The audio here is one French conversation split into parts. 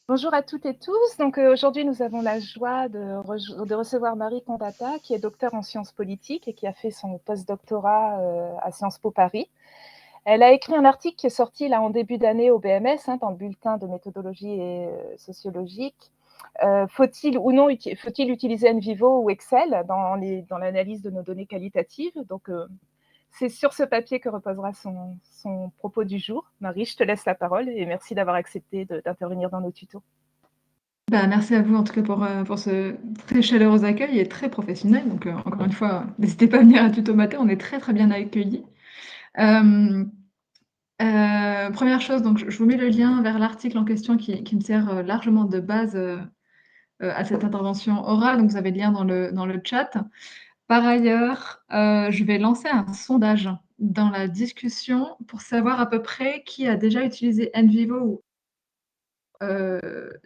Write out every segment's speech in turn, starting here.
Bonjour à toutes et tous. Donc, aujourd'hui, nous avons la joie de recevoir Marie Kandata, qui est docteure en sciences politiques et qui a fait son post-doctorat à Sciences Po Paris. Elle a écrit un article qui est sorti là en début d'année au BMS, dans le bulletin de méthodologie et sociologique. Faut-il ou non faut-il utiliser NVivo ou Excel dans l'analyse de nos données qualitatives? Donc, c'est sur ce papier que reposera son propos du jour. Marie, je te laisse la parole et merci d'avoir accepté d'intervenir dans nos tutos. Merci à vous en tout cas pour ce très chaleureux accueil et très professionnel. Donc, encore une fois, n'hésitez pas à venir à Tuto Matin, on est très, très bien accueillis. Première chose, donc je vous mets le lien vers l'article en question qui me sert, largement de base, à cette intervention orale, donc vous avez le lien dans le chat. Par ailleurs, je vais lancer un sondage dans la discussion pour savoir à peu près qui a déjà utilisé NVivo ou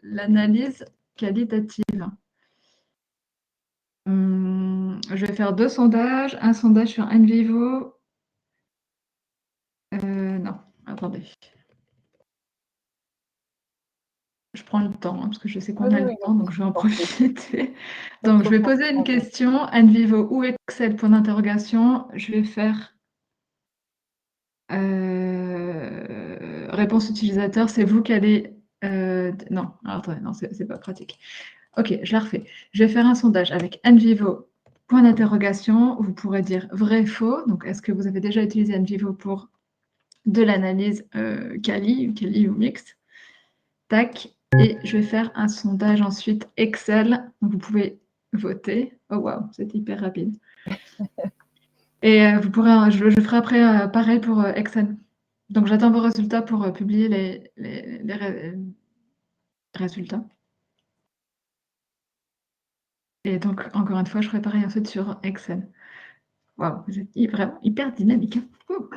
l'analyse qualitative. Je vais faire 2 sondages, un sondage sur NVivo. Non, attendez. Je prends le temps, parce que je sais qu'on Oui, a le oui, temps, donc je vais en profiter. Donc je vais poser une question. question, NVivo ou Excel, point d'interrogation. Je vais faire réponse utilisateur, c'est vous qui allez non, alors attendez, non, c'est pas pratique. OK, je la refais. Je vais faire un sondage avec NVivo, point d'interrogation. Vous pourrez dire vrai, faux. Donc, est-ce que vous avez déjà utilisé NVivo pour de l'analyse Kali ou mixte? Tac. Et je vais faire un sondage ensuite Excel. Donc, vous pouvez voter. Oh waouh, c'est hyper rapide. Et vous pourrez, je ferai après pareil pour Excel. Donc, j'attends vos résultats pour publier les résultats. Et donc, encore une fois, je ferai pareil ensuite sur Excel. Waouh, vous êtes vraiment hyper dynamique. Hein. Ouh.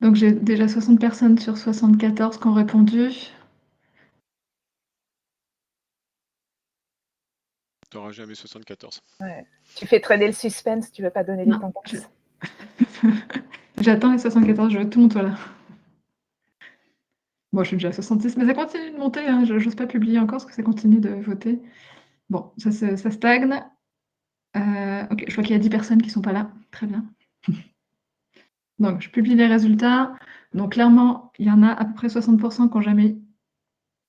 Donc, j'ai déjà 60 personnes sur 74 qui ont répondu. Tu n'auras jamais 74. Ouais. Tu fais traîner le suspense, tu veux pas donner les Non, tendances. j'attends les 74, je veux tout mon toit là. Moi, je suis déjà à 66, mais ça continue de monter. Hein. Je n'ose pas publier encore parce que ça continue de voter. Bon, ça stagne. Ok, je vois qu'il y a 10 personnes qui ne sont pas là. Très bien. Donc, je publie les résultats. Donc, clairement, il y en a à peu près 60% qui n'ont jamais.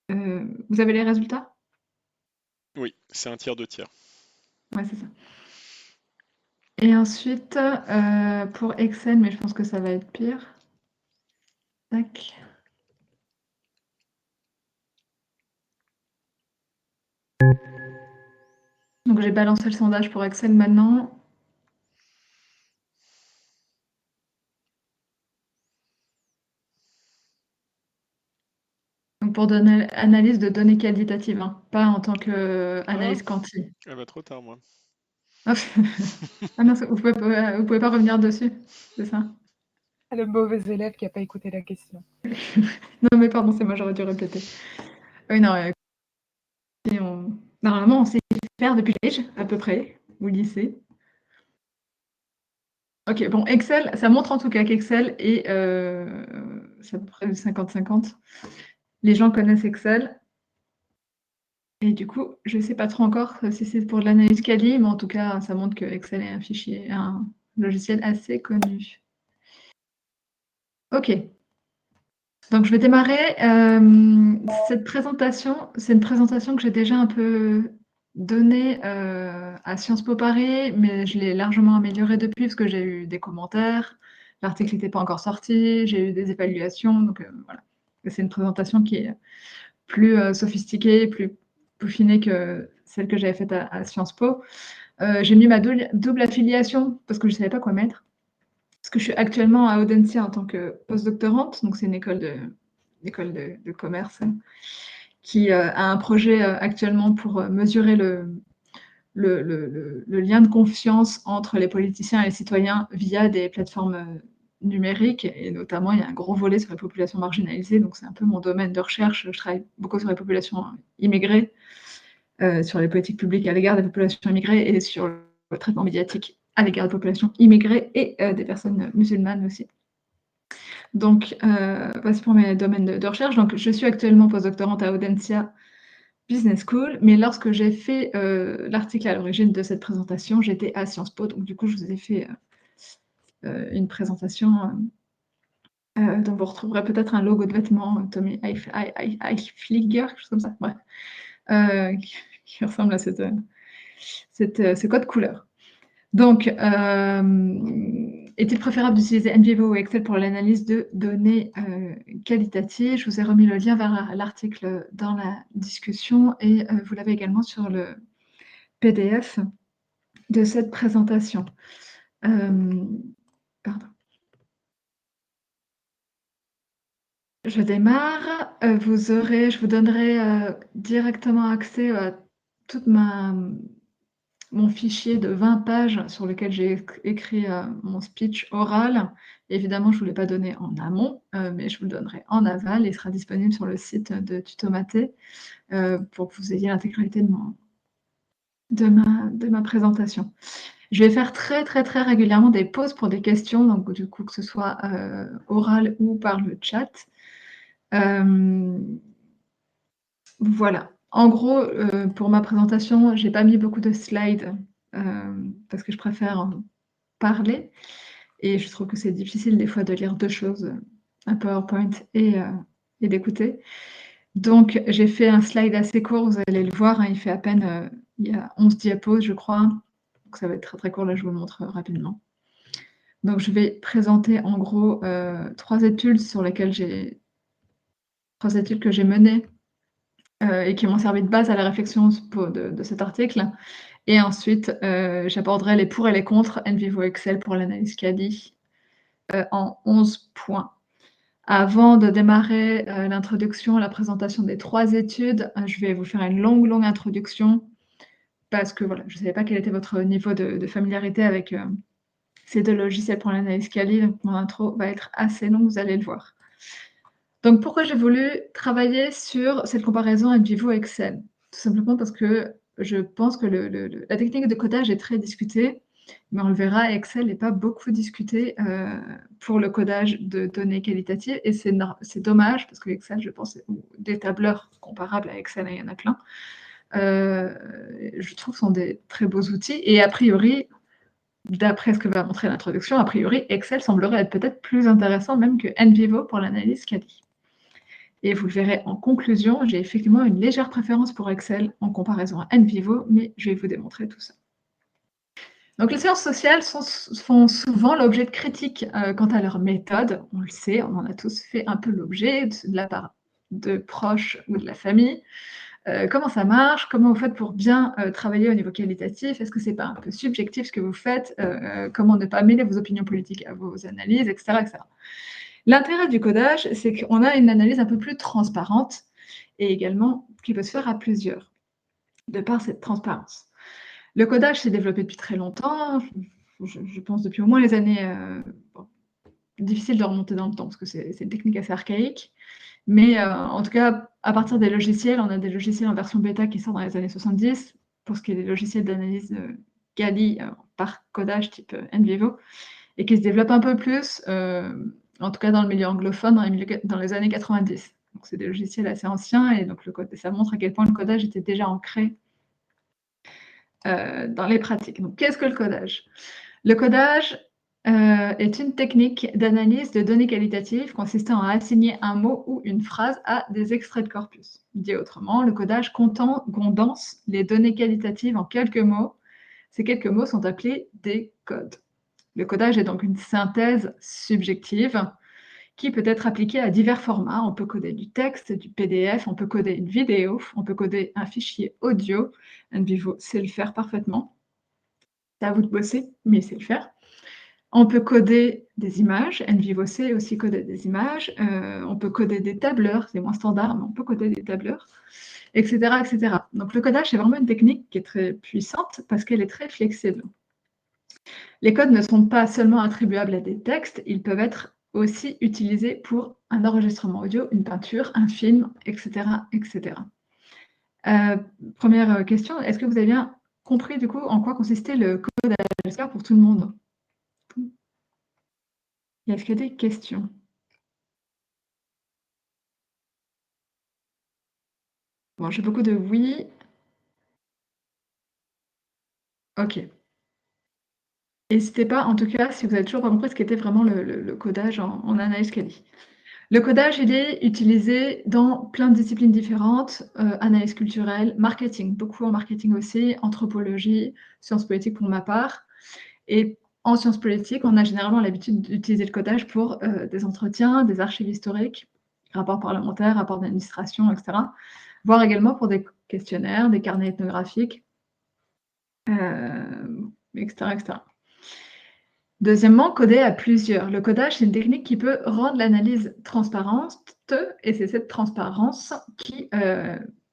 Vous avez les résultats? Oui, c'est un tiers, 2 tiers. Ouais, c'est ça. Et ensuite, pour Excel, mais je pense que ça va être pire. Tac. Donc, j'ai balancé le sondage pour Excel maintenant. Donc, pour analyse de données qualitatives, hein, pas en tant qu'analyse quanti. Ah bah trop tard, moi. Ah mince, vous pouvez pas revenir dessus, c'est ça? Le mauvais élève qui n'a pas écouté la question. Non, mais pardon, c'est moi, j'aurais dû répéter. Oui, non, normalement, on sait faire depuis l'âge, à peu près, au lycée. Ok, bon, Excel, ça montre en tout cas qu'Excel est c'est à peu près 50-50. Les gens connaissent Excel. Et du coup, je ne sais pas trop encore si c'est pour de l'analyse quali, mais en tout cas, ça montre que Excel est un logiciel assez connu. Ok. Donc, je vais démarrer. Cette présentation, c'est une présentation que j'ai déjà un peu donnée à Sciences Po Paris, mais je l'ai largement améliorée depuis parce que j'ai eu des commentaires. L'article n'était pas encore sorti, j'ai eu des évaluations. Donc, voilà. C'est une présentation qui est plus sophistiquée, plus peaufinée que celle que j'avais faite à Sciences Po. J'ai mis ma double affiliation parce que je ne savais pas quoi mettre. Parce que je suis actuellement à Audencia en tant que postdoctorante, donc c'est une école de commerce qui a un projet actuellement pour mesurer le lien de confiance entre les politiciens et les citoyens via des plateformes numériques. Et notamment, il y a un gros volet sur les populations marginalisées, donc c'est un peu mon domaine de recherche. Je travaille beaucoup sur les populations immigrées, sur les politiques publiques à l'égard des populations immigrées et sur le traitement médiatique à l'égard des populations immigrées et des personnes musulmanes aussi. Donc, voici pour mes domaines de recherche. Donc, je suis actuellement postdoctorante à Audencia Business School, mais lorsque j'ai fait l'article à l'origine de cette présentation, j'étais à Sciences Po, donc du coup, je vous ai fait une présentation dont vous retrouverez peut-être un logo de vêtements, Tommy Hilfiger, quelque chose comme ça, bref, qui ressemble à ce code couleur. Donc, est-il préférable d'utiliser NVivo ou Excel pour l'analyse de données qualitatives? Je vous ai remis le lien vers l'article dans la discussion et vous l'avez également sur le PDF de cette présentation. Pardon. Je démarre. Je vous donnerai directement accès à toute mon fichier de 20 pages sur lequel j'ai écrit mon speech oral. Évidemment, je ne vous l'ai pas donné en amont, mais je vous le donnerai en aval. Il sera disponible sur le site de Tutomaté pour que vous ayez l'intégralité de ma présentation. Je vais faire très, très, très régulièrement des pauses pour des questions, donc du coup, que ce soit oral ou par le chat. Voilà. En gros, pour ma présentation, je n'ai pas mis beaucoup de slides parce que je préfère parler et je trouve que c'est difficile des fois de lire deux choses, un PowerPoint et d'écouter. Donc, j'ai fait un slide assez court, vous allez le voir, hein, il fait à peine, il y a 11 diapos, je crois. Donc, ça va être très, très court, là, je vous le montre rapidement. Donc, je vais présenter en gros 3 études que j'ai menées et qui m'ont servi de base à la réflexion de cet article. Et ensuite, j'aborderai les pour et les contre NVivo Excel pour l'analyse quali en 11 points. Avant de démarrer l'introduction, la présentation des 3 études, je vais vous faire une longue introduction parce que voilà, je ne savais pas quel était votre niveau de familiarité avec ces 2 logiciels pour l'analyse quali. Donc mon intro va être assez longue, vous allez le voir. Donc pourquoi j'ai voulu travailler sur cette comparaison NVivo Excel? Tout simplement parce que je pense que la technique de codage est très discutée, mais on le verra, Excel n'est pas beaucoup discuté pour le codage de données qualitatives, et c'est dommage, parce que Excel, je pense, des tableurs comparables à Excel, il y en a plein, je trouve sont des très beaux outils, et a priori, d'après ce que va montrer l'introduction, a priori, Excel semblerait être peut-être plus intéressant même que NVivo pour l'analyse quali. Et vous le verrez en conclusion, j'ai effectivement une légère préférence pour Excel en comparaison à NVivo, mais je vais vous démontrer tout ça. Donc les sciences sociales font souvent l'objet de critiques quant à leur méthode. On le sait, on en a tous fait un peu l'objet de la part de proches ou de la famille. Comment ça marche? Comment vous faites pour bien travailler au niveau qualitatif? Est-ce que ce n'est pas un peu subjectif ce que vous faites? Comment ne pas mêler vos opinions politiques à vos analyses, etc. etc. L'intérêt du codage, c'est qu'on a une analyse un peu plus transparente et également qui peut se faire à plusieurs, de par cette transparence. Le codage s'est développé depuis très longtemps, je pense depuis au moins les années... difficile de remonter dans le temps, parce que c'est une technique assez archaïque, mais en tout cas, à partir des logiciels, on a des logiciels en version bêta qui sortent dans les années 70, pour ce qui est des logiciels d'analyse quali par codage type NVivo, et qui se développent un peu plus, en tout cas dans le milieu anglophone, dans les années 90. Donc c'est des logiciels assez anciens, et donc ça montre à quel point le codage était déjà ancré dans les pratiques. Donc qu'est-ce que le codage? Le codage est une technique d'analyse de données qualitatives consistant à assigner un mot ou une phrase à des extraits de corpus. Dit autrement, le codage condense les données qualitatives en quelques mots. Ces quelques mots sont appelés des codes. Le codage est donc une synthèse subjective qui peut être appliquée à divers formats. On peut coder du texte, du PDF, on peut coder une vidéo, on peut coder un fichier audio. NVivo sait le faire parfaitement. C'est à vous de bosser, mais il sait le faire. On peut coder des images, NVivo sait aussi coder des images, on peut coder des tableurs, c'est moins standard, mais on peut coder des tableurs, etc. etc. Donc le codage, c'est vraiment une technique qui est très puissante parce qu'elle est très flexible. Les codes ne sont pas seulement attribuables à des textes, ils peuvent être aussi utilisés pour un enregistrement audio, une peinture, un film, etc. etc. Première question, est-ce que vous avez bien compris du coup en quoi consistait le codage. J'espère pour tout le monde. Est-ce qu'il y a des questions? Bon, j'ai beaucoup de oui. Ok. N'hésitez pas, en tout cas, si vous avez toujours pas compris ce qu'était vraiment le codage en analyse quali. Le codage, il est utilisé dans plein de disciplines différentes, analyse culturelle, marketing, beaucoup en marketing aussi, anthropologie, sciences politiques pour ma part. Et en sciences politiques, on a généralement l'habitude d'utiliser le codage pour des entretiens, des archives historiques, rapports parlementaires, rapports d'administration, etc. Voire également pour des questionnaires, des carnets ethnographiques, etc., etc. Deuxièmement, coder à plusieurs. Le codage, c'est une technique qui peut rendre l'analyse transparente, et c'est cette transparence qui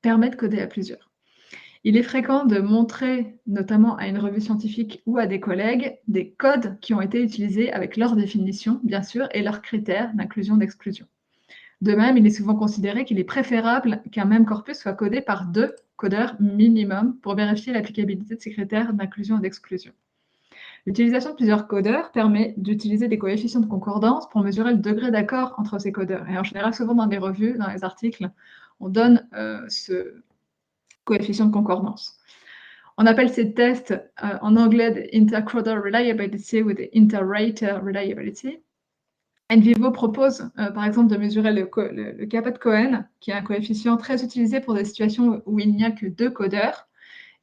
permet de coder à plusieurs. Il est fréquent de montrer, notamment à une revue scientifique ou à des collègues, des codes qui ont été utilisés avec leur définition, bien sûr, et leurs critères d'inclusion-d'exclusion. De même, il est souvent considéré qu'il est préférable qu'un même corpus soit codé par 2 codeurs minimum pour vérifier l'applicabilité de ces critères d'inclusion et d'exclusion. L'utilisation de plusieurs codeurs permet d'utiliser des coefficients de concordance pour mesurer le degré d'accord entre ces codeurs. Et en général, souvent dans les revues, dans les articles, on donne ce coefficient de concordance. On appelle ces tests en anglais de intercodal reliability ou de inter-rater reliability. NVivo propose par exemple de mesurer le kappa de Cohen, qui est un coefficient très utilisé pour des situations où il n'y a que 2 codeurs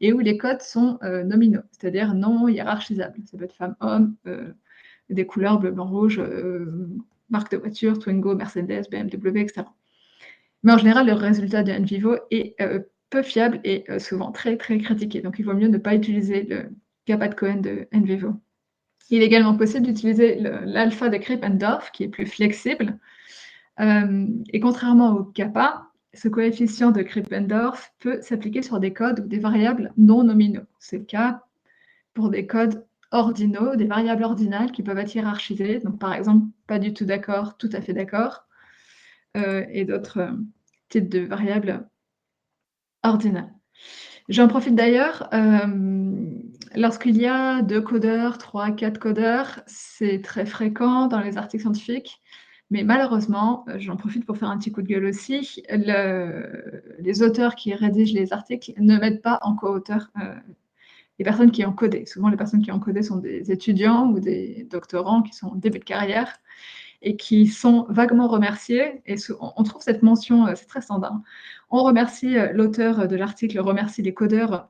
et où les codes sont nominaux, c'est-à-dire non hiérarchisables. Ça peut être femme-homme, des couleurs bleu, blanc, rouge, marque de voiture, Twingo, Mercedes, BMW, etc. Mais en général, le résultat de NVivo est peu fiable et souvent très, très critiqué. Donc, il vaut mieux ne pas utiliser le kappa de Cohen de NVivo. Il est également possible d'utiliser l'alpha de Krippendorff, qui est plus flexible. Et contrairement au kappa, ce coefficient de Krippendorff peut s'appliquer sur des codes ou des variables non nominaux. C'est le cas pour des codes ordinaux, des variables ordinales qui peuvent être hiérarchisées. Donc, par exemple, pas du tout d'accord, tout à fait d'accord, et d'autres types de variables ordinales. J'en profite d'ailleurs, lorsqu'il y a 2 codeurs, 3, 4 codeurs, c'est très fréquent dans les articles scientifiques, mais malheureusement, j'en profite pour faire un petit coup de gueule aussi, les auteurs qui rédigent les articles ne mettent pas en co-auteur les personnes qui ont codé. Souvent, les personnes qui ont codé sont des étudiants ou des doctorants qui sont en début de carrière et qui sont vaguement remerciés. Et on trouve cette mention, c'est très standard. On remercie l'auteur de l'article, remercie les codeurs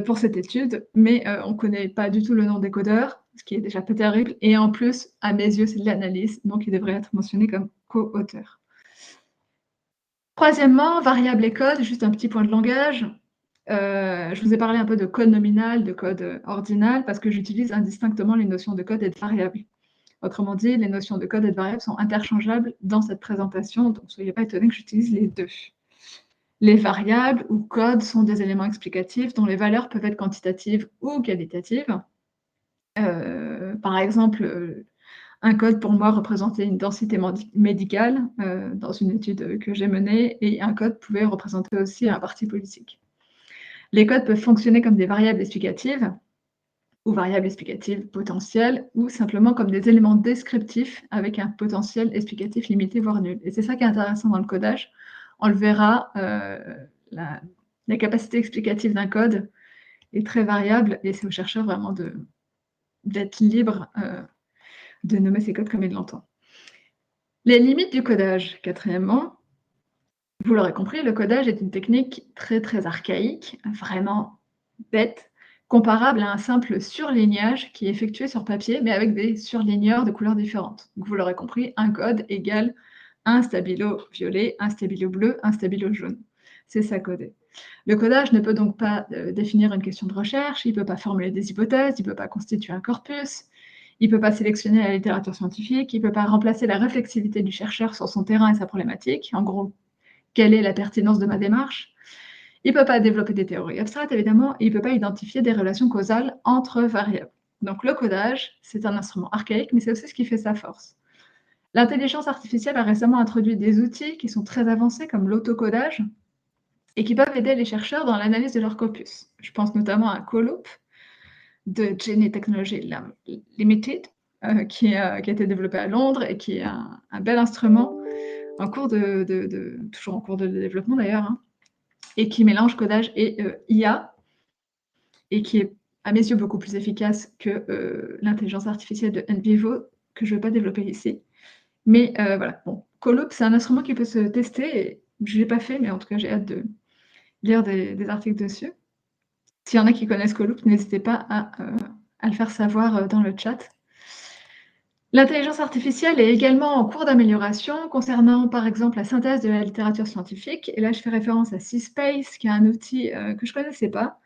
pour cette étude, mais on ne connaît pas du tout le nom des codeurs, ce qui est déjà pas terrible. Et en plus, à mes yeux, c'est de l'analyse, donc il devrait être mentionné comme co-auteur. Troisièmement, variables et codes, juste un petit point de langage. Je vous ai parlé un peu de code nominal, de code ordinal, parce que j'utilise indistinctement les notions de code et de variable. Autrement dit, les notions de code et de variable sont interchangeables dans cette présentation, donc soyez pas étonnés que j'utilise les deux. Les variables ou codes sont des éléments explicatifs dont les valeurs peuvent être quantitatives ou qualitatives. Par exemple, un code pour moi représentait une densité médicale dans une étude que j'ai menée, et un code pouvait représenter aussi un parti politique. Les codes peuvent fonctionner comme des variables explicatives ou variables explicatives potentielles, ou simplement comme des éléments descriptifs avec un potentiel explicatif limité, voire nul. Et c'est ça qui est intéressant dans le codage. On le verra, la capacité explicative d'un code est très variable, et c'est au chercheur vraiment d'être libre de nommer ses codes comme il l'entend. Les limites du codage, quatrièmement. Vous l'aurez compris, le codage est une technique très, très archaïque, vraiment bête, comparable à un simple surlignage qui est effectué sur papier, mais avec des surligneurs de couleurs différentes. Donc, vous l'aurez compris, un code égale un stabilo violet, un stabilo bleu, un stabilo jaune. C'est ça coder. Le codage ne peut donc pas définir une question de recherche, il ne peut pas formuler des hypothèses, il ne peut pas constituer un corpus, il ne peut pas sélectionner la littérature scientifique, il ne peut pas remplacer la réflexivité du chercheur sur son terrain et sa problématique. En gros, quelle est la pertinence de ma démarche? Il ne peut pas développer des théories abstraites, évidemment, et il ne peut pas identifier des relations causales entre variables. Donc le codage, c'est un instrument archaïque, mais c'est aussi ce qui fait sa force. L'intelligence artificielle a récemment introduit des outils qui sont très avancés, comme l'autocodage, et qui peuvent aider les chercheurs dans l'analyse de leur corpus. Je pense notamment à Coloop de Genie Technology Limited, qui a été développé à Londres et qui est un bel instrument toujours en cours de développement d'ailleurs, hein, et qui mélange codage et IA, et qui est, à mes yeux, beaucoup plus efficace que l'intelligence artificielle de NVivo, que je ne vais pas développer ici. Mais voilà, bon, Coloop, c'est un instrument qui peut se tester, et je ne l'ai pas fait, mais en tout cas, j'ai hâte de lire des articles dessus. S'il y en a qui connaissent Coloop, n'hésitez pas à le faire savoir dans le chat. L'intelligence artificielle est également en cours d'amélioration concernant, par exemple, la synthèse de la littérature scientifique. Et là, je fais référence à CSpace, qui est un outil que je ne connaissais pas,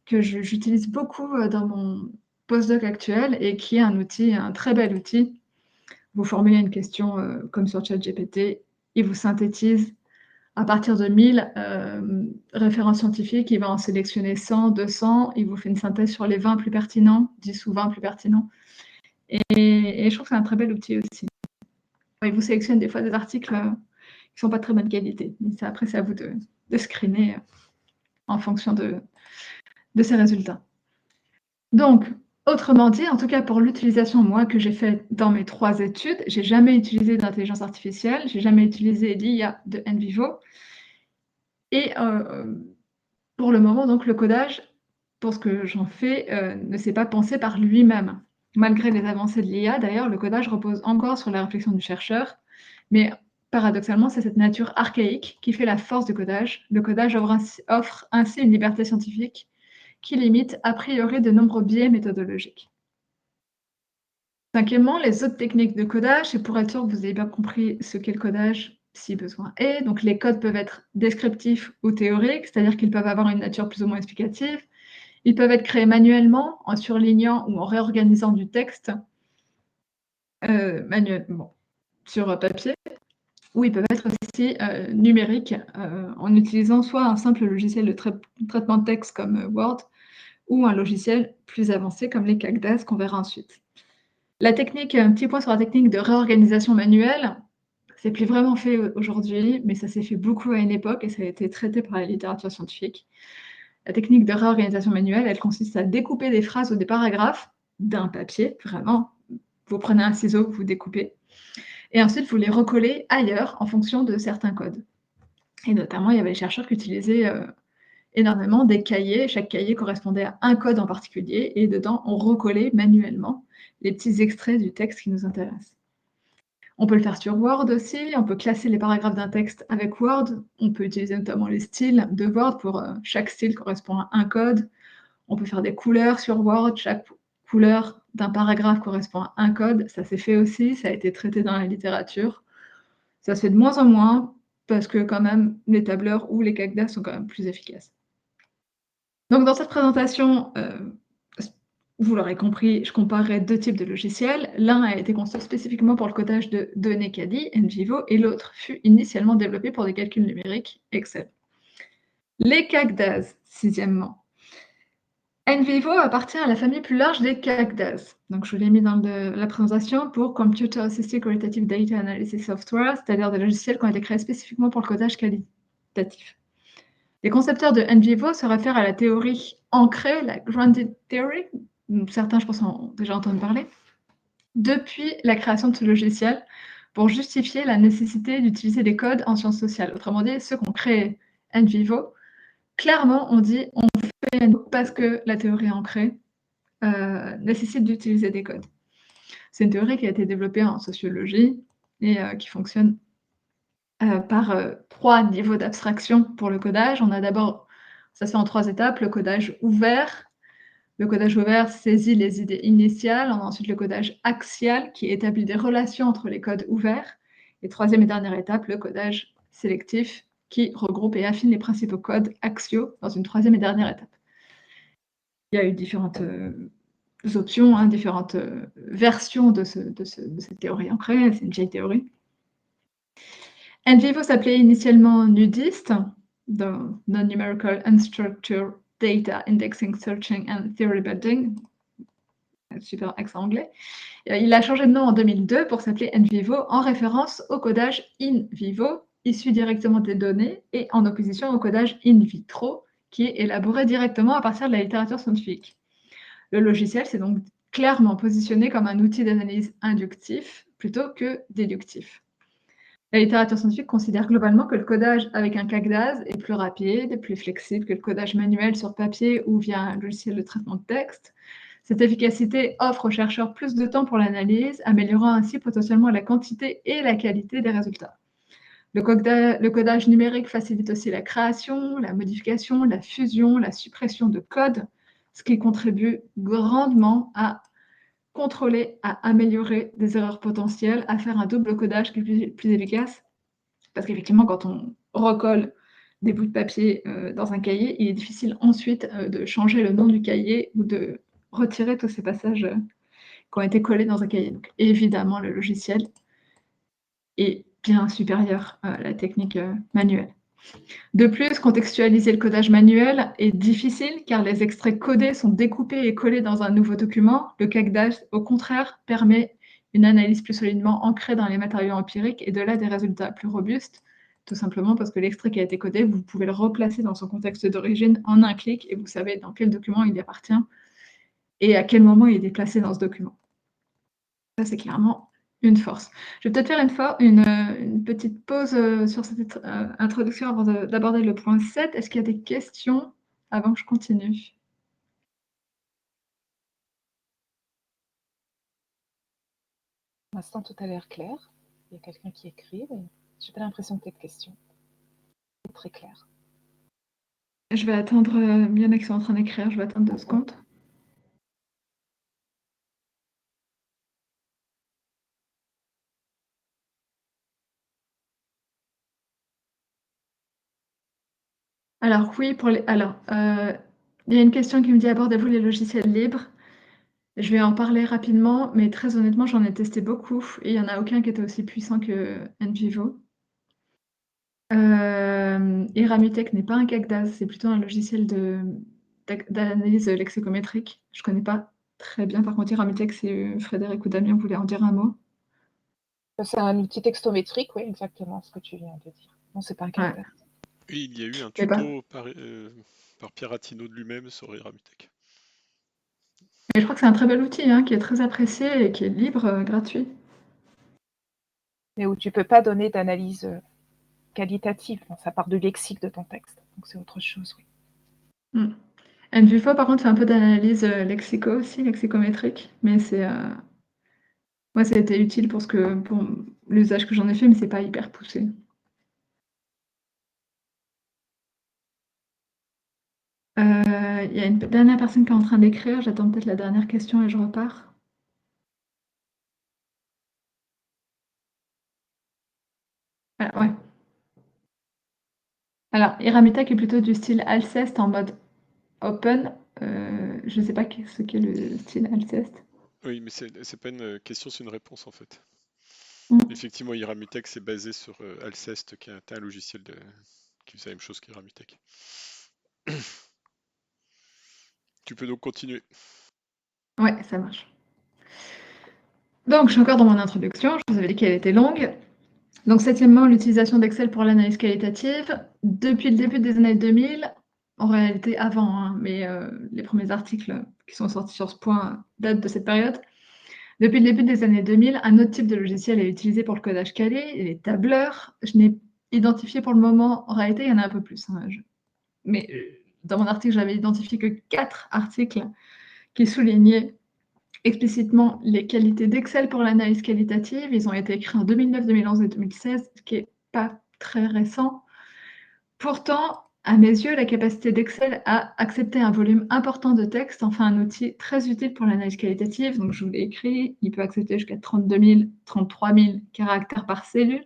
que j'utilise beaucoup dans mon postdoc actuel, et qui est un très bel outil. Vous formulez une question comme sur ChatGPT, il vous synthétise à partir de 1000 références scientifiques, il va en sélectionner 100, 200, il vous fait une synthèse sur les 20 plus pertinents, 10 ou 20 plus pertinents. Et je trouve que c'est un très bel outil aussi. Il vous sélectionne des fois des articles qui ne sont pas de très bonne qualité. Mais après, c'est à vous de screener en fonction de ces résultats. Donc, autrement dit, en tout cas pour l'utilisation, moi, que j'ai faite dans mes 3 études, je n'ai jamais utilisé d'intelligence artificielle, je n'ai jamais utilisé l'IA de NVivo. Et pour le moment, donc, le codage, pour ce que j'en fais, ne s'est pas pensé par lui-même. Malgré les avancées de l'IA, d'ailleurs, le codage repose encore sur la réflexion du chercheur, mais paradoxalement, c'est cette nature archaïque qui fait la force du codage. Le codage offre ainsi une liberté scientifique qui limite a priori de nombreux biais méthodologiques. Cinquièmement, les autres techniques de codage, c'est pour être sûr que vous avez bien compris ce qu'est le codage, si besoin est. Donc les codes peuvent être descriptifs ou théoriques, c'est-à-dire qu'ils peuvent avoir une nature plus ou moins explicative. Ils peuvent être créés manuellement, en surlignant ou en réorganisant du texte manuellement sur papier, ou ils peuvent être aussi numériques, en utilisant soit un simple logiciel de traitement de texte comme Word, ou un logiciel plus avancé comme les CACDAS qu'on verra ensuite. Un petit point sur la technique de réorganisation manuelle, c'est plus vraiment fait aujourd'hui, mais ça s'est fait beaucoup à une époque et ça a été traité par la littérature scientifique. La technique de réorganisation manuelle, elle consiste à découper des phrases ou des paragraphes d'un papier, vraiment. Vous prenez un ciseau, vous découpez, et ensuite vous les recollez ailleurs en fonction de certains codes. Et notamment, il y avait des chercheurs qui utilisaient énormément des cahiers. Chaque cahier correspondait à un code en particulier, et dedans, on recollait manuellement les petits extraits du texte qui nous intéressent. On peut le faire sur Word aussi, on peut classer les paragraphes d'un texte avec Word, on peut utiliser notamment les styles de Word pour chaque style correspond à un code. On peut faire des couleurs sur Word, chaque couleur d'un paragraphe correspond à un code, ça s'est fait aussi, ça a été traité dans la littérature. Ça se fait de moins en moins, parce que quand même, les tableurs ou les CACDAS sont quand même plus efficaces. Donc dans cette présentation, vous l'aurez compris, je comparerai 2 types de logiciels. L'un a été conçu spécifiquement pour le codage de données CADI, NVivo, et l'autre fut initialement développé pour des calculs numériques, Excel. Les CACDAS, sixièmement. NVivo appartient à la famille plus large des CACDAS. Donc je vous l'ai mis dans la présentation pour Computer Assisted Qualitative Data Analysis Software, c'est-à-dire des logiciels qui ont été créés spécifiquement pour le codage qualitatif. Les concepteurs de NVivo se réfèrent à la théorie ancrée, la Grounded Theory, certains, je pense, ont déjà entendu parler, depuis la création de ce logiciel pour justifier la nécessité d'utiliser des codes en sciences sociales. Autrement dit, ceux qui ont créé NVivo, clairement, on dit on fait NVivo parce que la théorie ancrée nécessite d'utiliser des codes. C'est une théorie qui a été développée en sociologie et qui fonctionne par 3 niveaux d'abstraction pour le codage. On a d'abord, ça se fait en 3 étapes, le codage ouvert. Le codage ouvert saisit les idées initiales. On a ensuite le codage axial qui établit des relations entre les codes ouverts. Et 3e et dernière étape, le codage sélectif qui regroupe et affine les principaux codes axiaux dans une 3e et dernière étape. Il y a eu différentes options, différentes versions de cette théorie ancrée. C'est une vieille théorie. NVivo s'appelait initialement NUDIST, dans Non-Numerical Unstructured Data Indexing, Searching and Theory Building. Super accent anglais. Il a changé de nom en 2002 pour s'appeler NVivo en référence au codage in vivo, issu directement des données et en opposition au codage in vitro, qui est élaboré directement à partir de la littérature scientifique. Le logiciel s'est donc clairement positionné comme un outil d'analyse inductif plutôt que déductif. La littérature scientifique considère globalement que le codage avec un CAGDAS est plus rapide et plus flexible que le codage manuel sur papier ou via un logiciel de traitement de texte. Cette efficacité offre aux chercheurs plus de temps pour l'analyse, améliorant ainsi potentiellement la quantité et la qualité des résultats. Le codage numérique facilite aussi la création, la modification, la fusion, la suppression de code, ce qui contribue grandement à contrôler, à améliorer des erreurs potentielles, à faire un double codage qui est plus efficace. Parce qu'effectivement, quand on recolle des bouts de papier dans un cahier, il est difficile ensuite de changer le nom du cahier ou de retirer tous ces passages qui ont été collés dans un cahier. Donc, évidemment, le logiciel est bien supérieur à la technique manuelle. De plus, contextualiser le codage manuel est difficile car les extraits codés sont découpés et collés dans un nouveau document. Le CAGDAS, au contraire, permet une analyse plus solidement ancrée dans les matériaux empiriques et de là des résultats plus robustes, tout simplement parce que l'extrait qui a été codé, vous pouvez le replacer dans son contexte d'origine en un clic et vous savez dans quel document il appartient et à quel moment il est placé dans ce document. Ça, c'est clairement une force. Je vais peut-être faire une petite pause sur cette introduction avant d'aborder le point 7. Est-ce qu'il y a des questions avant que je continue? Pour l'instant, tout a l'air clair. Il y a quelqu'un qui écrit, mais je n'ai pas l'impression que tu aies de questions. C'est très clair. Je vais attendre, il y en a qui sont en train d'écrire, je vais attendre 2 secondes. Alors oui, il y a une question qui me dit: «Abordez-vous les logiciels libres?» Je vais en parler rapidement, mais très honnêtement, j'en ai testé beaucoup et il y en a aucun qui était aussi puissant que NVivo. Iramutech n'est pas un CAGDAS, c'est plutôt un logiciel d'analyse lexicométrique. Je connais pas très bien. Par contre, Iramutech, c'est Frédéric ou Damien voulaient en dire un mot? C'est un outil textométrique, oui, exactement ce que tu viens de dire. Non, c'est pas un CAGDAS. Oui, il y a eu un Mais tuto par Pierre Attino de lui-même sur Iramutech. je crois que c'est un très bel outil, hein, qui est très apprécié et qui est libre, gratuit. Mais où tu peux pas donner d'analyse qualitative. Ça part du lexique de ton texte. Donc c'est autre chose, oui. NVivo, par contre, fait un peu d'analyse lexicométrique, mais moi, ça a été utile pour l'usage que j'en ai fait, mais c'est pas hyper poussé. Il y a une dernière personne qui est en train d'écrire. J'attends peut-être la dernière question et je repars. Ouais. Alors, Iramutech est plutôt du style Alceste en mode open. Je ne sais pas ce qu'est le style Alceste. Oui, mais c'est pas une question, c'est une réponse en fait. Effectivement, Iramutech, c'est basé sur Alceste, qui est un logiciel qui fait la même chose qu'Iramutech. Tu peux donc continuer. Ouais, ça marche. Donc, je suis encore dans mon introduction. Je vous avais dit qu'elle était longue. Donc, septièmement, l'utilisation d'Excel pour l'analyse qualitative. Depuis le début des années 2000, en réalité avant, hein, mais les premiers articles qui sont sortis sur ce point datent de cette période. Depuis le début des années 2000, un autre type de logiciel est utilisé pour le codage calé, les tableurs. Je n'ai identifié pour le moment, en réalité, il y en a un peu plus. Hein, mais dans mon article, j'avais identifié que 4 articles qui soulignaient explicitement les qualités d'Excel pour l'analyse qualitative. Ils ont été écrits en 2009, 2011 et 2016, ce qui n'est pas très récent. Pourtant, à mes yeux, la capacité d'Excel à accepter un volume important de texte en fait un outil très utile pour l'analyse qualitative. Donc, je vous l'ai écrit, il peut accepter jusqu'à 32 000, 33 000 caractères par cellule,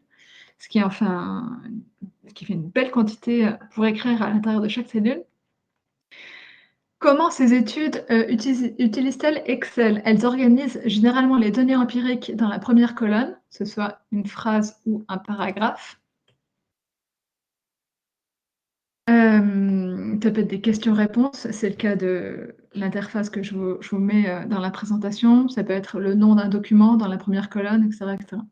ce qui fait une belle quantité pour écrire à l'intérieur de chaque cellule. Comment ces études utilisent-elles Excel? Elles organisent généralement les données empiriques dans la première colonne, que ce soit une phrase ou un paragraphe. Ça peut être des questions-réponses, c'est le cas de l'interface que je vous mets dans la présentation. Ça peut être le nom d'un document dans la première colonne, etc. etc.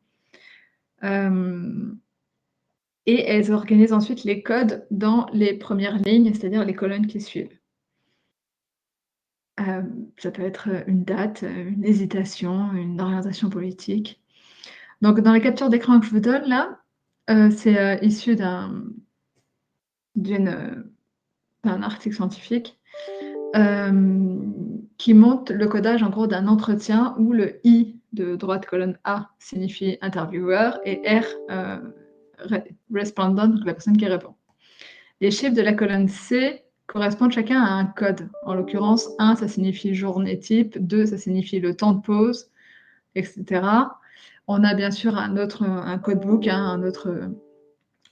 et elles organisent ensuite les codes dans les premières lignes, c'est-à-dire les colonnes qui suivent. Ça peut être, une date, une hésitation, une orientation politique. Donc dans les captures d'écran que je vous donne là, c'est, issu d'un article scientifique, qui montre le codage en gros d'un entretien où le I de droite colonne A signifie intervieweur et R, respondent, donc la personne qui répond. Les chiffres de la colonne C correspondent chacun à un code. En l'occurrence, 1, ça signifie journée type, 2, ça signifie le temps de pause, etc. On a bien sûr un codebook, un autre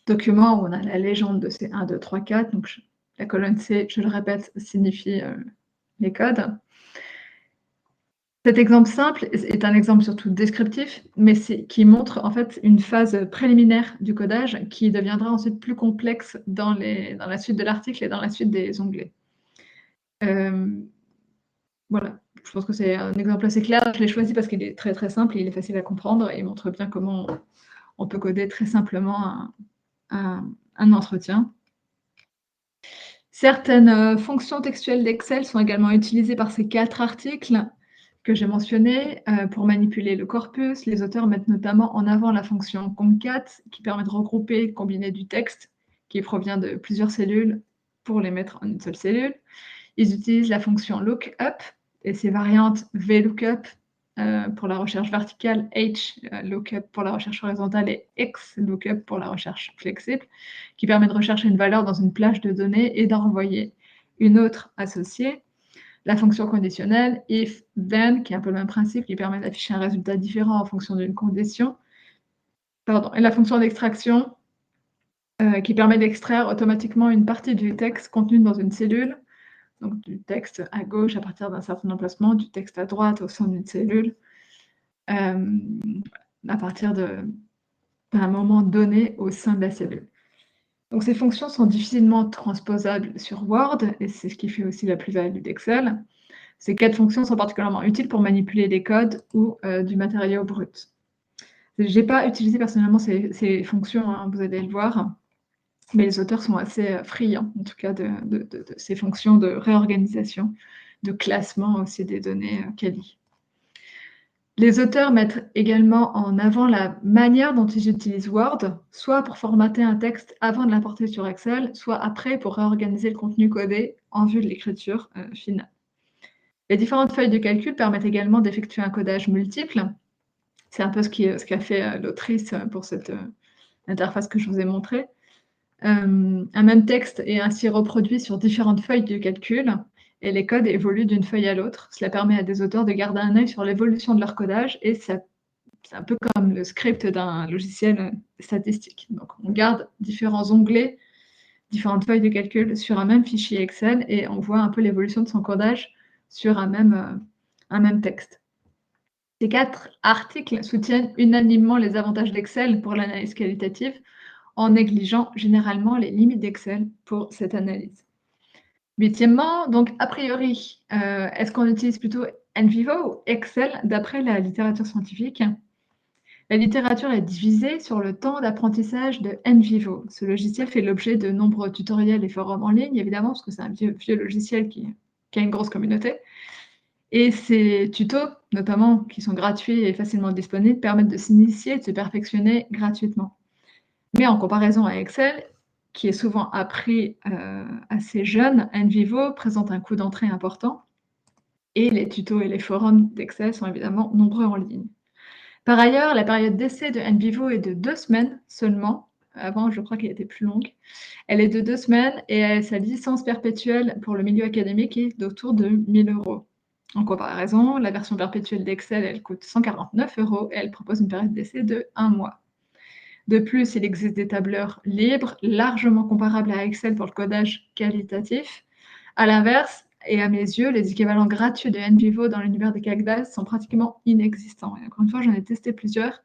document où on a la légende de ces 1, 2, 3, 4. Donc la colonne C, je le répète, signifie les codes. Cet exemple simple est un exemple surtout descriptif, mais qui montre en fait une phase préliminaire du codage qui deviendra ensuite plus complexe dans la suite de l'article et dans la suite des onglets. Voilà, je pense que c'est un exemple assez clair. Je l'ai choisi parce qu'il est très très simple et il est facile à comprendre et il montre bien comment on peut coder très simplement un entretien. Certaines fonctions textuelles d'Excel sont également utilisées par ces 4 articles que j'ai mentionnés pour manipuler le corpus. Les auteurs mettent notamment en avant la fonction concat qui permet de regrouper et de combiner du texte qui provient de plusieurs cellules pour les mettre en une seule cellule. Ils utilisent la fonction lookup et ses variantes VLOOKUP pour la recherche verticale, HLOOKUP pour la recherche horizontale et XLOOKUP pour la recherche flexible, qui permet de rechercher une valeur dans une plage de données et d'en renvoyer une autre associée. La fonction conditionnelle, if, then, qui est un peu le même principe, qui permet d'afficher un résultat différent en fonction d'une condition. Et la fonction d'extraction, qui permet d'extraire automatiquement une partie du texte contenu dans une cellule, donc du texte à gauche à partir d'un certain emplacement, du texte à droite au sein d'une cellule, à partir d'un moment donné au sein de la cellule. Donc ces fonctions sont difficilement transposables sur Word, et c'est ce qui fait aussi la plus-value d'Excel. Ces 4 fonctions sont particulièrement utiles pour manipuler des codes ou du matériau brut. Je n'ai pas utilisé personnellement ces fonctions, hein, vous allez le voir, mais les auteurs sont assez friands, en tout cas, de ces fonctions de réorganisation, de classement aussi des données quali. Les auteurs mettent également en avant la manière dont ils utilisent Word, soit pour formater un texte avant de l'importer sur Excel, soit après pour réorganiser le contenu codé en vue de l'écriture finale. Les différentes feuilles de calcul permettent également d'effectuer un codage multiple. C'est un peu ce qu'a fait l'autrice pour cette interface que je vous ai montrée. Un même texte est ainsi reproduit sur différentes feuilles de calcul et les codes évoluent d'une feuille à l'autre. Cela permet à des auteurs de garder un œil sur l'évolution de leur codage et c'est un peu comme le script d'un logiciel statistique. Donc on garde différents onglets, différentes feuilles de calcul sur un même fichier Excel et on voit un peu l'évolution de son codage sur un même texte. Ces 4 articles soutiennent unanimement les avantages d'Excel pour l'analyse qualitative en négligeant généralement les limites d'Excel pour cette analyse. Huitièmement, donc a priori, est-ce qu'on utilise plutôt NVivo ou Excel d'après la littérature scientifique? La littérature est divisée sur le temps d'apprentissage de NVivo. Ce logiciel fait l'objet de nombreux tutoriels et forums en ligne, évidemment, parce que c'est un vieux logiciel qui a une grosse communauté. Et ces tutos, notamment, qui sont gratuits et facilement disponibles, permettent de s'initier et de se perfectionner gratuitement. Mais en comparaison à Excel, qui est souvent appris assez jeune, NVivo présente un coût d'entrée important et les tutos et les forums d'Excel sont évidemment nombreux en ligne. Par ailleurs, la période d'essai de NVivo est de 2 semaines seulement. Avant, je crois qu'elle était plus longue. Elle est de 2 semaines et sa licence perpétuelle pour le milieu académique est d'autour de 1 000 €. En comparaison, la version perpétuelle d'Excel, elle coûte 149 € et elle propose une période d'essai de 1 mois. De plus, il existe des tableurs libres, largement comparables à Excel pour le codage qualitatif. À l'inverse, et à mes yeux, les équivalents gratuits de NVivo dans l'univers des calcbases sont pratiquement inexistants. Et encore une fois, j'en ai testé plusieurs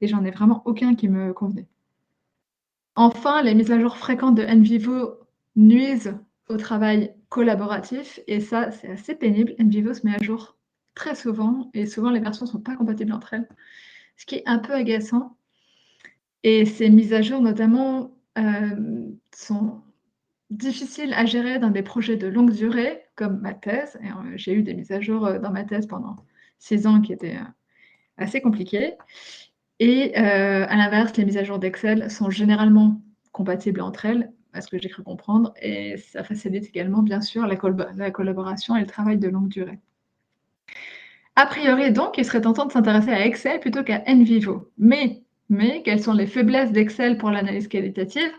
et j'en ai vraiment aucun qui me convenait. Enfin, les mises à jour fréquentes de NVivo nuisent au travail collaboratif et ça, c'est assez pénible. NVivo se met à jour très souvent et souvent les versions ne sont pas compatibles entre elles, ce qui est un peu agaçant. Et ces mises à jour, notamment, sont difficiles à gérer dans des projets de longue durée, comme ma thèse. Et j'ai eu des mises à jour dans ma thèse pendant 6 ans qui étaient assez compliquées. Et à l'inverse, les mises à jour d'Excel sont généralement compatibles entre elles, à ce que j'ai cru comprendre, et ça facilite également, bien sûr, la collaboration et le travail de longue durée. A priori, donc, il serait tentant de s'intéresser à Excel plutôt qu'à NVivo. Mais quelles sont les faiblesses d'Excel pour l'analyse qualitative?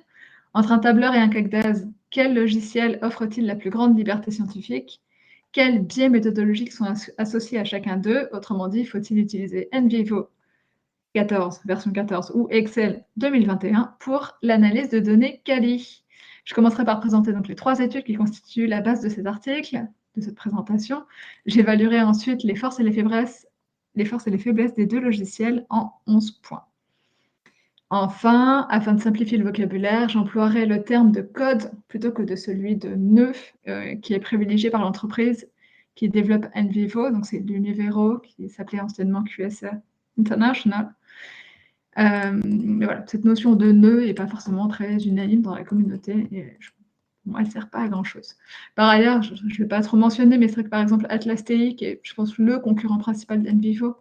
Entre un tableur et un CACDAS, quel logiciel offre-t-il la plus grande liberté scientifique? Quels biais méthodologiques sont associés à chacun d'eux? Autrement dit, faut-il utiliser NVivo 14, version 14 ou Excel 2021 pour l'analyse de données quali? Je commencerai par présenter donc les 3 études qui constituent la base de cet article, de cette présentation. J'évaluerai ensuite les forces et les faiblesses des 2 logiciels en 11 points. Enfin, afin de simplifier le vocabulaire, j'emploierai le terme de code plutôt que de celui de nœud, qui est privilégié par l'entreprise qui développe NVivo, donc c'est l'Univero, qui s'appelait anciennement QSA International. Mais voilà, cette notion de nœud n'est pas forcément très unanime dans la communauté et pour moi, elle ne sert pas à grand-chose. Par ailleurs, je ne vais pas trop mentionner, mais c'est vrai que par exemple Atlas TI, qui est, je pense, le concurrent principal d'NVivo,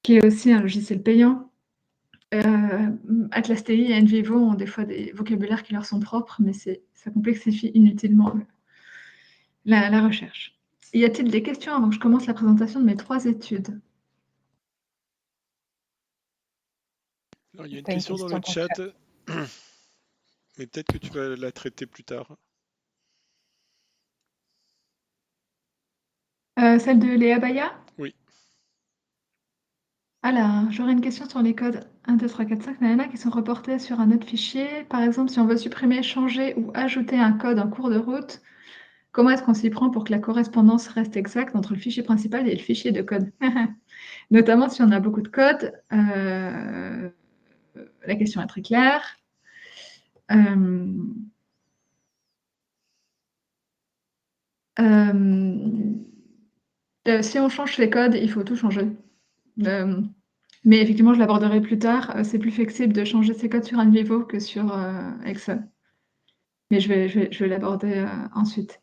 qui est aussi un logiciel payant, Atlas TI et NVivo ont des fois des vocabulaires qui leur sont propres, mais ça complexifie inutilement la recherche. Y a-t-il des questions avant que je commence la présentation de mes 3 études? Alors, il y a une Tu as une question dans le question chat, concrète. mais peut-être que tu vas la traiter plus tard. Celle de Léa Baya? Oui. Alors, j'aurais une question sur les codes 1, 2, 3, 4, 5, nanana, qui sont reportés sur un autre fichier. Par exemple, si on veut supprimer, changer ou ajouter un code en cours de route, comment est-ce qu'on s'y prend pour que la correspondance reste exacte entre le fichier principal et le fichier de code? Notamment si on a beaucoup de code, la question est très claire. Si on change les codes, il faut tout changer. Mais effectivement, je l'aborderai plus tard. C'est plus flexible de changer ses codes sur NVivo que sur Excel. Mais je vais l'aborder ensuite.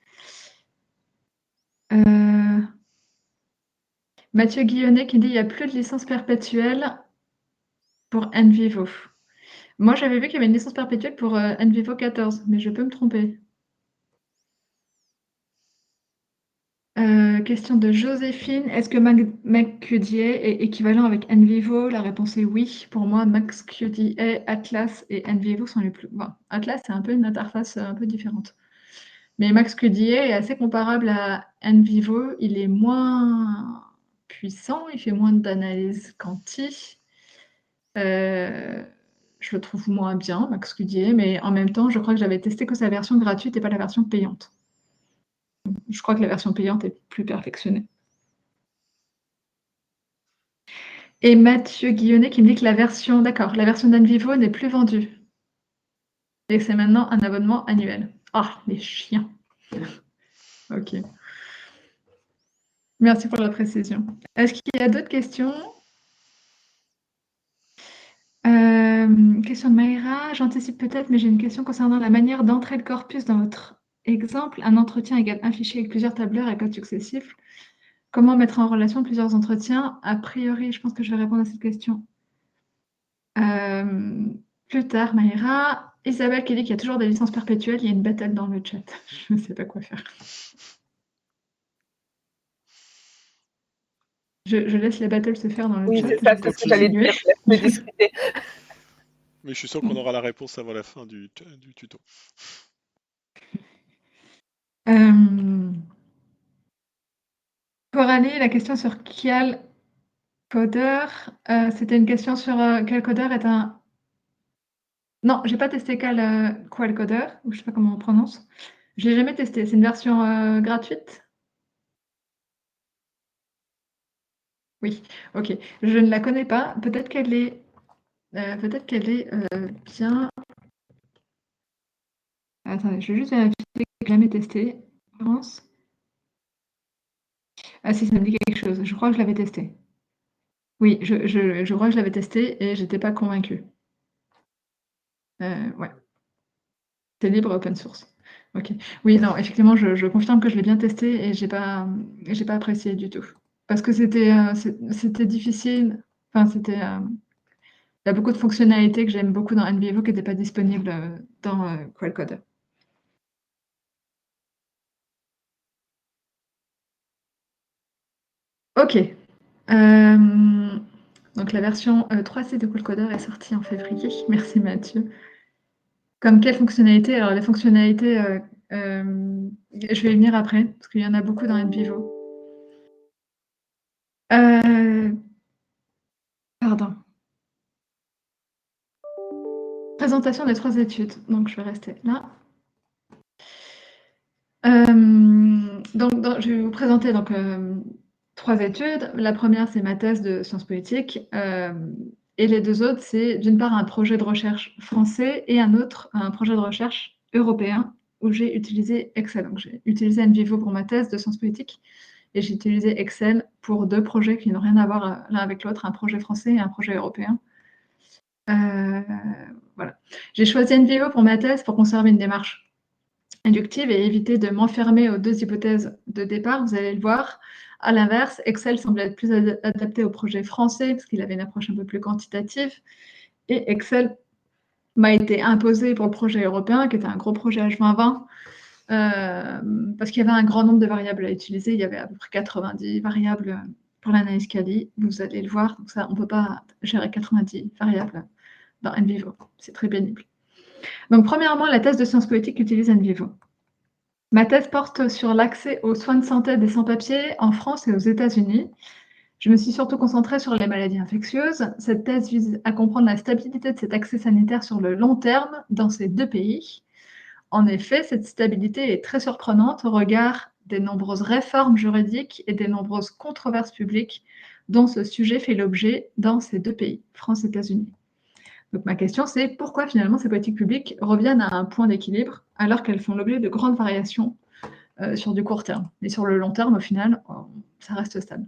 Mathieu Guillonnet qui dit il n'y a plus de licence perpétuelle pour NVivo. Moi, j'avais vu qu'il y avait une licence perpétuelle pour NVivo 14, mais je peux me tromper. Question de Joséphine. Est-ce que MaxQDA est équivalent avec NVivo? La réponse est oui. Pour moi, MaxQDA, Atlas et NVivo sont les plus... Bon, Atlas, c'est un peu une interface un peu différente. Mais MaxQDA est assez comparable à NVivo. Il est moins puissant, il fait moins d'analyse quanti. Je le trouve moins bien, MaxQDA, mais en même temps, je crois que j'avais testé que sa version gratuite et pas la version payante. Je crois que la version payante est plus perfectionnée. Et Mathieu Guillonnet qui me dit que la version d'NVivo n'est plus vendue. Et que c'est maintenant un abonnement annuel. Ah, les chiens. Ok. Merci pour la précision. Est-ce qu'il y a d'autres questions? Question de Maïra. J'anticipe peut-être, mais j'ai une question concernant la manière d'entrer le corpus dans votre exemple. Un entretien égale un fichier avec plusieurs tableurs et codes successifs. Comment mettre en relation plusieurs entretiens? A priori, je pense que je vais répondre à cette question plus tard, Maïra. Isabelle qui dit qu'il y a toujours des licences perpétuelles. Il y a une battle dans le chat. Je ne sais pas quoi faire. Je laisse la battle se faire dans le Oui, chat. c'est ça, c'est ce que j'allais dire. Laisse-le discuter. Mais je suis sûr qu'on aura la réponse avant la fin du tuto. Coralie, la question sur quel codeur, c'était une question sur quel codeur est un... Non, j'ai pas testé quel codeur, ou je sais pas comment on prononce. Je l'ai jamais testé. C'est une version gratuite? Oui, ok. Je ne la connais pas. Peut-être qu'elle est bien. Attendez, je vais juste vérifier que je l'ai jamais testé. Je pense. Ah si, ça me dit quelque chose. Je crois que je l'avais testé. Oui, je crois que je l'avais testé et j'étais pas convaincue. Ouais. C'est libre open source. OK. Oui, non, effectivement, je confirme que je l'ai bien testé et j'ai pas apprécié du tout. Parce que c'était difficile, enfin il y a beaucoup de fonctionnalités que j'aime beaucoup dans NVivo qui étaient pas disponibles, dans, Quellcode. OK. Donc la version, 3.6 de Quellcoder est sortie en février. Merci Mathieu. Comme quelle fonctionnalité? Alors les fonctionnalités, je vais y venir après, parce qu'il y en a beaucoup dans NVivo. Pardon. Présentation des 3 études, donc je vais rester là. Donc je vais vous présenter donc, 3 études. La première, c'est ma thèse de sciences politiques, et les 2 autres, c'est d'une part un projet de recherche français et un projet de recherche européen où j'ai utilisé Excel. Donc j'ai utilisé NVivo pour ma thèse de sciences politiques et j'ai utilisé Excel pour 2 projets qui n'ont rien à voir, l'un avec l'autre, un projet français et un projet européen. Voilà. J'ai choisi NVivo pour ma thèse pour conserver une démarche inductive et éviter de m'enfermer aux 2 hypothèses de départ, vous allez le voir. À l'inverse, Excel semble être plus adapté au projet français parce qu'il avait une approche un peu plus quantitative et Excel m'a été imposé pour le projet européen qui était un gros projet H2020, parce qu'il y avait un grand nombre de variables à utiliser. Il y avait à peu près 90 variables, pour l'analyse quali. Vous allez le voir, donc ça, on peut pas gérer 90 variables dans NVivo. C'est très pénible. Donc premièrement, la thèse de sciences politiques utilise NVivo. Ma thèse porte sur l'accès aux soins de santé des sans-papiers en France et aux États-Unis. Je me suis surtout concentrée sur les maladies infectieuses. Cette thèse vise à comprendre la stabilité de cet accès sanitaire sur le long terme dans ces 2 pays. En effet, cette stabilité est très surprenante au regard des nombreuses réformes juridiques et des nombreuses controverses publiques dont ce sujet fait l'objet dans ces 2 pays, France et États-Unis. Donc ma question, c'est pourquoi finalement ces politiques publiques reviennent à un point d'équilibre alors qu'elles font l'objet de grandes variations sur du court terme. Et sur le long terme, au final, ça reste stable.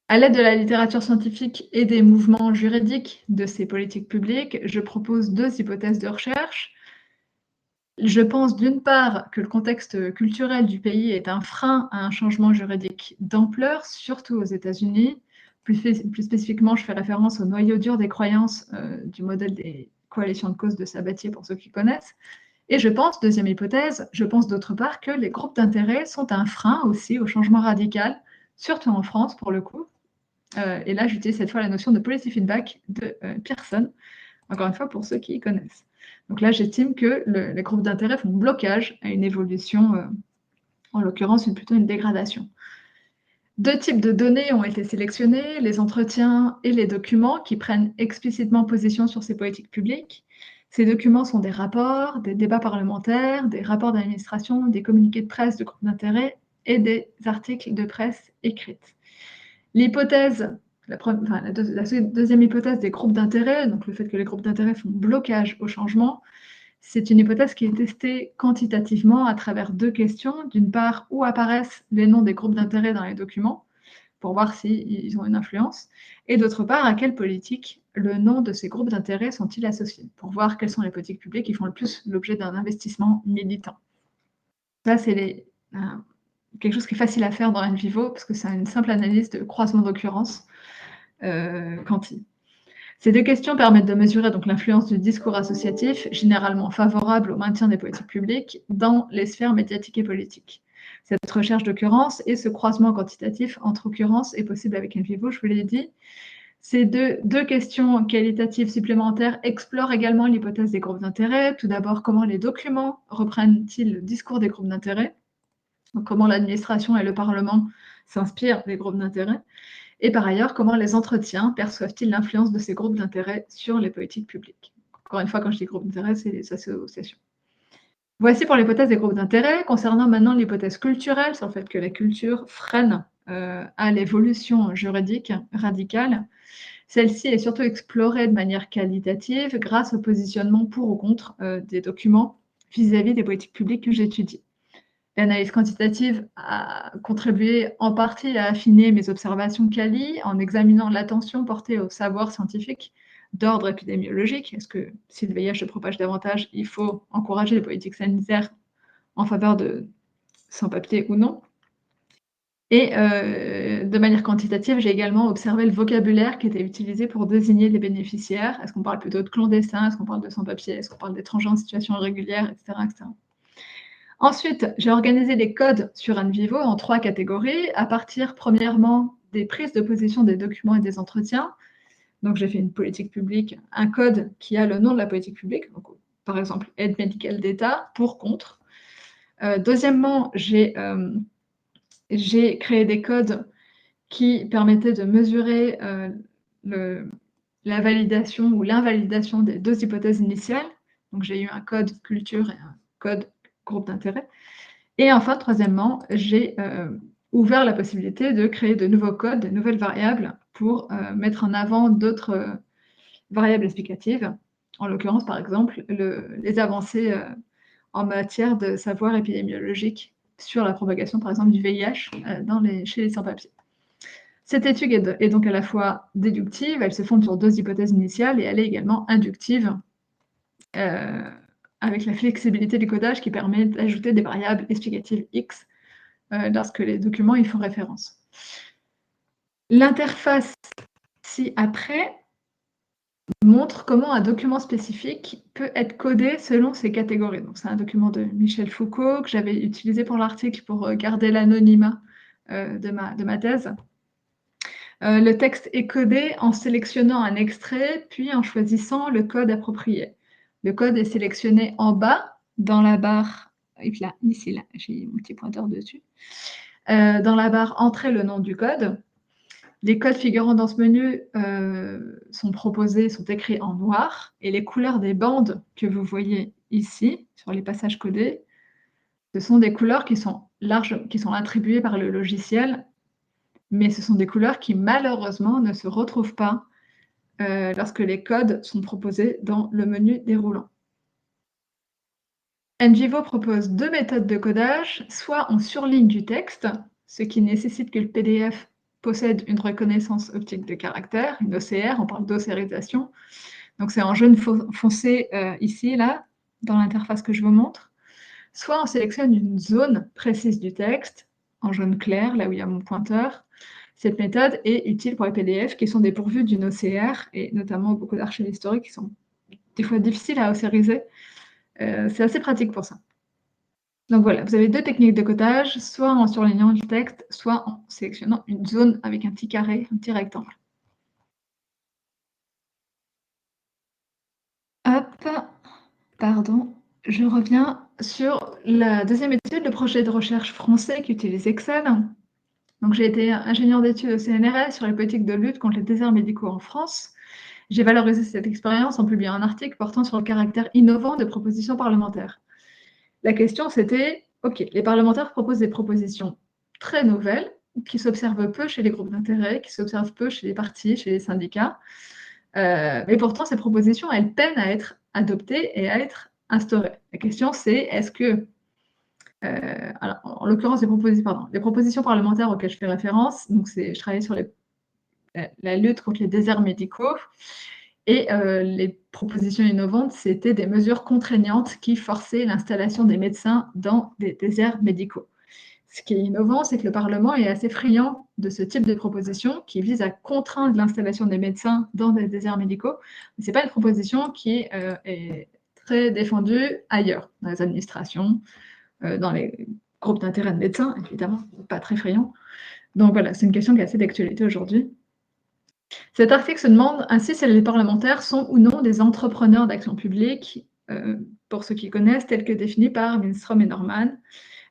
À l'aide de la littérature scientifique et des mouvements juridiques de ces politiques publiques, je propose 2 hypothèses de recherche. Je pense d'une part que le contexte culturel du pays est un frein à un changement juridique d'ampleur, surtout aux États-Unis. Plus spécifiquement, je fais référence au noyau dur des croyances du modèle des coalitions de causes de Sabatier, pour ceux qui connaissent. Et je pense, deuxième hypothèse, je pense d'autre part que les groupes d'intérêt sont un frein aussi au changement radical, surtout en France pour le coup. Et là, j'utilise cette fois la notion de policy feedback de Pearson, encore une fois pour ceux qui y connaissent. Donc là, j'estime que les groupes d'intérêt font blocage à une évolution, en l'occurrence plutôt une dégradation. 2 types de données ont été sélectionnés, les entretiens et les documents qui prennent explicitement position sur ces politiques publiques. Ces documents sont des rapports, des débats parlementaires, des rapports d'administration, des communiqués de presse de groupes d'intérêt et des articles de presse écrites. L'hypothèse, la deuxième hypothèse des groupes d'intérêt, donc le fait que les groupes d'intérêt font blocage au changement, c'est une hypothèse qui est testée quantitativement à travers 2 questions. D'une part, où apparaissent les noms des groupes d'intérêt dans les documents, pour voir s'ils ont une influence, et d'autre part, à quelle politique le nom de ces groupes d'intérêt sont-ils associés, pour voir quelles sont les politiques publiques qui font le plus l'objet d'un investissement militant. Ça, c'est quelque chose qui est facile à faire dans NVivo, parce que c'est une simple analyse de croisement d'occurrence quanti. Ces 2 questions permettent de mesurer donc l'influence du discours associatif, généralement favorable au maintien des politiques publiques, dans les sphères médiatiques et politiques. Cette recherche d'occurrence et ce croisement quantitatif entre occurrences est possible avec NVivo, je vous l'ai dit. Ces deux questions qualitatives supplémentaires explorent également l'hypothèse des groupes d'intérêt. Tout d'abord, comment les documents reprennent-ils le discours des groupes d'intérêt? Donc, comment l'administration et le Parlement s'inspirent des groupes d'intérêt? Et par ailleurs, comment les entretiens perçoivent-ils l'influence de ces groupes d'intérêt sur les politiques publiques? Encore une fois, quand je dis groupes d'intérêt, c'est les associations. Voici pour l'hypothèse des groupes d'intérêt. Concernant maintenant l'hypothèse culturelle, sur le fait que la culture freine à l'évolution juridique radicale, celle-ci est surtout explorée de manière qualitative grâce au positionnement pour ou contre des documents vis-à-vis des politiques publiques que j'étudie. L'analyse quantitative a contribué en partie à affiner mes observations quali en examinant l'attention portée au savoir scientifique d'ordre épidémiologique. Est-ce que si le VIH se propage davantage, il faut encourager les politiques sanitaires en faveur de sans-papiers ou non? Et de manière quantitative, j'ai également observé le vocabulaire qui était utilisé pour désigner les bénéficiaires. Est-ce qu'on parle plutôt de clandestins? Est-ce qu'on parle de sans-papiers? Est-ce qu'on parle d'étrangers en situation irrégulière, etc., etc. Ensuite, j'ai organisé les codes sur NVivo en 3 catégories, à partir, premièrement, des prises de position des documents et des entretiens. Donc, j'ai fait une politique publique, un code qui a le nom de la politique publique, donc, par exemple, aide médicale d'État, pour, contre. Deuxièmement, j'ai créé des codes qui permettaient de mesurer la validation ou l'invalidation des 2 hypothèses initiales. Donc, j'ai eu un code culture et un code groupe d'intérêt. Et enfin, troisièmement, j'ai ouvert la possibilité de créer de nouveaux codes, de nouvelles variables pour mettre en avant d'autres variables explicatives. En l'occurrence, par exemple, les avancées en matière de savoir épidémiologique sur la propagation, par exemple, du VIH chez les sans-papiers. Cette étude est donc à la fois déductive, elle se fonde sur 2 hypothèses initiales, et elle est également inductive, avec la flexibilité du codage qui permet d'ajouter des variables explicatives X lorsque les documents y font référence. L'interface ci-après montre comment un document spécifique peut être codé selon ces catégories. Donc, c'est un document de Michel Foucault que j'avais utilisé pour l'article pour garder l'anonymat de ma thèse. Le texte est codé en sélectionnant un extrait, puis en choisissant le code approprié. Le code est sélectionné en bas, dans la barre, et puis là, ici, là, j'ai mon petit pointeur dessus. Dans la barre « Entrer le nom du code ». Les codes figurant dans ce menu sont écrits en noir, et les couleurs des bandes que vous voyez ici, sur les passages codés, ce sont des couleurs qui sont attribuées par le logiciel, mais ce sont des couleurs qui, malheureusement, ne se retrouvent pas lorsque les codes sont proposés dans le menu déroulant. NVivo propose 2 méthodes de codage, soit on surligne du texte, ce qui nécessite que le PDF possède une reconnaissance optique de caractère, une OCR, on parle d'océrisation. Donc c'est en jaune foncé ici, là, dans l'interface que je vous montre. Soit on sélectionne une zone précise du texte, en jaune clair, là où il y a mon pointeur. Cette méthode est utile pour les PDF qui sont dépourvus d'une OCR, et notamment beaucoup d'archives historiques qui sont des fois difficiles à océriser. C'est assez pratique pour ça. Donc voilà, vous avez 2 techniques de codage, soit en surlignant du texte, soit en sélectionnant une zone avec un petit carré, un petit rectangle. Hop, pardon, je reviens sur la deuxième étude, le projet de recherche français qui utilise Excel. Donc j'ai été ingénieure d'études au CNRS sur les politiques de lutte contre les déserts médicaux en France. J'ai valorisé cette expérience en publiant un article portant sur le caractère innovant des propositions parlementaires. La question, c'était, OK, les parlementaires proposent des propositions très nouvelles, qui s'observent peu chez les groupes d'intérêt, qui s'observent peu chez les partis, chez les syndicats. Mais pourtant, ces propositions, elles peinent à être adoptées et à être instaurées. La question, c'est, est-ce que... alors, en l'occurrence, les propositions parlementaires auxquelles je fais référence, donc je travaillais sur la lutte contre les déserts médicaux, et les propositions innovantes, c'était des mesures contraignantes qui forçaient l'installation des médecins dans des déserts médicaux. Ce qui est innovant, c'est que le Parlement est assez friand de ce type de proposition qui vise à contraindre l'installation des médecins dans des déserts médicaux. Ce n'est pas une proposition qui est très défendue ailleurs, dans les administrations, dans les groupes d'intérêt de médecins, évidemment, pas très friands. Donc voilà, c'est une question qui est assez d'actualité aujourd'hui. Cet article se demande ainsi si les parlementaires sont ou non des entrepreneurs d'action publique, pour ceux qui connaissent, tels que définis par Lindström et Norman.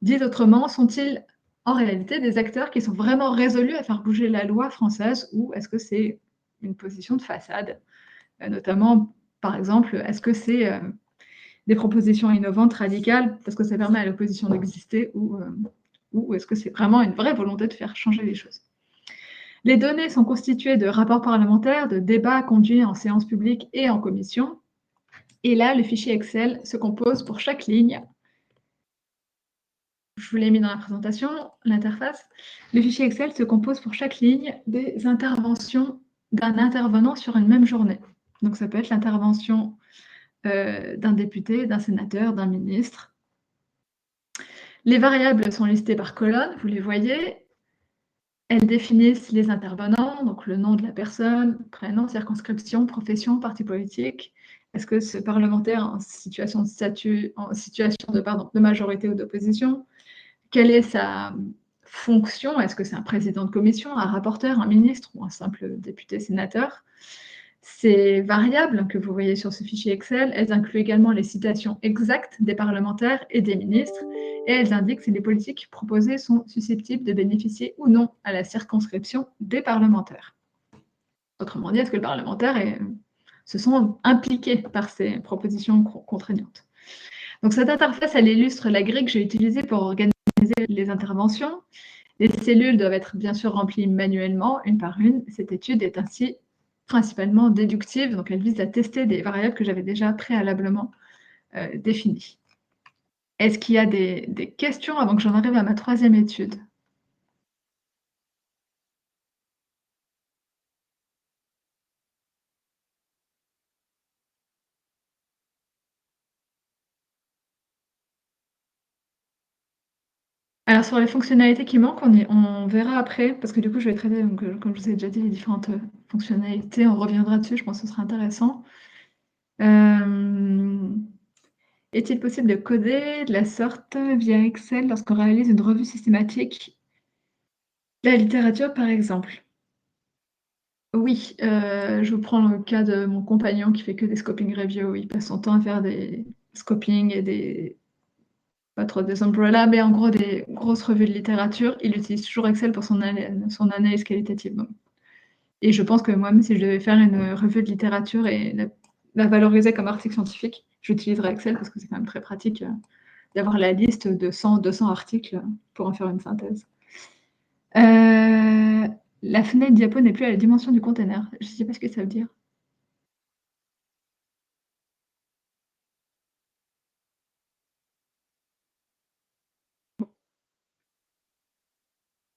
Dit autrement, sont-ils en réalité des acteurs qui sont vraiment résolus à faire bouger la loi française, ou est-ce que c'est une position de façade? Notamment, par exemple, est-ce que c'est des propositions innovantes, radicales, parce que ça permet à l'opposition d'exister, ou est-ce que c'est vraiment une vraie volonté de faire changer les choses? Les données sont constituées de rapports parlementaires, de débats conduits en séance publique et en commission. Et là, le fichier Excel se compose pour chaque ligne. Je vous l'ai mis dans la présentation, l'interface. Le fichier Excel se compose pour chaque ligne des interventions d'un intervenant sur une même journée. Donc ça peut être l'intervention d'un député, d'un sénateur, d'un ministre. Les variables sont listées par colonne, vous les voyez. Elles définissent les intervenants, donc le nom de la personne, prénom, circonscription, profession, parti politique. Est-ce que ce parlementaire est en situation de majorité ou d'opposition? Quelle est sa fonction? Est-ce que c'est un président de commission, un rapporteur, un ministre ou un simple député sénateur? Ces variables que vous voyez sur ce fichier Excel, elles incluent également les citations exactes des parlementaires et des ministres, et elles indiquent si les politiques proposées sont susceptibles de bénéficier ou non à la circonscription des parlementaires. Autrement dit, est-ce que les parlementaires se sont impliqués par ces propositions contraignantes? Donc cette interface, elle illustre la grille que j'ai utilisée pour organiser les interventions. Les cellules doivent être bien sûr remplies manuellement, une par une. Cette étude est ainsi principalement déductive, donc elle vise à tester des variables que j'avais déjà préalablement définies. Est-ce qu'il y a des questions avant que j'en arrive à ma troisième étude? Alors sur les fonctionnalités qui manquent, on verra après, parce que du coup je vais traiter, donc, comme je vous ai déjà dit, les différentes fonctionnalités, on reviendra dessus, je pense que ce sera intéressant. Est-il possible de coder de la sorte via Excel lorsqu'on réalise une revue systématique de la littérature, par exemple? Oui, je vous prends le cas de mon compagnon qui fait que des scoping reviews. Il passe son temps à faire des scoping et pas trop des umbrellas, mais en gros des grosses revues de littérature. Il utilise toujours Excel pour son analyse qualitative, donc. Et je pense que moi-même, si je devais faire une revue de littérature et la valoriser comme article scientifique, j'utiliserais Excel parce que c'est quand même très pratique, d'avoir la liste de 100-200 articles pour en faire une synthèse. La fenêtre diapo n'est plus à la dimension du container. Je ne sais pas ce que ça veut dire.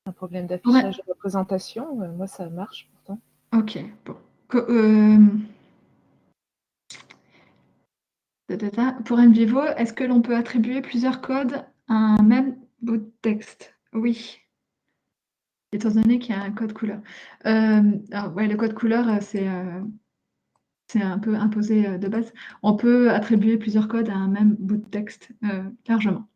Un problème d'affichage de représentation, moi ça marche pourtant. Ok, bon. Pour NVivo, est-ce que l'on peut attribuer plusieurs codes à un même bout de texte? Oui. Étant donné qu'il y a un code couleur. Alors ouais, le code couleur, c'est un peu imposé de base. On peut attribuer plusieurs codes à un même bout de texte, largement.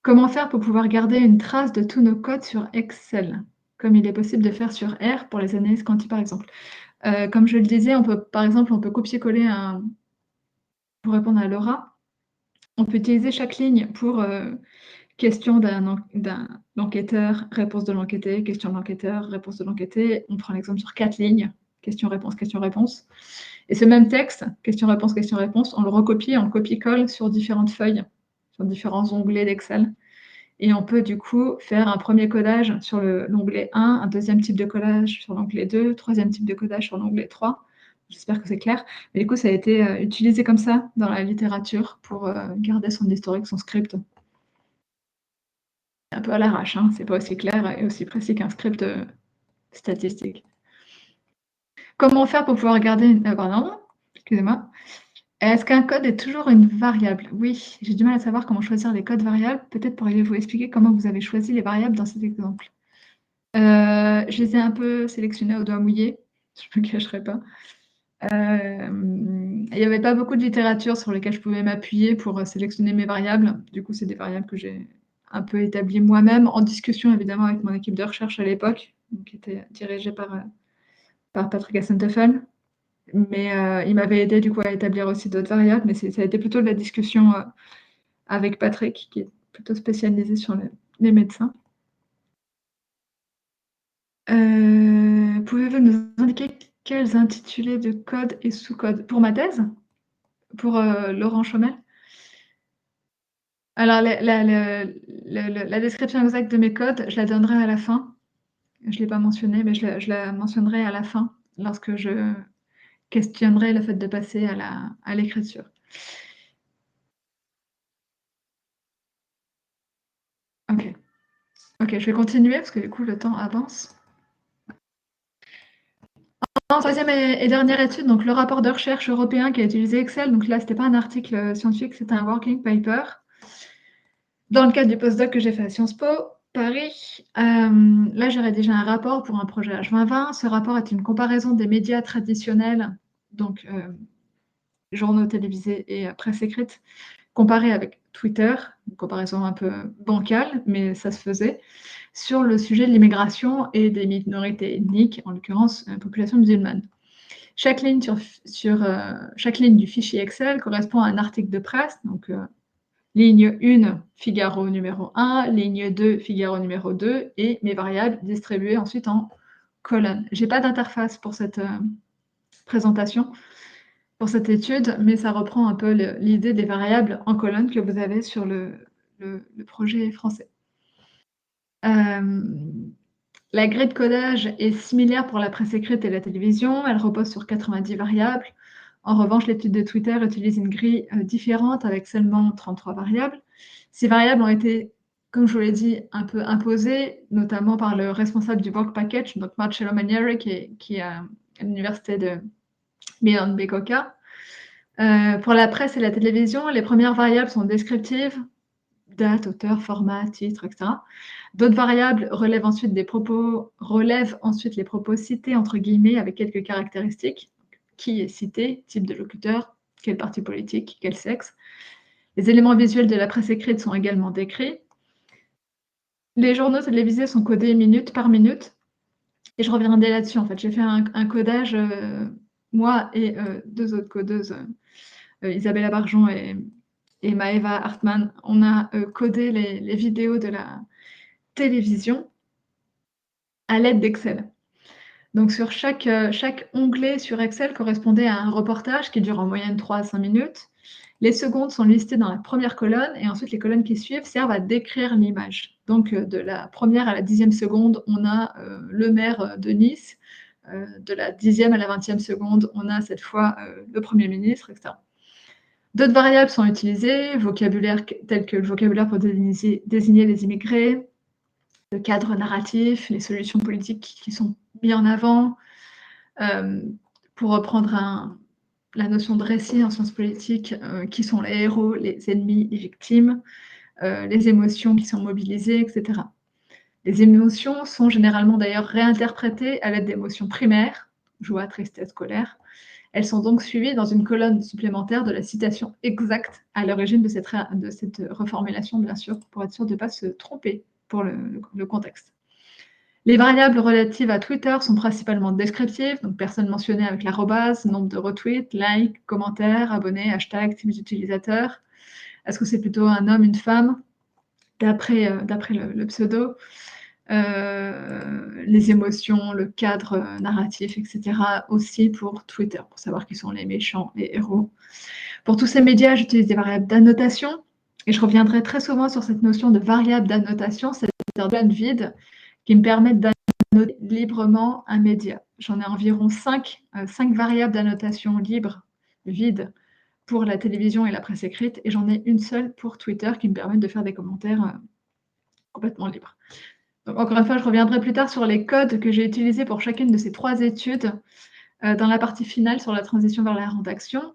Comment faire pour pouvoir garder une trace de tous nos codes sur Excel, comme il est possible de faire sur R pour les analyses quanti, par exemple? Comme je le disais, par exemple, on peut copier-coller pour répondre à Laura, on peut utiliser chaque ligne pour question d'un enquêteur, réponse de l'enquêté, question de l'enquêteur, réponse de l'enquêté. On prend l'exemple sur 4 lignes, question-réponse, question-réponse. Et ce même texte, question-réponse, on le recopie, on le copie-colle sur différentes feuilles, sur différents onglets d'Excel. Et on peut du coup faire un premier codage sur l'onglet 1, un deuxième type de codage sur l'onglet 2, troisième type de codage sur l'onglet 3. J'espère que c'est clair. Mais du coup, ça a été utilisé comme ça dans la littérature pour garder son historique, son script. Un peu à l'arrache, hein. C'est pas aussi clair et aussi précis qu'un script statistique. Comment faire pour pouvoir garder pardon, excusez-moi. Est-ce qu'un code est toujours une variable? Oui, j'ai du mal à savoir comment choisir les codes variables. Peut-être pourriez-vous expliquer comment vous avez choisi les variables dans cet exemple? Je les ai un peu sélectionnés au doigt mouillé, je ne me cacherai pas. Il n'y avait pas beaucoup de littérature sur lesquelles je pouvais m'appuyer pour sélectionner mes variables. Du coup, c'est des variables que j'ai un peu établies moi-même, en discussion évidemment avec mon équipe de recherche à l'époque, qui était dirigée par Patrick Assenteufel. Mais il m'avait aidé du coup à établir aussi d'autres variables, mais ça a été plutôt de la discussion avec Patrick, qui est plutôt spécialisé sur les médecins. Pouvez-vous nous indiquer quels intitulés de code et sous-code pour ma thèse? Pour Laurent Chaumel? Alors la description exacte de mes codes, je la donnerai à la fin. Je ne l'ai pas mentionné, mais je la mentionnerai à la fin, lorsque je questionnerai le fait de passer à l'écriture. Ok, je vais continuer parce que du coup le temps avance. Non, troisième et dernière étude, donc le rapport de recherche européen qui a utilisé Excel. Donc là, ce n'était pas un article scientifique, c'était un working paper. Dans le cadre du postdoc que j'ai fait à Sciences Po, Paris, là, j'ai rédigé un rapport pour un projet H2020. Ce rapport est une comparaison des médias traditionnels, donc journaux télévisés et presse écrite, comparé avec Twitter, une comparaison un peu bancale, mais ça se faisait, sur le sujet de l'immigration et des minorités ethniques, en l'occurrence, population musulmane. Chaque ligne chaque ligne du fichier Excel correspond à un article de presse, donc ligne 1, Figaro numéro 1, ligne 2, Figaro numéro 2, et mes variables distribuées ensuite en colonnes. Je n'ai pas d'interface pour cette présentation, pour cette étude, mais ça reprend un peu l'idée des variables en colonnes que vous avez sur le projet français. La grille de codage est similaire pour la presse écrite et la télévision. Elle repose sur 90 variables. En revanche, l'étude de Twitter utilise une grille différente avec seulement 33 variables. Ces variables ont été, comme je vous l'ai dit, un peu imposées, notamment par le responsable du work package, donc Marcello Manieri, qui est à l'université de Milan Bicocca. Pour la presse et la télévision, les premières variables sont descriptives, date, auteur, format, titre, etc. D'autres variables relèvent ensuite les propos cités entre guillemets avec quelques caractéristiques. Qui est cité, type de locuteur, quel parti politique, quel sexe. Les éléments visuels de la presse écrite sont également décrits. Les journaux télévisés sont codés minute par minute. Et je reviendrai là-dessus, en fait. J'ai fait un codage, moi et deux autres codeuses, Isabella Barjon et Maëva Hartmann. On a codé les vidéos de la télévision à l'aide d'Excel. Donc sur chaque onglet sur Excel correspondait à un reportage qui dure en moyenne 3 à 5 minutes. Les secondes sont listées dans la première colonne et ensuite les colonnes qui suivent servent à décrire l'image. Donc de la première à la 10e seconde, on a le maire de Nice. De la 10e à la 20e seconde, on a cette fois le Premier ministre, etc. D'autres variables sont utilisées, vocabulaire tel que le vocabulaire pour désigner les immigrés, le cadre narratif, les solutions politiques qui sont mises en avant. Pour reprendre la notion de récit en sciences politiques, qui sont les héros, les ennemis, les victimes, les émotions qui sont mobilisées, etc. Les émotions sont généralement d'ailleurs réinterprétées à l'aide d'émotions primaires, joie, tristesse, colère. Elles sont donc suivies dans une colonne supplémentaire de la citation exacte à l'origine de cette reformulation, bien sûr, pour être sûr de ne pas se tromper pour le contexte. Les variables relatives à Twitter sont principalement descriptives, donc personne mentionnée avec l'arrobase, nombre de retweets, likes, commentaires, abonnés, hashtags, types d'utilisateurs. Est-ce que c'est plutôt un homme, une femme, d'après le pseudo, les émotions, le cadre narratif, etc. aussi pour Twitter, pour savoir qui sont les méchants, les héros. Pour tous ces médias, j'utilise des variables d'annotation, et je reviendrai très souvent sur cette notion de variable d'annotation, c'est-à-dire de vide, qui me permettent d'annoter librement un média. J'en ai environ 5 variables d'annotation libres, vides, pour la télévision et la presse écrite, et j'en ai une seule pour Twitter qui me permet de faire des commentaires complètement libres. Donc, encore une fois, je reviendrai plus tard sur les codes que j'ai utilisés pour chacune de ces 3 études dans la partie finale sur la transition vers la rédaction.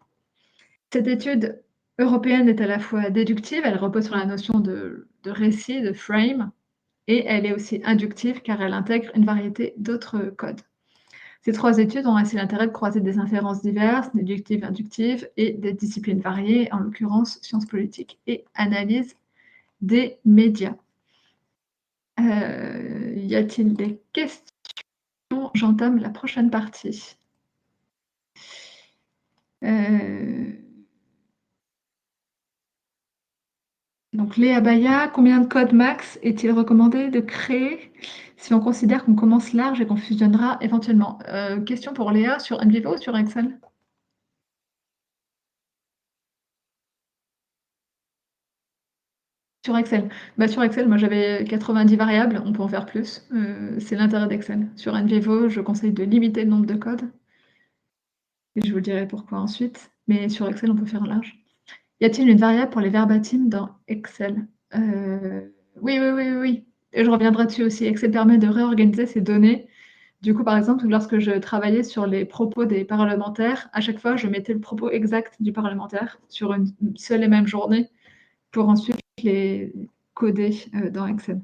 Cette étude européenne est à la fois déductive, elle repose sur la notion de récit, de frame, et elle est aussi inductive car elle intègre une variété d'autres codes. Ces 3 études ont ainsi l'intérêt de croiser des inférences diverses, déductives, inductives, et des disciplines variées, en l'occurrence sciences politiques et analyse des médias. Y a-t-il des questions? J'entame la prochaine partie. Donc Léa Baya, combien de codes max est-il recommandé de créer si on considère qu'on commence large et qu'on fusionnera éventuellement? Question pour Léa, sur NVivo ou sur Excel? Sur Excel. Sur Excel, moi j'avais 90 variables, on peut en faire plus. C'est l'intérêt d'Excel. Sur NVivo, je conseille de limiter le nombre de codes. Et je vous dirai pourquoi ensuite. Mais sur Excel, on peut faire large. Y a-t-il une variable pour les verbatims dans Excel? Oui. Et je reviendrai dessus aussi. Excel permet de réorganiser ces données Du coup, par exemple, lorsque je travaillais sur les propos des parlementaires, à chaque fois, je mettais le propos exact du parlementaire sur une seule et même journée pour ensuite les coder dans Excel.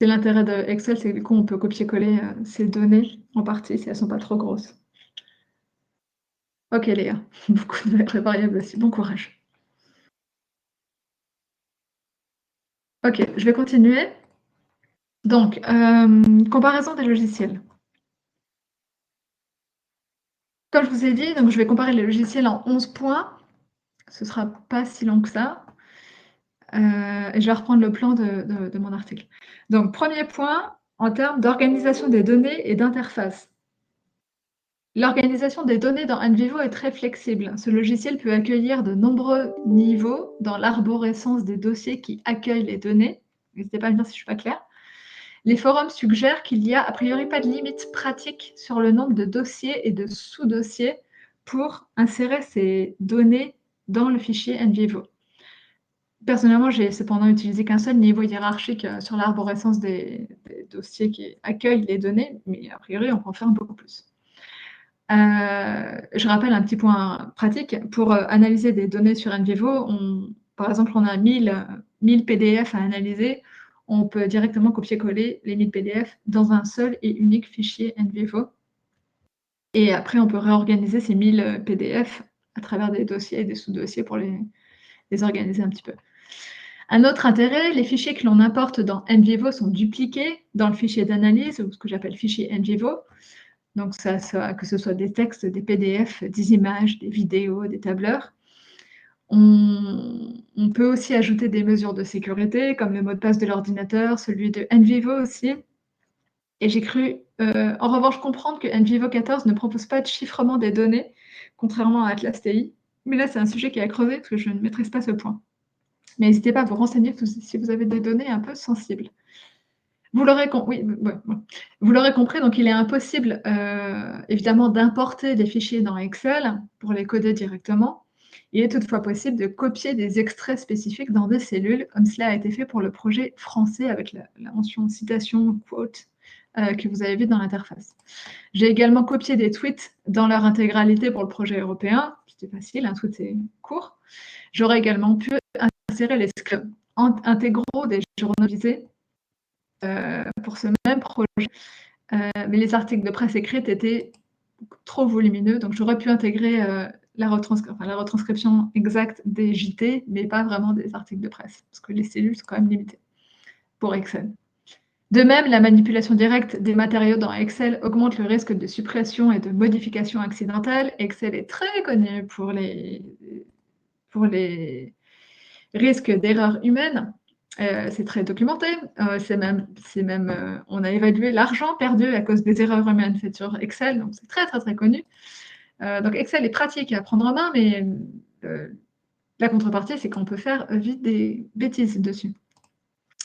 C'est l'intérêt de Excel, c'est que du coup, on peut copier-coller ces données en partie si elles ne sont pas trop grosses. Ok, Léa, beaucoup de variables aussi. Bon courage. Ok, je vais continuer. Donc, comparaison des logiciels. Comme je vous ai dit, donc je vais comparer les logiciels en 11 points. Ce ne sera pas si long que ça. Et je vais reprendre le plan de mon article. Donc, premier point, en termes d'organisation des données et d'interface. L'organisation des données dans NVivo est très flexible. Ce logiciel peut accueillir de nombreux niveaux dans l'arborescence des dossiers qui accueillent les données. N'hésitez pas à me dire si je ne suis pas claire. Les forums suggèrent qu'il n'y a a priori pas de limite pratique sur le nombre de dossiers et de sous-dossiers pour insérer ces données dans le fichier NVivo. Personnellement, j'ai cependant utilisé qu'un seul niveau hiérarchique sur l'arborescence des dossiers qui accueillent les données, mais a priori, on peut en faire beaucoup plus. Je rappelle un petit point pratique. Pour analyser des données sur NVivo, par exemple, on a 1000 PDF à analyser. On peut directement copier-coller les 1000 PDF dans un seul et unique fichier NVivo. Et après, on peut réorganiser ces 1000 PDF à travers des dossiers et des sous-dossiers pour les organiser un petit peu. Un autre intérêt, les fichiers que l'on importe dans NVivo sont dupliqués dans le fichier d'analyse, ou ce que j'appelle fichier NVivo. Donc, que ce soit des textes, des PDF, des images, des vidéos, des tableurs. On peut aussi ajouter des mesures de sécurité, comme le mot de passe de l'ordinateur, celui de NVivo aussi. Et j'ai cru, en revanche, comprendre que NVivo 14 ne propose pas de chiffrement des données, contrairement à Atlas TI. Mais là, c'est un sujet qui est à creuser, parce que je ne maîtrise pas ce point. Mais n'hésitez pas à vous renseigner si vous avez des données un peu sensibles. Vous l'aurez compris, donc il est impossible, évidemment, d'importer des fichiers dans Excel pour les coder directement. Il est toutefois possible de copier des extraits spécifiques dans des cellules, comme cela a été fait pour le projet français avec la mention citation, quote, que vous avez vu dans l'interface. J'ai également copié des tweets dans leur intégralité pour le projet européen. C'était facile, un tweet c'est court. J'aurais également pu insérer les scripts intégraux des journaux visés pour ce même projet, mais les articles de presse écrite étaient trop volumineux, donc j'aurais pu intégrer la retranscription exacte des JT, mais pas vraiment des articles de presse, parce que les cellules sont quand même limitées pour Excel. De même, la manipulation directe des matériaux dans Excel augmente le risque de suppression et de modification accidentelle. Excel est très connu pour les risques d'erreurs humaines. C'est très documenté. On a évalué l'argent perdu à cause des erreurs humaines faites sur Excel, donc c'est très, très, très connu. Donc Excel est pratique à prendre en main, mais la contrepartie, c'est qu'on peut faire vite des bêtises dessus.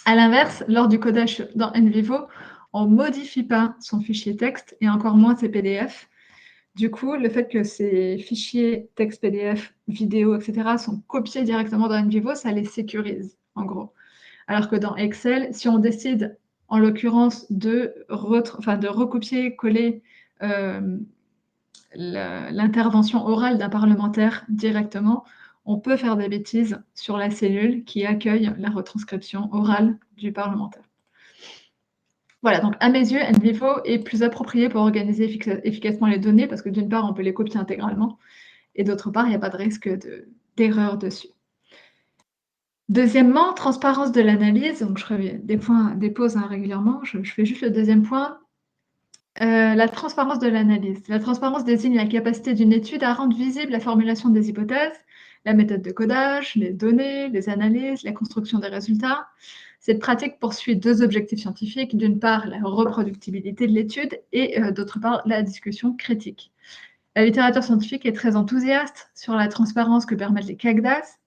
À l'inverse, lors du codage dans NVivo, on ne modifie pas son fichier texte et encore moins ses PDF. Du coup, le fait que ces fichiers texte, PDF, vidéo, etc. sont copiés directement dans NVivo, ça les sécurise, en gros. Alors que dans Excel, si on décide, en l'occurrence, de recopier-coller l'intervention orale d'un parlementaire directement, on peut faire des bêtises sur la cellule qui accueille la retranscription orale du parlementaire. Voilà, donc à mes yeux, NVivo est plus approprié pour organiser efficacement les données parce que d'une part, on peut les copier intégralement et d'autre part, il n'y a pas de risque d'erreur dessus. Deuxièmement, transparence de l'analyse. Donc, je ferai des pauses régulièrement. Je fais juste le deuxième point. La transparence de l'analyse. La transparence désigne la capacité d'une étude à rendre visible la formulation des hypothèses, la méthode de codage, les données, les analyses, la construction des résultats. Cette pratique poursuit deux objectifs scientifiques. D'une part, la reproductibilité de l'étude et d'autre part, la discussion critique. La littérature scientifique est très enthousiaste sur la transparence que permettent les CAGDAS.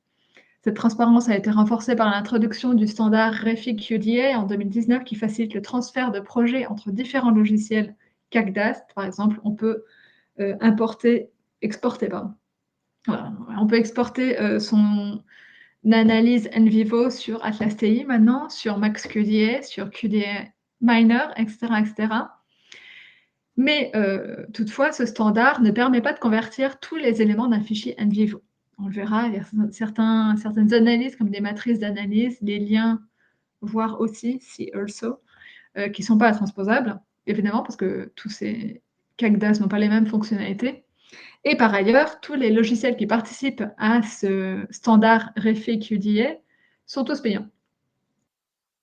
Cette transparence a été renforcée par l'introduction du standard REFIG QDA en 2019 qui facilite le transfert de projets entre différents logiciels CAGDAS. Par exemple, on peut exporter son analyse NVivo sur Atlas TI maintenant, sur Max QDA, sur QDA minor, etc., etc. Mais toutefois, ce standard ne permet pas de convertir tous les éléments d'un fichier NVivo. On le verra, il y a certaines analyses comme des matrices d'analyse, les liens, voire aussi, see also, qui ne sont pas transposables, évidemment, parce que tous ces CACDAS n'ont pas les mêmes fonctionnalités. Et par ailleurs, tous les logiciels qui participent à ce standard REFI-QDA sont tous payants.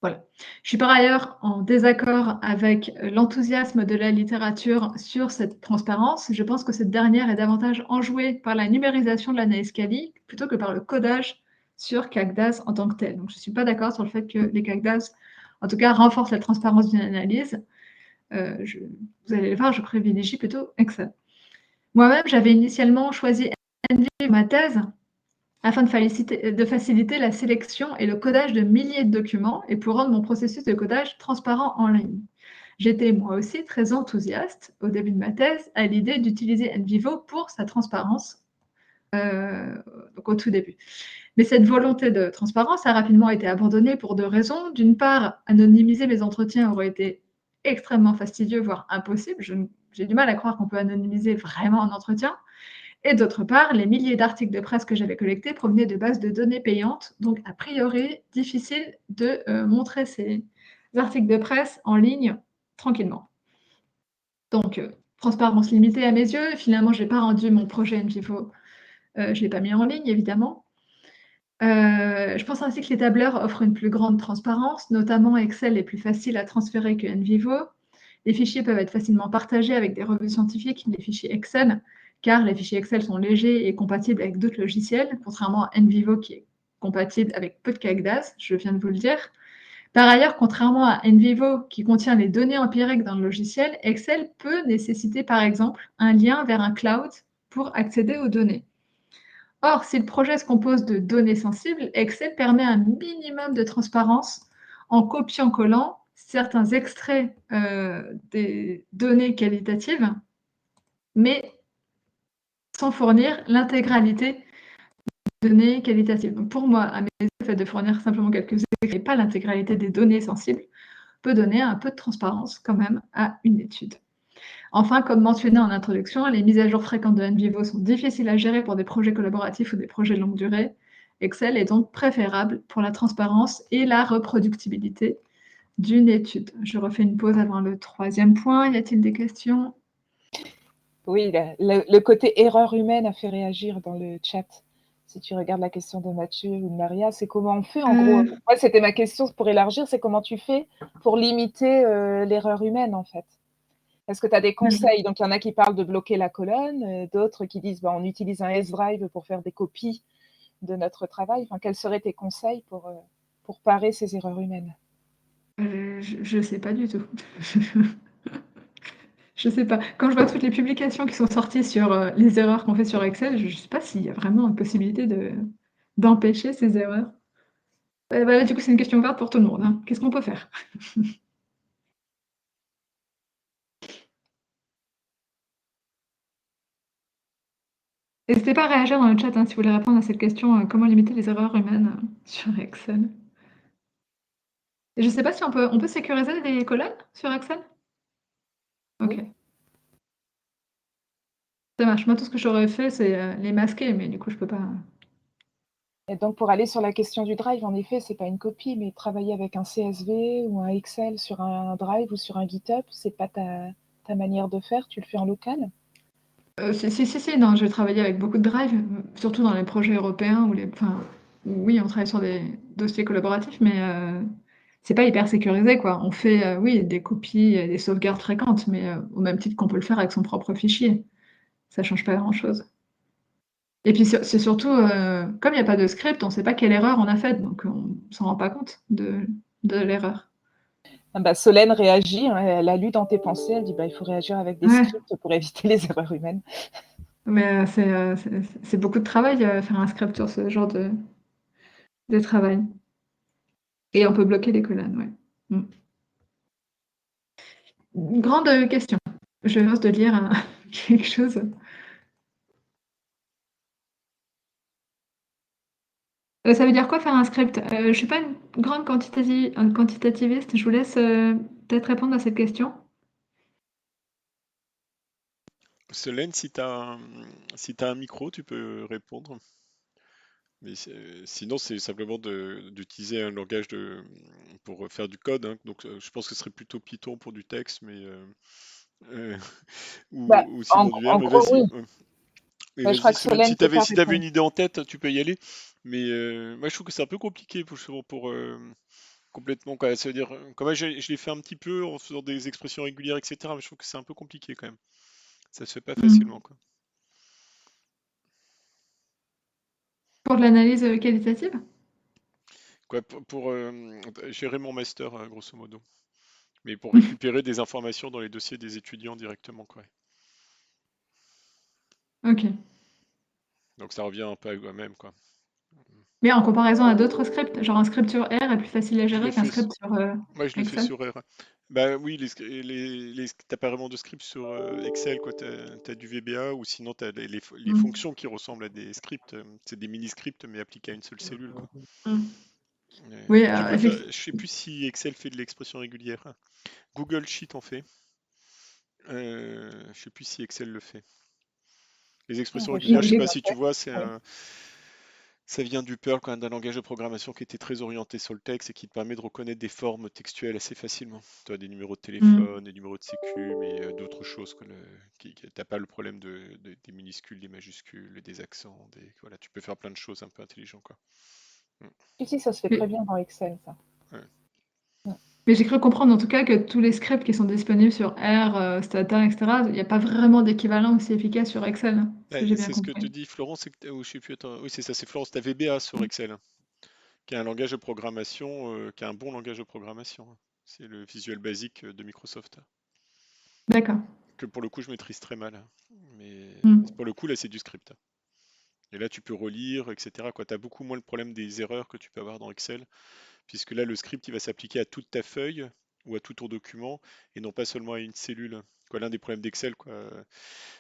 Voilà. Je suis par ailleurs en désaccord avec l'enthousiasme de la littérature sur cette transparence. Je pense que cette dernière est davantage enjouée par la numérisation de l'analyse Kali plutôt que par le codage sur CACDAS en tant que tel. Donc, je ne suis pas d'accord sur le fait que les CACDAS, en tout cas, renforcent la transparence d'une analyse. Vous allez le voir, je privilégie plutôt Excel. Moi-même, j'avais initialement choisi NVivo pour ma thèse afin de faciliter la sélection et le codage de milliers de documents et pour rendre mon processus de codage transparent en ligne. J'étais moi aussi très enthousiaste au début de ma thèse à l'idée d'utiliser NVivo pour sa transparence, donc au tout début. Mais cette volonté de transparence a rapidement été abandonnée pour deux raisons. D'une part, anonymiser mes entretiens aurait été extrêmement fastidieux, voire impossible. J'ai du mal à croire qu'on peut anonymiser vraiment un entretien. Et d'autre part, les milliers d'articles de presse que j'avais collectés provenaient de bases de données payantes, donc a priori, difficile de montrer ces articles de presse en ligne tranquillement. Donc, transparence limitée à mes yeux. Finalement, je n'ai pas rendu mon projet NVivo, je ne l'ai pas mis en ligne, évidemment. Je pense ainsi que les tableurs offrent une plus grande transparence, notamment Excel est plus facile à transférer que NVivo. Les fichiers peuvent être facilement partagés avec des revues scientifiques, les fichiers Excel, car les fichiers Excel sont légers et compatibles avec d'autres logiciels, contrairement à NVivo qui est compatible avec peu de CACDAS, je viens de vous le dire. Par ailleurs, contrairement à NVivo qui contient les données empiriques dans le logiciel, Excel peut nécessiter par exemple un lien vers un cloud pour accéder aux données. Or, si le projet se compose de données sensibles, Excel permet un minimum de transparence en copiant-collant certains extraits des données qualitatives, mais sans fournir l'intégralité des données qualitatives. Donc pour moi, à mes yeux, le fait de fournir simplement quelques extraits et pas l'intégralité des données sensibles peut donner un peu de transparence quand même à une étude. Enfin, comme mentionné en introduction, les mises à jour fréquentes de NVivo sont difficiles à gérer pour des projets collaboratifs ou des projets de longue durée. Excel est donc préférable pour la transparence et la reproductibilité d'une étude. Je refais une pause avant le troisième point. Y a-t-il des questions? Oui, le côté erreur humaine a fait réagir dans le chat. Si tu regardes la question de Mathieu ou de Maria, c'est comment on fait en gros. Moi, c'était ma question pour élargir, c'est comment tu fais pour limiter l'erreur humaine en fait. Est-ce que tu as des conseils? Donc, il y en a qui parlent de bloquer la colonne, d'autres qui disent on utilise un S-Drive pour faire des copies de notre travail. Enfin, quels seraient tes conseils pour parer ces erreurs humaines? Je ne sais pas du tout. Je ne sais pas. Quand je vois toutes les publications qui sont sorties sur les erreurs qu'on fait sur Excel, je ne sais pas s'il y a vraiment une possibilité d'empêcher ces erreurs. Voilà, du coup, c'est une question ouverte pour tout le monde. Hein. Qu'est-ce qu'on peut faire? N'hésitez pas à réagir dans le chat hein, si vous voulez répondre à cette question, comment limiter les erreurs humaines sur Excel. Et je ne sais pas si on peut sécuriser les colonnes sur Excel? Ok. Oui. Ça marche. Moi, tout ce que j'aurais fait, c'est les masquer, mais du coup, je ne peux pas. Et donc, pour aller sur la question du drive, en effet, ce n'est pas une copie, mais travailler avec un CSV ou un Excel sur un drive ou sur un GitHub, ce n'est pas ta manière de faire, tu le fais en local? Si, non, j'ai travaillé avec beaucoup de drives, surtout dans les projets européens oui, on travaille sur des dossiers collaboratifs, mais c'est pas hyper sécurisé, quoi. On fait, oui, des copies et des sauvegardes fréquentes, mais au même titre qu'on peut le faire avec son propre fichier. Ça change pas grand-chose. Et puis c'est surtout, comme il y a pas de script, on sait pas quelle erreur on a faite, donc on s'en rend pas compte de l'erreur. Ah bah, Solène réagit, hein, elle a lu dans tes pensées, elle dit il faut réagir avec des Ouais. scripts pour éviter les erreurs humaines. Mais c'est beaucoup de travail, faire un script sur ce genre de travail. Et on peut bloquer les colonnes, ouais. Une grande question. Je viens de lire quelque chose. Ça veut dire quoi faire un script? Je suis pas une grande quantitativiste. Je vous laisse peut-être répondre à cette question? Solène, si tu as, un micro, tu peux répondre. Mais sinon, c'est simplement d'utiliser un langage pour faire du code, hein. Donc, je pense que ce serait plutôt Python pour du texte, euh, Bah, ou sinon du R. en Mais gros, vas-y, oui. ouais. Mais Mais je crois vas-y, que Solène, Solène peut faire si du t'avais code. une idée en tête, tu peux y aller. Mais moi, je trouve que c'est un peu compliqué pour complètement, quoi. Ça veut dire, comme moi, je l'ai fait un petit peu en faisant des expressions régulières, etc. Mais je trouve que c'est un peu compliqué quand même. Ça se fait pas Mmh. facilement, quoi. Pour de l'analyse, qualitative? Quoi, pour gérer mon master, grosso modo. Mais pour récupérer des informations dans les dossiers des étudiants directement, quoi. OK. Donc ça revient un peu à même, quoi. Mais en comparaison à d'autres scripts, genre un script sur R est plus facile à Je l'ai gérer qu'un fait, script sur, moi je l'ai fait Excel? sur R. Bah oui, t'as pas vraiment de script sur Excel, quoi. T'as du VBA ou sinon t'as les Mmh. fonctions qui ressemblent à des scripts. C'est des mini-scripts mais appliqués à une seule cellule, quoi. Mmh. Oui, Tu peux faire, effecti je sais plus si Excel fait de l'expression régulière. Google Sheet en fait. Je sais plus si Excel le fait. Les expressions régulières, je sais j'ai pas si tu vois, Oui. ça vient du Perl, quand même, d'un langage de programmation qui était très orienté sur le texte et qui te permet de reconnaître des formes textuelles assez facilement. Tu as des numéros de Mmh. téléphone, des numéros de sécu, mais d'autres choses. T'as pas le problème des minuscules, des majuscules, des accents. Voilà, tu peux faire plein de choses un peu intelligentes, quoi. Mm. Si, ça se fait très Mais bien dans Excel, ça. Ouais. Mm. mais j'ai cru comprendre en tout cas que tous les scripts qui sont disponibles sur R, Stata et cetera, il y a pas vraiment d'équivalent aussi efficace sur Excel, hein, si j'ai bien C'est ce que te compris. dit Florence, je sais plus, attends, oui, c'est ça, c'est Florence, t'as VBA sur Mmh. Excel, qui est un langage de programmation, qui est un bon langage de programmation, hein. C'est le Visual Basic de Microsoft, D'accord. que pour le coup je maîtrise très mal, hein. Mais Mmh. pour le coup là c'est du script. Et là tu peux relire, etc. Quoi, tu as beaucoup moins le problème des erreurs que tu peux avoir dans Excel, puisque là le script il va s'appliquer à toute ta feuille ou à tout ton document et non pas seulement à une cellule. Quoi, l'un des problèmes d'Excel, quoi,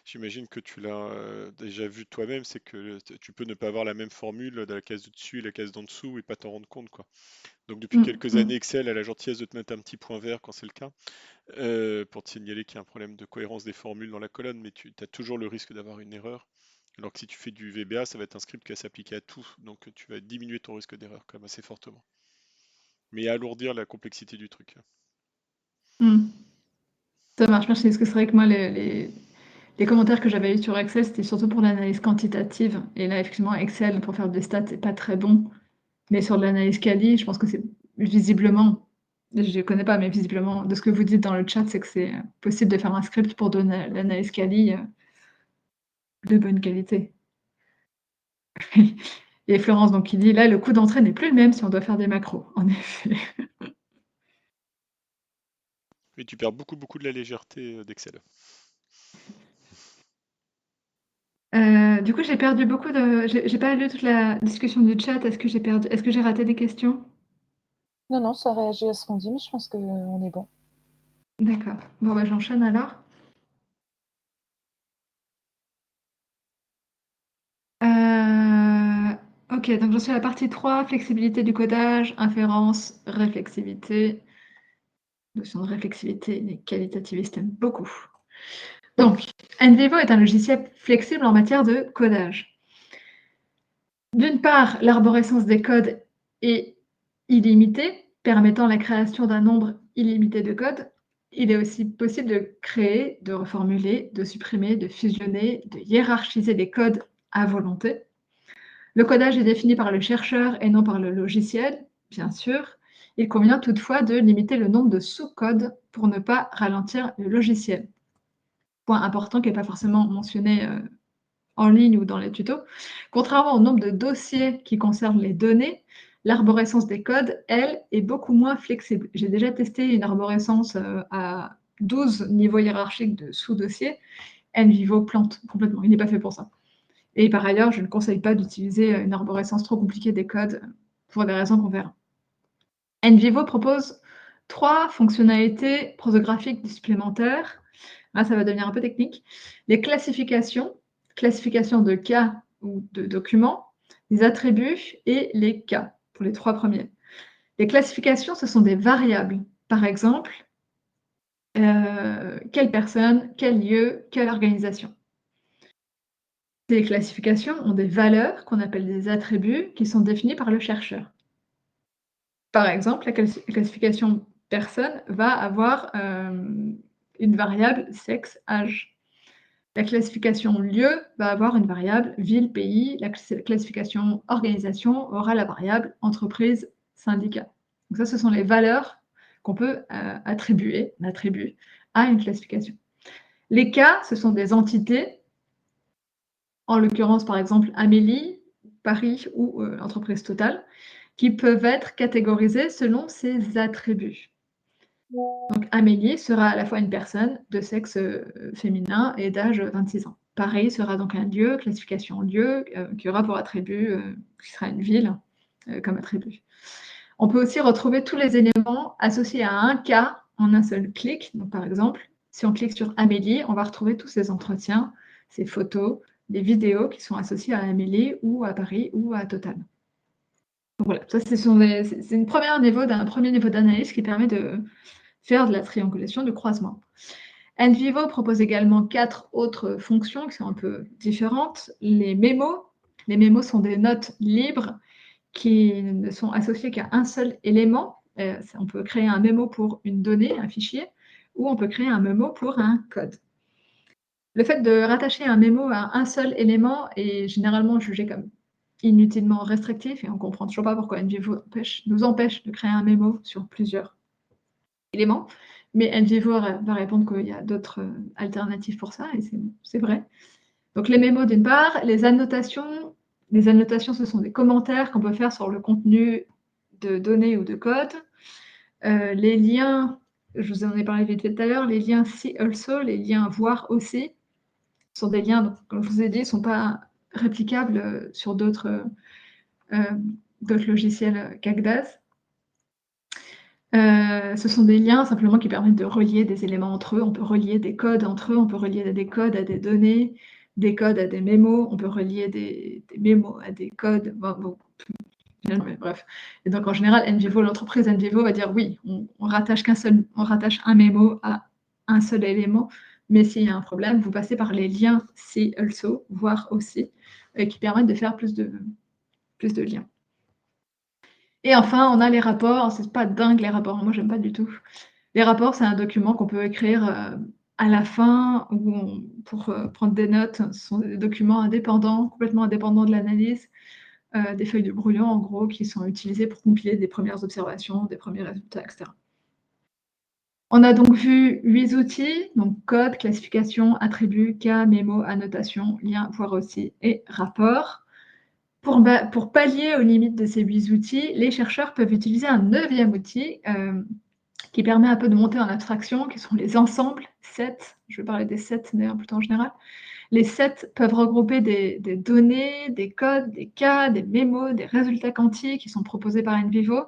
j'imagine que tu l'as déjà vu toi-même, c'est que tu peux ne pas avoir la même formule de la case de dessus et la case d'en dessous et pas t'en rendre compte, quoi. Donc depuis Mmh. quelques Mmh. années, Excel a la gentillesse de te mettre un petit point vert quand c'est le cas, pour te signaler qu'il y a un problème de cohérence des formules dans la colonne, mais tu as toujours le risque d'avoir une erreur. Alors que si tu fais du VBA, ça va être un script qui va s'appliquer à tout, donc tu vas diminuer ton risque d'erreur quand même assez fortement. Mais alourdir la complexité du truc. Mmh. Ça marche, merci, parce que c'est vrai que moi les commentaires que j'avais eus sur Excel, c'était surtout pour l'analyse quantitative et là, effectivement, Excel pour faire des stats, c'est pas très bon. Mais sur de l'analyse quali, je pense que c'est visiblement, je connais pas, mais visiblement, de ce que vous dites dans le chat, c'est que c'est, possible de faire un script pour donner l'analyse quali, de bonne qualité. Et Florence donc qui dit: «Là, le coût d'entrée n'est plus le même si on doit faire des macros». En effet. Et tu perds beaucoup de la légèreté d'Excel. Du coup, j'ai perdu beaucoup de j'ai pas lu toute la discussion du chat. Est-ce que j'ai raté des questions? Non, non, ça réagit à ce qu'on dit, mais je pense qu'on est bon. D'accord. Bon, bah, j'enchaîne alors. OK, donc j'en suis à la partie 3, flexibilité du codage, inférence, réflexivité. Notion de réflexivité, les qualitativistes aiment beaucoup. Donc, NVivo est un logiciel flexible en matière de codage. D'une part, l'arborescence des codes est illimitée, permettant la création d'un nombre illimité de codes. Il est aussi possible de créer, de reformuler, de supprimer, de fusionner, de hiérarchiser des codes à volonté. Le codage est défini par le chercheur et non par le logiciel, bien sûr. Il convient toutefois de limiter le nombre de sous-codes pour ne pas ralentir le logiciel. Point important qui n'est pas forcément mentionné en ligne ou dans les tutos. Contrairement au nombre de dossiers qui concernent les données, l'arborescence des codes, elle, est beaucoup moins flexible. J'ai déjà testé une arborescence à 12 niveaux hiérarchiques de sous-dossiers. NVivo plante complètement, il n'est pas fait pour ça. Et par ailleurs, je ne conseille pas d'utiliser une arborescence trop compliquée des codes pour des raisons qu'on verra. NVivo propose 3 fonctionnalités prosographiques supplémentaires. Là, ça va devenir un peu technique. Les classifications, classification de cas ou de documents, les attributs et les cas, pour les 3 premiers. Les classifications, ce sont des variables. Par exemple, quelle personne, quel lieu, quelle organisation. Ces classifications ont des valeurs qu'on appelle des attributs qui sont définis par le chercheur. Par exemple, la classification personne va avoir une variable sexe, âge. La classification lieu va avoir une variable ville, pays. La classification organisation aura la variable entreprise, syndicat. Donc ça, ce sont les valeurs qu'on peut attribuer à une classification. Les cas, ce sont des entités, en l'occurrence par exemple Amélie, Paris ou l'entreprise Total, qui peuvent être catégorisées selon ses attributs. Donc Amélie sera à la fois une personne de sexe féminin et d'âge 26 ans. Paris sera donc un lieu, classification lieu, qui aura pour attribut, qui sera une ville comme attribut. On peut aussi retrouver tous les éléments associés à un cas en un seul clic. Donc par exemple, si on clique sur Amélie, on va retrouver tous ces entretiens, ces photos, les vidéos qui sont associées à Amélie ou à Paris ou à Total. Donc voilà, ça c'est un premier niveau d'analyse qui permet de faire de la triangulation de croisement. NVivo propose également 4 autres fonctions qui sont un peu différentes. Les mémos. Les mémos sont des notes libres qui ne sont associées qu'à un seul élément. On peut créer un mémo pour une donnée, un fichier, ou on peut créer un mémo pour un code. Le fait de rattacher un mémo à un seul élément est généralement jugé comme inutilement restrictif et on ne comprend toujours pas pourquoi NVivo nous empêche de créer un mémo sur plusieurs éléments. Mais NVivo va répondre qu'il y a d'autres alternatives pour ça, et c'est vrai. Donc les mémos d'une part, les annotations, ce sont des commentaires qu'on peut faire sur le contenu de données ou de code. Les liens, je vous en ai parlé vite fait tout à l'heure, les liens see also, les liens voir aussi, sont des liens, donc, comme je vous ai dit, ne sont pas réplicables sur d'autres logiciels qu'Agdas. Ce sont des liens simplement qui permettent de relier des éléments entre eux. On peut relier des codes entre eux, on peut relier des codes à des données, des codes à des mémos, on peut relier des mémos à des codes. Bref. Et donc en général, l'entreprise NVivo va dire oui, on rattache un mémo à un seul élément, mais s'il y a un problème, vous passez par les liens see also, voir aussi, qui permettent de faire plus de liens. Et enfin, on a les rapports. C'est pas dingue les rapports, moi j'aime pas du tout. Les rapports, c'est un document qu'on peut écrire à la fin pour prendre des notes. Ce sont des documents indépendants, complètement indépendants de l'analyse, des feuilles de brouillon en gros qui sont utilisées pour compiler des premières observations, des premiers résultats, etc. On a donc vu 8 outils, donc code, classification, attributs, cas, mémo, annotation, lien, voir aussi et rapport. Pour pallier aux limites de ces 8 outils, les chercheurs peuvent utiliser un 9e outil qui permet un peu de monter en abstraction, qui sont les ensembles, sets. Je vais parler des sets d'ailleurs plutôt en général. Les sets peuvent regrouper des données, des codes, des cas, des mémos, des résultats quanti qui sont proposés par NVivo.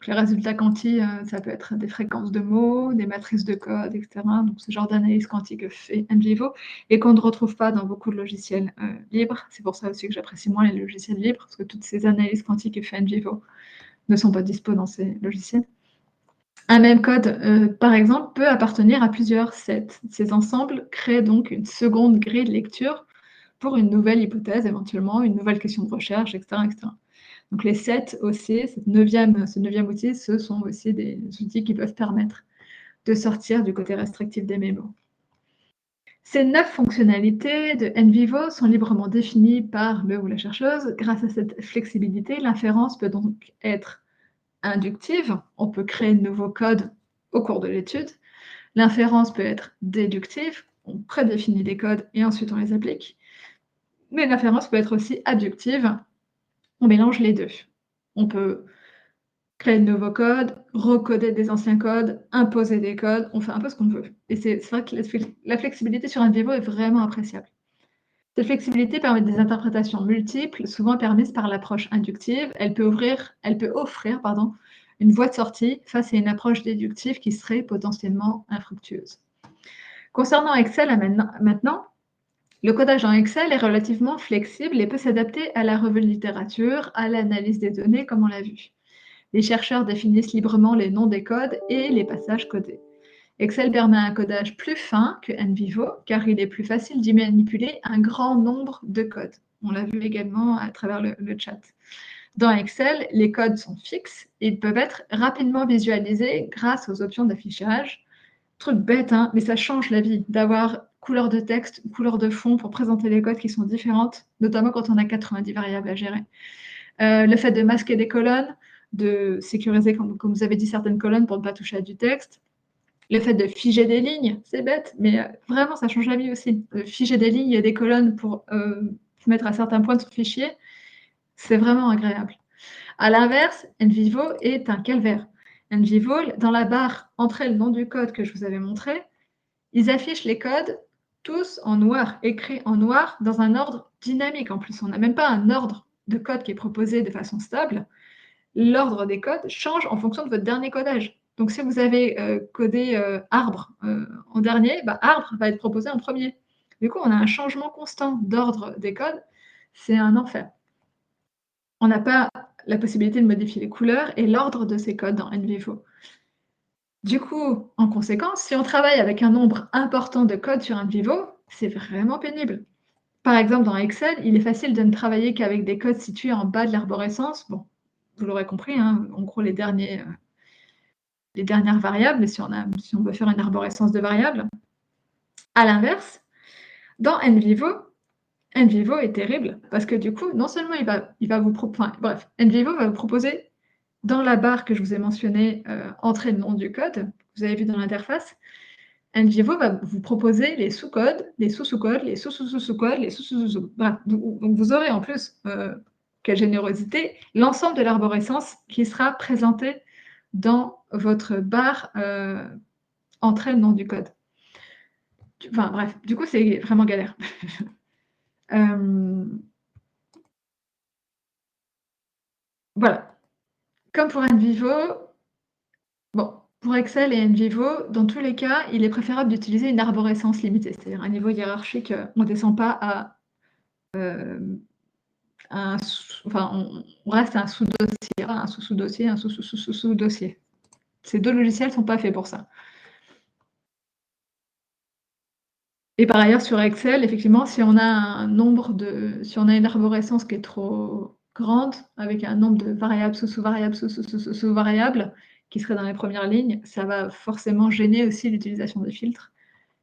Les résultats quanti, ça peut être des fréquences de mots, des matrices de code, etc. Donc ce genre d'analyse quantique que fait NVivo et qu'on ne retrouve pas dans beaucoup de logiciels libres. C'est pour ça aussi que j'apprécie moins les logiciels libres, parce que toutes ces analyses quantiques que fait NVivo ne sont pas dispo dans ces logiciels. Un même code, par exemple, peut appartenir à plusieurs sets. Ces ensembles créent donc une seconde grille de lecture pour une nouvelle hypothèse, éventuellement, une nouvelle question de recherche, etc. etc. Donc les sets aussi, ce 9e outil, ce sont aussi des outils qui peuvent permettre de sortir du côté restrictif des mémos. Ces 9 fonctionnalités de NVivo sont librement définies par le ou la chercheuse. Grâce à cette flexibilité, l'inférence peut donc être inductive. On peut créer de nouveaux codes au cours de l'étude. L'inférence peut être déductive. On prédéfinit des codes et ensuite on les applique. Mais l'inférence peut être aussi adductive. On mélange les deux. On peut créer de nouveaux codes, recoder des anciens codes, imposer des codes, on fait un peu ce qu'on veut. Et c'est vrai que la flexibilité sur NVivo est vraiment appréciable. Cette flexibilité permet des interprétations multiples, souvent permises par l'approche inductive. Elle peut offrir une voie de sortie face à une approche déductive qui serait potentiellement infructueuse. Concernant Excel maintenant, le codage en Excel est relativement flexible et peut s'adapter à la revue de littérature, à l'analyse des données, comme on l'a vu. Les chercheurs définissent librement les noms des codes et les passages codés. Excel permet un codage plus fin que NVivo, car il est plus facile d'y manipuler un grand nombre de codes. On l'a vu également à travers le chat. Dans Excel, les codes sont fixes et ils peuvent être rapidement visualisés grâce aux options d'affichage. Truc bête, hein, mais ça change la vie d'avoir couleur de texte, couleur de fond pour présenter les codes qui sont différentes, notamment quand on a 90 variables à gérer. Le fait de masquer des colonnes, de sécuriser, comme vous avez dit, certaines colonnes pour ne pas toucher à du texte. Le fait de figer des lignes, c'est bête, mais vraiment, ça change la vie aussi. Figer des lignes et des colonnes pour se mettre à certains points de son fichier, c'est vraiment agréable. À l'inverse, NVivo est un calvaire. NVivo, dans la barre « Entrez le nom du code » que je vous avais montré, ils affichent les codes tous en noir, écrits en noir, dans un ordre dynamique en plus. On n'a même pas un ordre de code qui est proposé de façon stable. L'ordre des codes change en fonction de votre dernier codage. Donc, si vous avez codé arbre en dernier, arbre va être proposé en premier. Du coup, on a un changement constant d'ordre des codes. C'est un enfer. On n'a pas la possibilité de modifier les couleurs et l'ordre de ces codes dans NVivo. Du coup, en conséquence, si on travaille avec un nombre important de codes sur NVivo, c'est vraiment pénible. Par exemple, dans Excel, il est facile de ne travailler qu'avec des codes situés en bas de l'arborescence. Bon, vous l'aurez compris, hein, en gros, les dernières variables, si on veut faire une arborescence de variables. À l'inverse, dans NVivo est terrible parce que du coup, non seulement NVivo va vous proposer dans la barre que je vous ai mentionnée, entrer le nom du code, vous avez vu dans l'interface, NVivo va vous proposer les sous-codes, les sous-sous-codes, les sous-sous-sous-codes, les sous-sous-sous. Voilà. Donc vous aurez en plus, quelle générosité, l'ensemble de l'arborescence qui sera présenté dans votre barre entrer le nom du code. Enfin bref, du coup c'est vraiment galère. Voilà. Comme pour NVivo, bon, pour Excel et NVivo, dans tous les cas, il est préférable d'utiliser une arborescence limitée, c'est-à-dire un niveau hiérarchique, on ne descend pas à on reste à un sous-dossier, un sous-sous-dossier, un sous-sous-sous-sous-dossier. Ces deux logiciels ne sont pas faits pour ça. Et par ailleurs, sur Excel, effectivement, si on a une arborescence qui est trop grande, avec un nombre de variables, sous-sous-variables, sous-sous-sous-sous-variables, qui seraient dans les premières lignes, ça va forcément gêner aussi l'utilisation des filtres.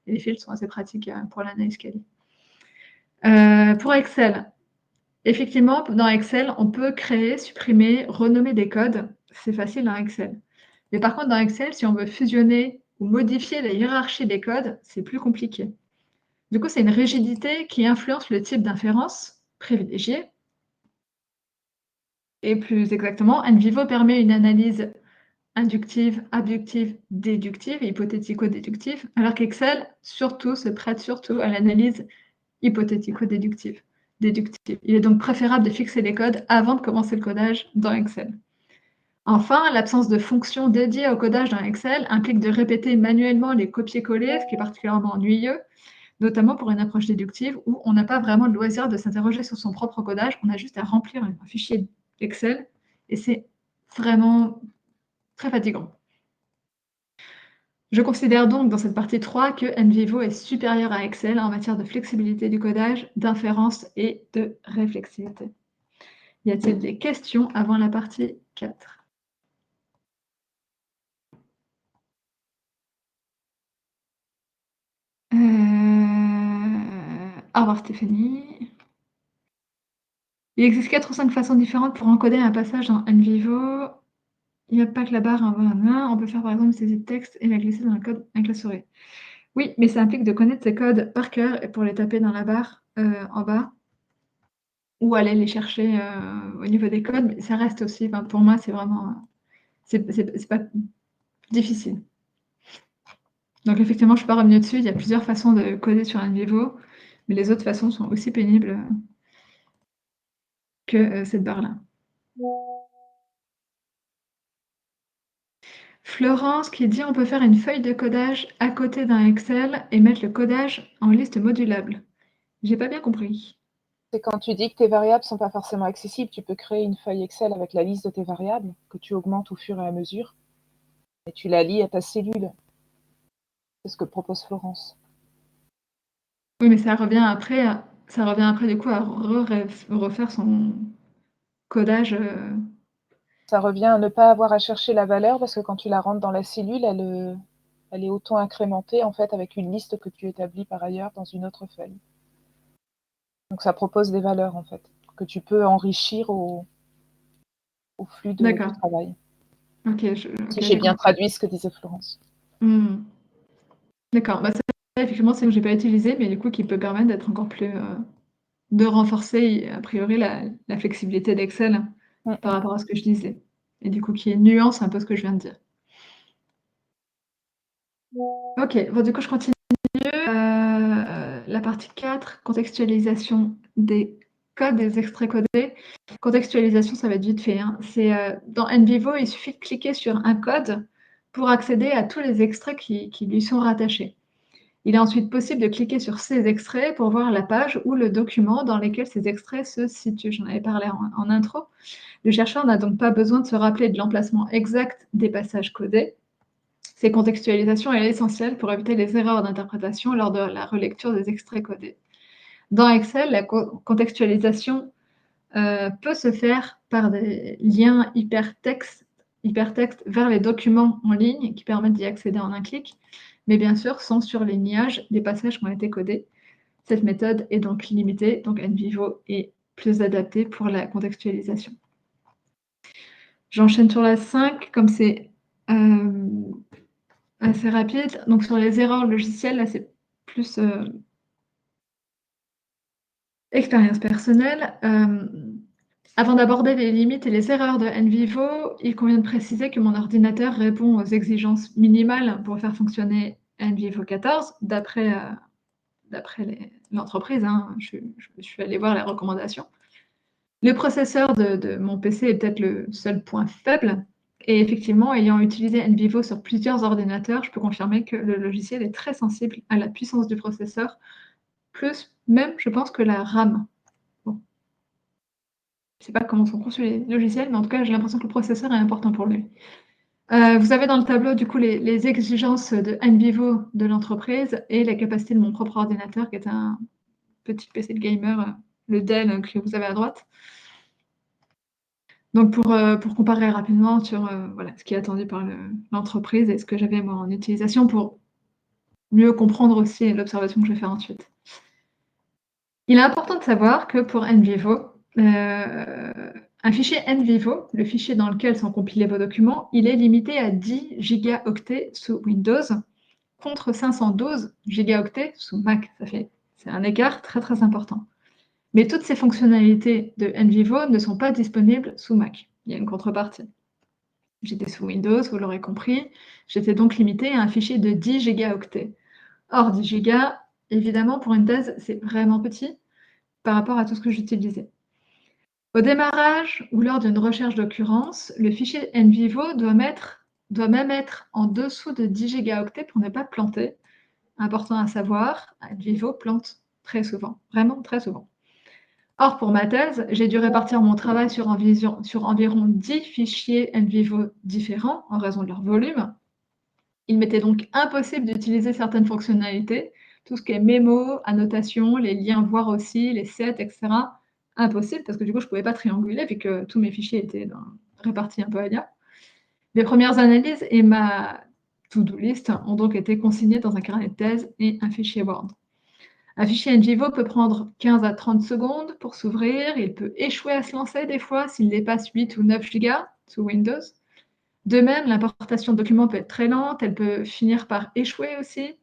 Et les filtres sont assez pratiques pour l'analyse quali. Pour Excel, effectivement, dans Excel, on peut créer, supprimer, renommer des codes. C'est facile dans Excel. Mais par contre, dans Excel, si on veut fusionner ou modifier la hiérarchie des codes, c'est plus compliqué. Du coup, c'est une rigidité qui influence le type d'inférence privilégié. Et plus exactement, NVivo permet une analyse inductive, abductive, déductive, hypothético-déductive, alors qu'Excel se prête surtout à l'analyse hypothético-déductive. Il est donc préférable de fixer les codes avant de commencer le codage dans Excel. Enfin, l'absence de fonction dédiée au codage dans Excel implique de répéter manuellement les copier-coller, ce qui est particulièrement ennuyeux, notamment pour une approche déductive où on n'a pas vraiment le loisir de s'interroger sur son propre codage, on a juste à remplir un fichier Excel et c'est vraiment très fatigant. Je considère donc dans cette partie 3 que NVivo est supérieur à Excel en matière de flexibilité du codage, d'inférence et de réflexivité. Y a-t-il des questions avant la partie 4 ? Au revoir Stéphanie. Il existe 4 ou 5 façons différentes pour encoder un passage dans NVivo. Il n'y a pas que la barre on peut faire par exemple une saisie de texte et la glisser dans le code avec la souris. Oui, mais ça implique de connaître ces codes par cœur et pour les taper dans la barre en bas ou aller les chercher au niveau des codes, mais ça reste aussi, pour moi, c'est vraiment, c'est pas difficile. Donc effectivement, je ne suis pas revenue dessus, il y a plusieurs façons de coder sur NVivo, mais les autres façons sont aussi pénibles que cette barre-là. Florence qui dit on peut faire une feuille de codage à côté d'un Excel et mettre le codage en liste modulable. J'ai pas bien compris. C'est quand tu dis que tes variables ne sont pas forcément accessibles, tu peux créer une feuille Excel avec la liste de tes variables que tu augmentes au fur et à mesure et tu la lis à ta cellule. C'est ce que propose Florence. Oui, mais ça revient après du coup à refaire son codage. Ça revient à ne pas avoir à chercher la valeur parce que quand tu la rentres dans la cellule, elle est auto-incrémentée en fait avec une liste que tu établis par ailleurs dans une autre feuille. Donc ça propose des valeurs en fait que tu peux enrichir au flux du D'accord. travail. Ok, Si j'ai bien traduit ce que disait Florence. D'accord. Bah, ça, effectivement, c'est que j'ai pas utilisé, mais du coup, qui peut permettre d'être encore plus, de renforcer, a priori, la flexibilité d'Excel par rapport à ce que je disais. Et du coup, qui nuance un peu ce que je viens de dire. Ok, bon, du coup, je continue. La partie 4, contextualisation des codes, des extraits codés. Contextualisation, ça va être vite fait, hein. C'est, dans NVivo, il suffit de cliquer sur un code pour accéder à tous les extraits qui lui sont rattachés. Il est ensuite possible de cliquer sur ces extraits pour voir la page ou le document dans lequel ces extraits se situent. J'en avais parlé en intro. Le chercheur n'a donc pas besoin de se rappeler de l'emplacement exact des passages codés. Ces contextualisations est essentielle pour éviter les erreurs d'interprétation lors de la relecture des extraits codés. Dans Excel, la contextualisation peut se faire par des liens hypertextes vers les documents en ligne qui permettent d'y accéder en un clic, mais bien sûr sans surlignage des passages qui ont été codés. Cette méthode est donc limitée, donc NVivo est plus adapté pour la contextualisation. J'enchaîne sur la 5, comme c'est assez rapide. Donc sur les erreurs logicielles, là c'est plus expérience personnelle. Avant d'aborder les limites et les erreurs de NVivo, il convient de préciser que mon ordinateur répond aux exigences minimales pour faire fonctionner NVivo 14, d'après l'entreprise, hein. Je suis allée voir les recommandations. Le processeur de mon PC est peut-être le seul point faible, et effectivement, ayant utilisé NVivo sur plusieurs ordinateurs, je peux confirmer que le logiciel est très sensible à la puissance du processeur, plus même, je pense, que la RAM. Je ne sais pas comment sont conçus les logiciels, mais en tout cas, j'ai l'impression que le processeur est important pour lui. Vous avez dans le tableau, du coup, les exigences de NVivo de l'entreprise et la capacité de mon propre ordinateur, qui est un petit PC de gamer, le Dell que vous avez à droite. Donc, pour comparer rapidement sur voilà, ce qui est attendu par l'entreprise et ce que j'avais moi en utilisation pour mieux comprendre aussi l'observation que je vais faire ensuite. Il est important de savoir que pour NVivo, un fichier NVivo, le fichier dans lequel sont compilés vos documents, il est limité à 10 gigaoctets sous Windows contre 512 gigaoctets sous Mac. C'est un écart très très important. Mais toutes ces fonctionnalités de NVivo ne sont pas disponibles sous Mac. Il y a une contrepartie. J'étais sous Windows, vous l'aurez compris. J'étais donc limitée à un fichier de 10 gigaoctets. Or, 10 gigas, évidemment, pour une thèse, c'est vraiment petit par rapport à tout ce que j'utilisais. Au démarrage ou lors d'une recherche d'occurrence, le fichier NVivo doit même être en dessous de 10 gigaoctets pour ne pas planter. Important à savoir, NVivo plante très souvent, vraiment très souvent. Or, pour ma thèse, j'ai dû répartir mon travail sur environ 10 fichiers NVivo différents en raison de leur volume. Il m'était donc impossible d'utiliser certaines fonctionnalités, tout ce qui est mémo, annotation, les liens voir aussi, les sets, etc. Impossible, parce que du coup, je ne pouvais pas trianguler, vu que tous mes fichiers étaient répartis un peu ailleurs. Les premières analyses et ma to-do list ont donc été consignées dans un carnet de thèse et un fichier Word. Un fichier NVivo peut prendre 15 à 30 secondes pour s'ouvrir, il peut échouer à se lancer des fois s'il dépasse 8 ou 9 gigas sous Windows. De même, l'importation de documents peut être très lente, elle peut finir par échouer aussi.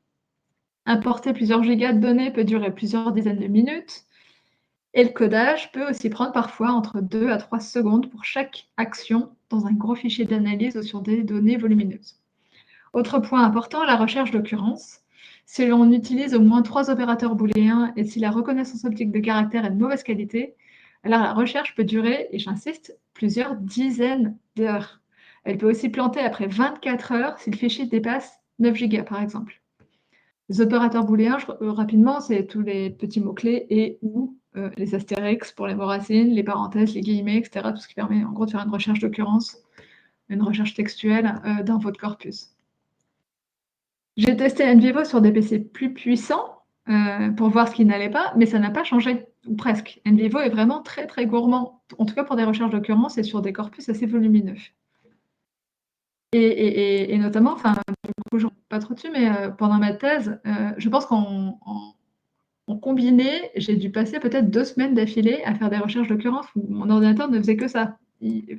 Importer plusieurs gigas de données peut durer plusieurs dizaines de minutes. Et le codage peut aussi prendre parfois entre 2 à 3 secondes pour chaque action dans un gros fichier d'analyse ou sur des données volumineuses. Autre point important, la recherche d'occurrence. Si l'on utilise au moins 3 opérateurs booléens et si la reconnaissance optique de caractères est de mauvaise qualité, alors la recherche peut durer, et j'insiste, plusieurs dizaines d'heures. Elle peut aussi planter après 24 heures si le fichier dépasse 9 gigas, par exemple. Les opérateurs booléens, rapidement, c'est tous les petits mots-clés et ou les astérix pour les mots racines, les parenthèses, les guillemets, etc. Tout ce qui permet en gros de faire une recherche d'occurrence, une recherche textuelle dans votre corpus. J'ai testé NVivo sur des PC plus puissants, pour voir ce qui n'allait pas, mais ça n'a pas changé, ou presque. NVivo est vraiment très, très gourmand, en tout cas pour des recherches d'occurrence et sur des corpus assez volumineux. Et notamment, enfin, du coup, j'en pas trop dessus, mais pendant ma thèse, je pense qu'en combiné, j'ai dû passer peut-être 2 semaines d'affilée à faire des recherches d'occurrence où mon ordinateur ne faisait que ça.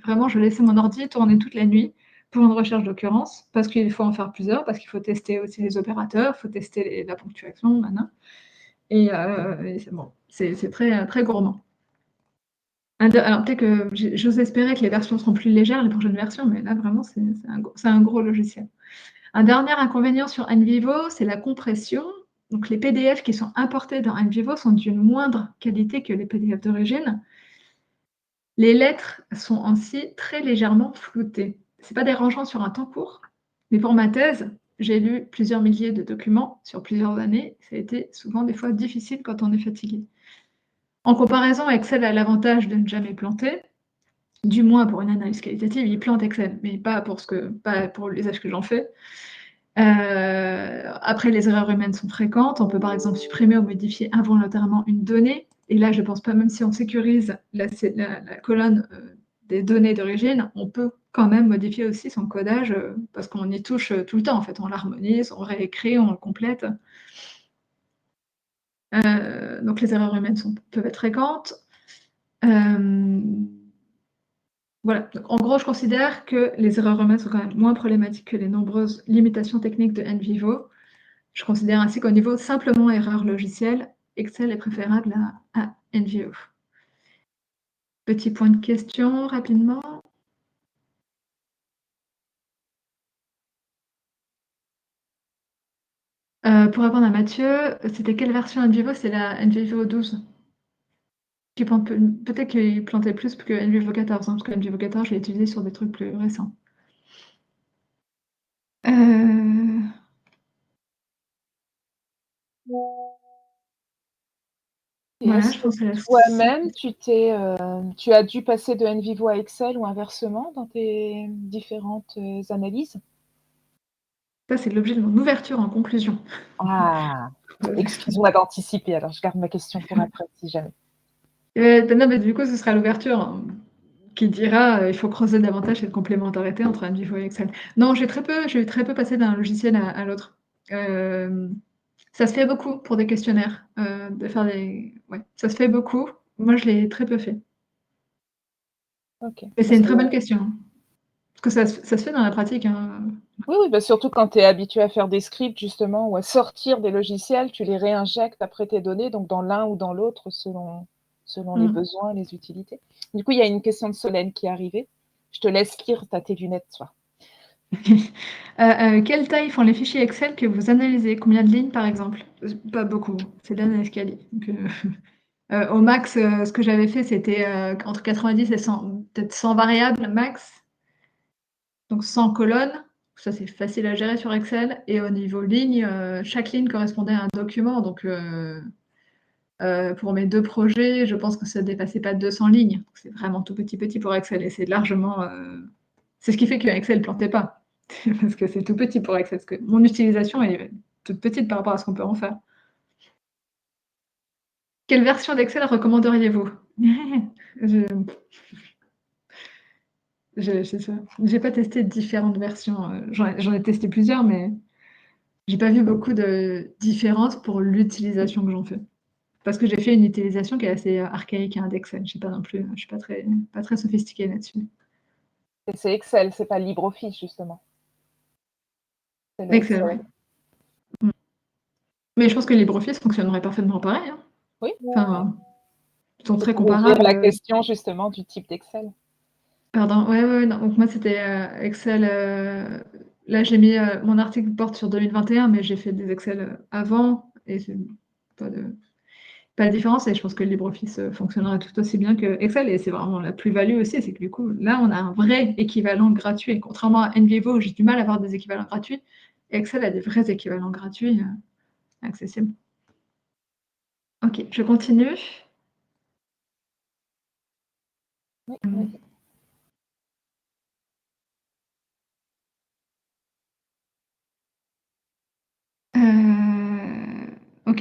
Vraiment, je laissais mon ordi tourner toute la nuit pour une recherche d'occurrence, parce qu'il faut en faire plusieurs, parce qu'il faut tester aussi les opérateurs, il faut tester la ponctuation, nanana. Et c'est bon, c'est très, très gourmand. Alors peut-être que j'ose espérer que les versions seront plus légères, les prochaines versions, mais là vraiment c'est un gros logiciel. Un dernier inconvénient sur NVivo, c'est la compression. Donc les PDF qui sont importés dans NVivo sont d'une moindre qualité que les PDF d'origine. Les lettres sont ainsi très légèrement floutées. C'est pas dérangeant sur un temps court, mais pour ma thèse, j'ai lu plusieurs milliers de documents sur plusieurs années. Ça a été souvent des fois difficile quand on est fatigué. En comparaison, Excel a l'avantage de ne jamais planter. Du moins pour une analyse qualitative, il plante Excel, mais pas pour l'usage que j'en fais. Après, les erreurs humaines sont fréquentes. On peut par exemple supprimer ou modifier involontairement une donnée. Et là, je pense pas, même si on sécurise la colonne des données d'origine, on peut quand même modifier aussi son codage parce qu'on y touche tout le temps. En fait, on l'harmonise, on réécrit, on le complète. Donc les erreurs humaines peuvent être fréquentes. Voilà. Donc, en gros, je considère que les erreurs humaines sont quand même moins problématiques que les nombreuses limitations techniques de NVivo. Je considère ainsi qu'au niveau simplement erreur logicielle, Excel est préférable à NVivo. Petit point de question rapidement. Pour répondre à Mathieu, c'était quelle version NVivo? C'est la NVivo 12. Peut-être qu'il plantait plus que NVivo 14, hein, parce que NVivo 14, je l'ai utilisé sur des trucs plus récents. Voilà, je pense que toi-même, tu as dû passer de NVivo à Excel ou inversement dans tes différentes analyses? Ça, c'est l'objet de mon ouverture en conclusion. Ah, excuse-moi d'anticiper, alors je garde ma question pour après, si jamais. Non, mais du coup, ce sera l'ouverture hein, qui dira il faut creuser davantage cette complémentarité entre NVivo et Excel. Non, j'ai eu très peu passé d'un logiciel à l'autre. Ça se fait beaucoup pour des questionnaires, de faire des. Ouais, ça se fait beaucoup. Moi, je l'ai très peu fait. Ok. Mais c'est une très bonne question. Hein. Parce que ça se fait dans la pratique. Hein. Oui, oui, bah surtout quand tu es habitué à faire des scripts, justement, ou à sortir des logiciels, tu les réinjectes après tes données, donc dans l'un ou dans l'autre, selon les besoins et les utilités. Du coup, il y a une question de Solène qui est arrivée. Je te laisse lire, tu as tes lunettes, toi. Quelle taille font les fichiers Excel que vous analysez? Combien de lignes, par exemple? Pas beaucoup. C'est de l'analyse quali. Donc, au max, ce que j'avais fait, c'était entre 90 et 100, peut-être 100 variables max. Donc 100 colonnes. Ça, c'est facile à gérer sur Excel. Et au niveau ligne, chaque ligne correspondait à un document. Donc, pour mes 2 projets, je pense que ça ne dépassait pas 200 lignes. C'est vraiment tout petit pour Excel. Et c'est largement. C'est ce qui fait que Excel ne plantait pas. Parce que c'est tout petit pour Excel. Parce que mon utilisation est toute petite par rapport à ce qu'on peut en faire. Quelle version d'Excel recommanderiez-vous? J'ai pas testé différentes versions. J'en ai testé plusieurs, mais j'ai pas vu beaucoup de différences pour l'utilisation que j'en fais. Parce que j'ai fait une utilisation qui est assez archaïque hein, d'Excel. Je sais pas non plus, je suis pas très sophistiquée là-dessus. C'est Excel, c'est pas LibreOffice, justement. C'est Excel, ouais. Mais je pense que LibreOffice fonctionnerait parfaitement pareil. Hein. Oui. Enfin, ils sont très Pour ouvrir comparables. la question, justement, du type d'Excel. Pardon, ouais, non. Donc moi, c'était Excel. Là, j'ai mis mon article porte sur 2021, mais j'ai fait des Excel avant et c'est pas de différence. Et je pense que LibreOffice fonctionnerait tout aussi bien que Excel. Et c'est vraiment la plus-value aussi, c'est que du coup, là, on a un vrai équivalent gratuit. Contrairement à NVivo, où j'ai du mal à avoir des équivalents gratuits. Excel a des vrais équivalents gratuits accessibles. Ok, je continue. Oui.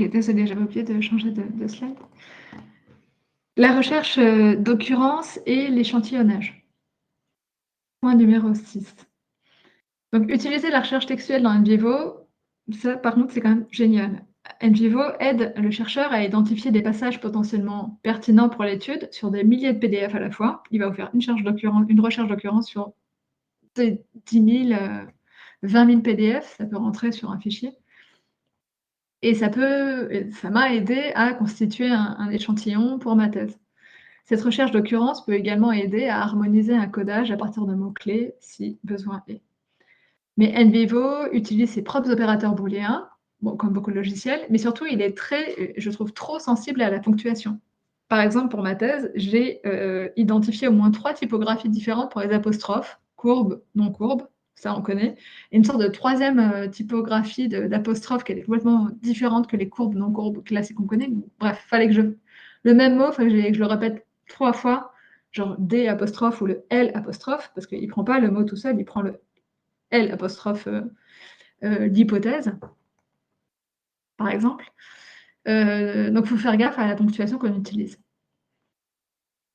Ok, désolée, j'avais oublié de changer de slide. La recherche d'occurrence et l'échantillonnage. Point numéro 6. Donc, utiliser la recherche textuelle dans NVivo, ça, par contre, c'est quand même génial. NVivo aide le chercheur à identifier des passages potentiellement pertinents pour l'étude sur des milliers de PDF à la fois. Il va vous faire une recherche d'occurrence sur 10 000, 20 000 PDF, ça peut rentrer sur un fichier. Et ça m'a aidé à constituer un échantillon pour ma thèse. Cette recherche d'occurrence peut également aider à harmoniser un codage à partir de mots-clés, si besoin est. Mais NVivo utilise ses propres opérateurs booléens, bon, comme beaucoup de logiciels, mais surtout, il est je trouve, trop sensible à la ponctuation. Par exemple, pour ma thèse, j'ai identifié au moins 3 typographies différentes pour les apostrophes, courbes, non courbes, ça on connaît, et une sorte de troisième typographie d'apostrophe qui est complètement différente que les courbes, non courbes classiques qu'on connaît. Bref, fallait que le même mot, fallait que je le répète 3 fois, genre D apostrophe ou le L apostrophe, parce qu'il ne prend pas le mot tout seul, il prend le L apostrophe d'hypothèse, par exemple. Donc, il faut faire gaffe à la ponctuation qu'on utilise.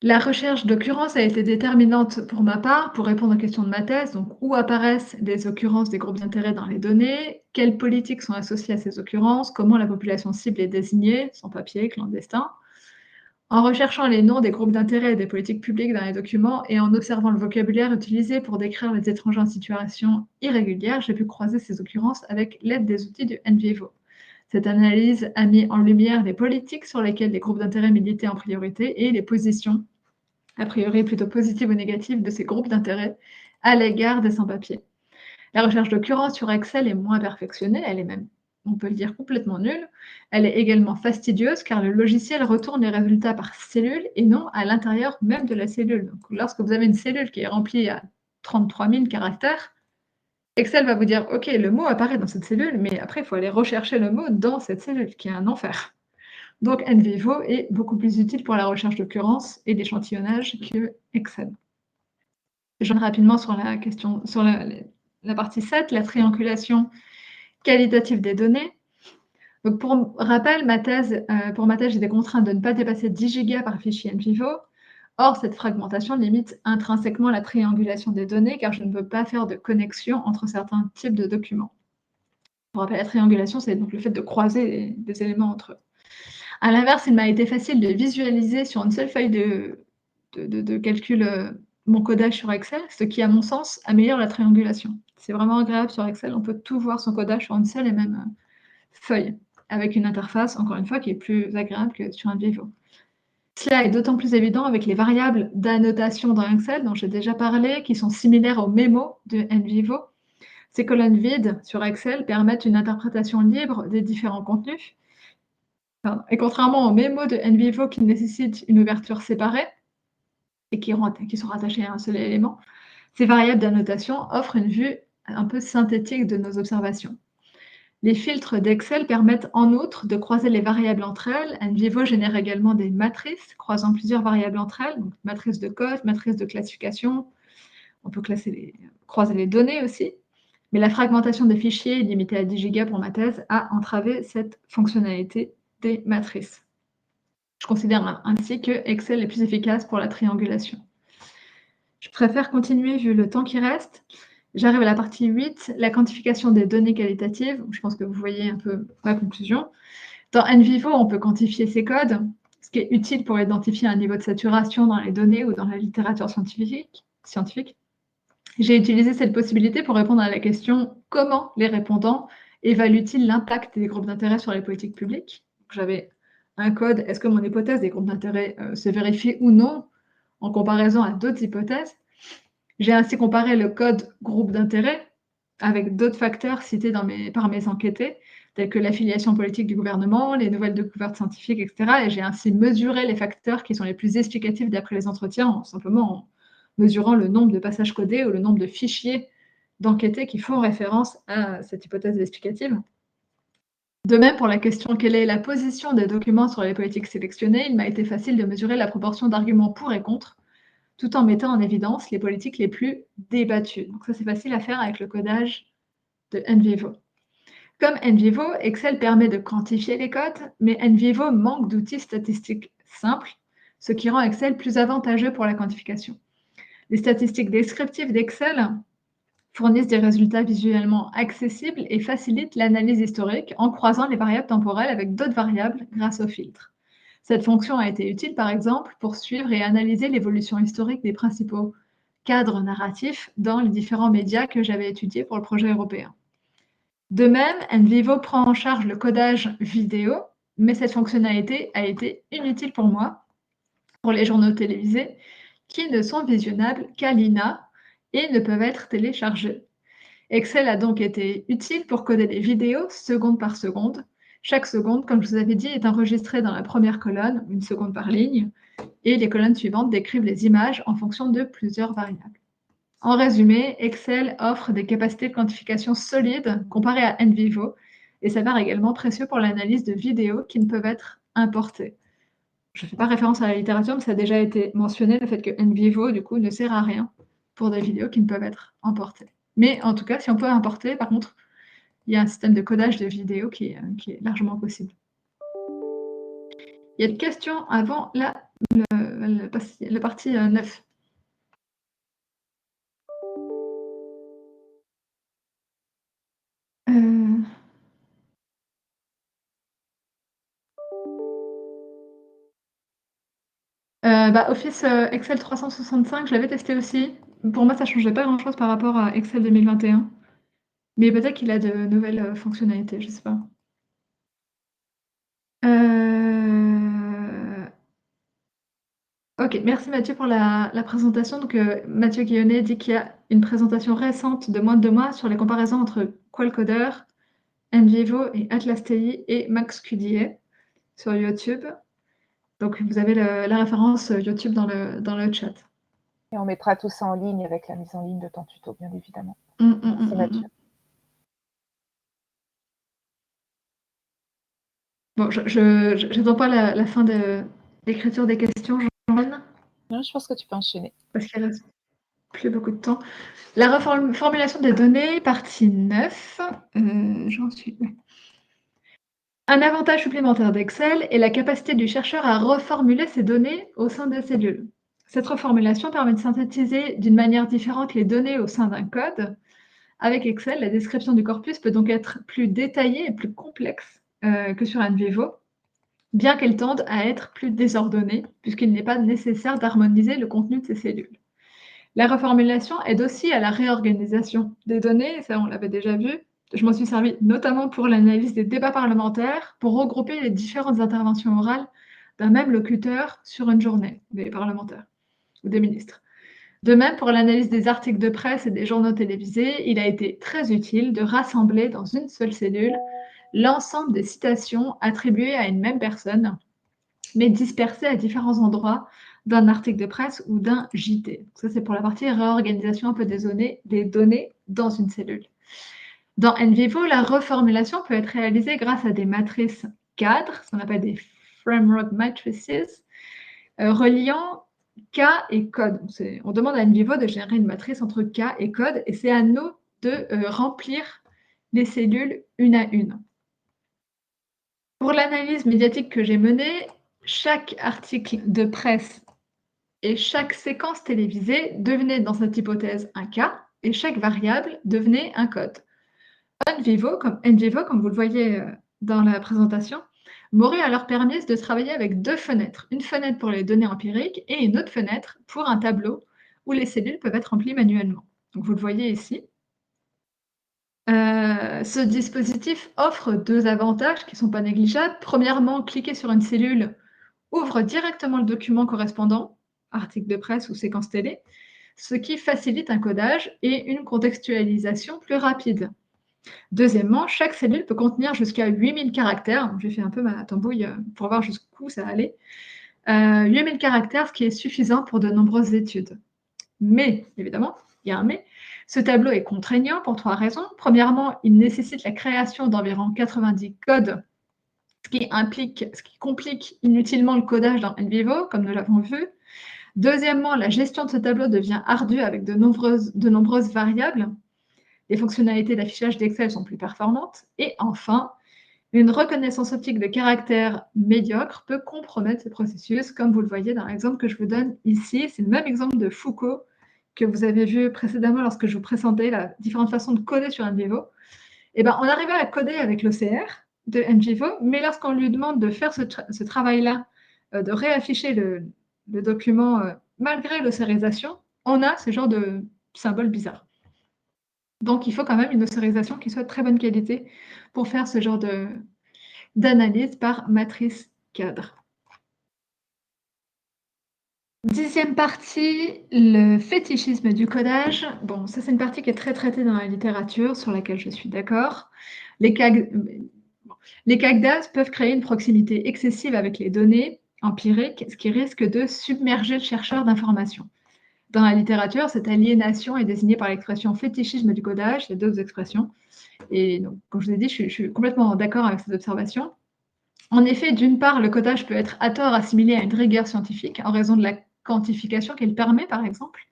La recherche d'occurrences a été déterminante pour ma part pour répondre aux questions de ma thèse. Donc, où apparaissent des occurrences des groupes d'intérêt dans les données? Quelles politiques sont associées à ces occurrences? Comment la population cible est désignée? Sans papier, clandestin. En recherchant les noms des groupes d'intérêt et des politiques publiques dans les documents et en observant le vocabulaire utilisé pour décrire les étrangers en situation irrégulière, j'ai pu croiser ces occurrences avec l'aide des outils du NVivo. Cette analyse a mis en lumière les politiques sur lesquelles les groupes d'intérêt militaient en priorité et les positions, a priori plutôt positives ou négatives, de ces groupes d'intérêt à l'égard des sans-papiers. La recherche d'occurrence sur Excel est moins perfectionnée, elle est même, on peut le dire, complètement nulle. Elle est également fastidieuse car le logiciel retourne les résultats par cellule et non à l'intérieur même de la cellule. Donc, lorsque vous avez une cellule qui est remplie à 33 000 caractères, Excel va vous dire « Ok, le mot apparaît dans cette cellule, mais après, il faut aller rechercher le mot dans cette cellule, qui est un enfer. » Donc, NVivo est beaucoup plus utile pour la recherche d'occurrence et d'échantillonnage que Excel. Je reviens rapidement sur la question, sur la partie 7, la triangulation qualitative des données. Donc, pour rappel, pour ma thèse, j'ai des contraintes de ne pas dépasser 10 gigas par fichier NVivo. Or, cette fragmentation limite intrinsèquement la triangulation des données car je ne peux pas faire de connexion entre certains types de documents. Pour rappel, la triangulation, c'est donc le fait de croiser des éléments entre eux. À l'inverse, il m'a été facile de visualiser sur une seule feuille de calcul mon codage sur Excel, ce qui, à mon sens, améliore la triangulation. C'est vraiment agréable sur Excel, on peut tout voir son codage sur une seule et même feuille, avec une interface, encore une fois, qui est plus agréable que sur NVivo. Cela est d'autant plus évident avec les variables d'annotation dans Excel, dont j'ai déjà parlé, qui sont similaires aux mémos de NVivo. Ces colonnes vides sur Excel permettent une interprétation libre des différents contenus. Et contrairement aux mémos de NVivo qui nécessitent une ouverture séparée et qui sont rattachées à un seul élément, ces variables d'annotation offrent une vue un peu synthétique de nos observations. Les filtres d'Excel permettent en outre de croiser les variables entre elles. NVivo génère également des matrices croisant plusieurs variables entre elles, donc matrice de code, matrice de classification. On peut croiser les données aussi. Mais la fragmentation des fichiers, limitée à 10 gigas pour ma thèse, a entravé cette fonctionnalité des matrices. Je considère ainsi que Excel est plus efficace pour la triangulation. Je préfère continuer vu le temps qui reste. J'arrive à la partie 8, la quantification des données qualitatives. Je pense que vous voyez un peu ma conclusion. Dans NVivo, on peut quantifier ces codes, ce qui est utile pour identifier un niveau de saturation dans les données ou dans la littérature scientifique. J'ai utilisé cette possibilité pour répondre à la question « Comment les répondants évaluent-ils l'impact des groupes d'intérêt sur les politiques publiques ?» J'avais un code « Est-ce que mon hypothèse des groupes d'intérêt se vérifie ou non ?» en comparaison à d'autres hypothèses. J'ai ainsi comparé le code groupe d'intérêt avec d'autres facteurs cités par mes enquêtés, tels que l'affiliation politique du gouvernement, les nouvelles découvertes scientifiques, etc. Et j'ai ainsi mesuré les facteurs qui sont les plus explicatifs d'après les entretiens, simplement en mesurant le nombre de passages codés ou le nombre de fichiers d'enquêtés qui font référence à cette hypothèse explicative. De même, pour la question « Quelle est la position des documents sur les politiques sélectionnées ?» il m'a été facile de mesurer la proportion d'arguments pour et contre, tout en mettant en évidence les politiques les plus débattues. Donc ça, c'est facile à faire avec le codage de NVivo. Comme NVivo, Excel permet de quantifier les codes, mais NVivo manque d'outils statistiques simples, ce qui rend Excel plus avantageux pour la quantification. Les statistiques descriptives d'Excel fournissent des résultats visuellement accessibles et facilitent l'analyse historique en croisant les variables temporelles avec d'autres variables grâce aux filtres. Cette fonction a été utile, par exemple, pour suivre et analyser l'évolution historique des principaux cadres narratifs dans les différents médias que j'avais étudiés pour le projet européen. De même, NVivo prend en charge le codage vidéo, mais cette fonctionnalité a été inutile pour moi, pour les journaux télévisés, qui ne sont visionnables qu'à l'INA et ne peuvent être téléchargés. Excel a donc été utile pour coder les vidéos seconde par seconde. Chaque seconde, comme je vous avais dit, est enregistrée dans la première colonne, une seconde par ligne, et les colonnes suivantes décrivent les images en fonction de plusieurs variables. En résumé, Excel offre des capacités de quantification solides comparées à NVivo et s'avère également précieux pour l'analyse de vidéos qui ne peuvent être importées. Je ne fais pas référence à la littérature, mais ça a déjà été mentionné, le fait que NVivo, du coup, ne sert à rien pour des vidéos qui ne peuvent être importées. Mais en tout cas, si on peut importer, par contre, il y a un système de codage de vidéos qui est largement possible. Il y a des questions avant la partie 9. Office Excel 365, je l'avais testé aussi. Pour moi, ça ne changeait pas grand-chose par rapport à Excel 2021. Mais peut-être qu'il a de nouvelles fonctionnalités, je ne sais pas. Ok, merci Mathieu pour la présentation. Donc, Mathieu Guillonnet dit qu'il y a une présentation récente de moins de 2 mois sur les comparaisons entre Qualcoder, NVivo et Atlas TI et MaxQDA sur YouTube. Donc, vous avez la référence YouTube dans le chat. Et on mettra tout ça en ligne avec la mise en ligne de ton tuto, bien évidemment. Merci Mathieu. Bon, je n'attends pas la fin de l'écriture des questions, Jean-Anne. Non, je pense que tu peux enchaîner. Parce qu'il reste plus beaucoup de temps. La reformulation des données, partie 9. J'en suis. Un avantage supplémentaire d'Excel est la capacité du chercheur à reformuler ses données au sein des cellules. Cette reformulation permet de synthétiser d'une manière différente les données au sein d'un code. Avec Excel, la description du corpus peut donc être plus détaillée et plus complexe que sur NVivo, bien qu'elle tende à être plus désordonnée, puisqu'il n'est pas nécessaire d'harmoniser le contenu de ces cellules. La reformulation aide aussi à la réorganisation des données, ça on l'avait déjà vu. Je m'en suis servi notamment pour l'analyse des débats parlementaires, pour regrouper les différentes interventions orales d'un même locuteur sur une journée, des parlementaires ou des ministres. De même, pour l'analyse des articles de presse et des journaux télévisés, il a été très utile de rassembler dans une seule cellule l'ensemble des citations attribuées à une même personne, mais dispersées à différents endroits d'un article de presse ou d'un JT. Ça, c'est pour la partie réorganisation un peu des données dans une cellule. Dans NVivo, la reformulation peut être réalisée grâce à des matrices cadres, ce qu'on appelle des framework matrices, reliant K et code. On demande à NVivo de générer une matrice entre K et code, et c'est à nous de remplir les cellules une à une. Pour l'analyse médiatique que j'ai menée, chaque article de presse et chaque séquence télévisée devenait dans cette hypothèse un K, et chaque variable devenait un code. NVivo, comme vous le voyez dans la présentation, m'aurait alors permis de travailler avec 2 fenêtres. Une fenêtre pour les données empiriques et une autre fenêtre pour un tableau où les cellules peuvent être remplies manuellement. Donc, vous le voyez ici. Ce dispositif offre 2 avantages qui ne sont pas négligeables. Premièrement, cliquer sur une cellule ouvre directement le document correspondant, article de presse ou séquence télé, ce qui facilite un codage et une contextualisation plus rapide. Deuxièmement, chaque cellule peut contenir jusqu'à 8000 caractères. J'ai fait un peu ma tambouille pour voir jusqu'où ça allait. 8000 caractères, ce qui est suffisant pour de nombreuses études. Mais, évidemment, il y a un mais, ce tableau est contraignant pour 3 raisons. Premièrement, il nécessite la création d'environ 90 codes, ce qui complique inutilement le codage dans NVivo, comme nous l'avons vu. Deuxièmement, la gestion de ce tableau devient ardue avec de nombreuses variables. Les fonctionnalités d'affichage d'Excel sont plus performantes. Et enfin, une reconnaissance optique de caractère médiocre peut compromettre ce processus, comme vous le voyez dans l'exemple que je vous donne ici. C'est le même exemple de Foucault que vous avez vu précédemment lorsque je vous présentais les différentes façons de coder sur NVivo. Eh ben, on arrivait à coder avec l'OCR de NVivo, mais lorsqu'on lui demande de faire ce travail-là, de réafficher le document malgré l'ossérisation, on a ce genre de symbole bizarre. Donc, il faut quand même une ossérisation qui soit de très bonne qualité pour faire ce genre d'analyse par matrice cadre. 10e partie, le fétichisme du codage. Bon, ça c'est une partie qui est très traitée dans la littérature, sur laquelle je suis d'accord. Les CAGDAS peuvent créer une proximité excessive avec les données empiriques, ce qui risque de submerger le chercheur d'informations. Dans la littérature, cette aliénation est désignée par l'expression fétichisme du codage. Il y a d'autres expressions. Et donc, comme je vous ai dit, je suis complètement d'accord avec ces observations. En effet, d'une part, le codage peut être à tort assimilé à une rigueur scientifique en raison de la quantification qu'il permet, par exemple.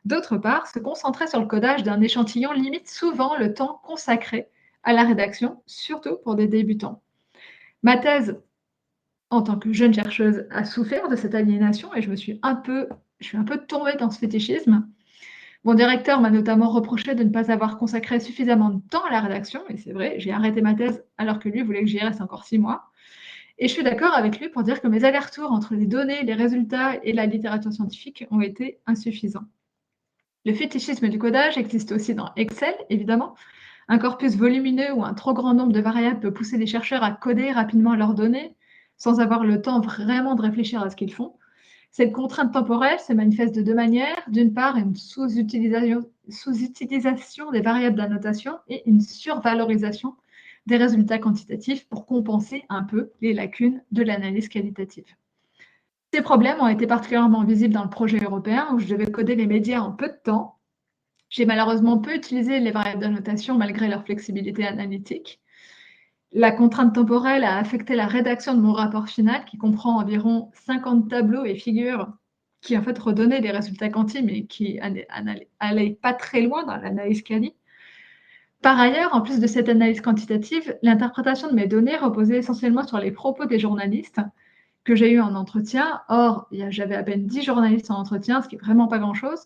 D'autre part, se concentrer sur le codage d'un échantillon limite souvent le temps consacré à la rédaction, surtout pour des débutants. Ma thèse, en tant que jeune chercheuse, a souffert de cette aliénation et je suis un peu tombée dans ce fétichisme. Mon directeur m'a notamment reproché de ne pas avoir consacré suffisamment de temps à la rédaction, et c'est vrai, j'ai arrêté ma thèse alors que lui voulait que j'y reste encore 6 mois. Et je suis d'accord avec lui pour dire que mes allers-retours entre les données, les résultats et la littérature scientifique ont été insuffisants. Le fétichisme du codage existe aussi dans Excel, évidemment. Un corpus volumineux ou un trop grand nombre de variables peut pousser les chercheurs à coder rapidement leurs données sans avoir le temps vraiment de réfléchir à ce qu'ils font. Cette contrainte temporelle se manifeste de deux manières. D'une part, une sous-utilisation des variables d'annotation et une survalorisation des résultats quantitatifs pour compenser un peu les lacunes de l'analyse qualitative. Ces problèmes ont été particulièrement visibles dans le projet européen où je devais coder les médias en peu de temps. J'ai malheureusement peu utilisé les variables d'annotation malgré leur flexibilité analytique. La contrainte temporelle a affecté la rédaction de mon rapport final qui comprend environ 50 tableaux et figures qui en fait redonnaient des résultats quanti mais qui n'allaient pas très loin dans l'analyse quali. Par ailleurs, en plus de cette analyse quantitative, l'interprétation de mes données reposait essentiellement sur les propos des journalistes que j'ai eus en entretien. Or, j'avais à peine 10 journalistes en entretien, ce qui n'est vraiment pas grand-chose.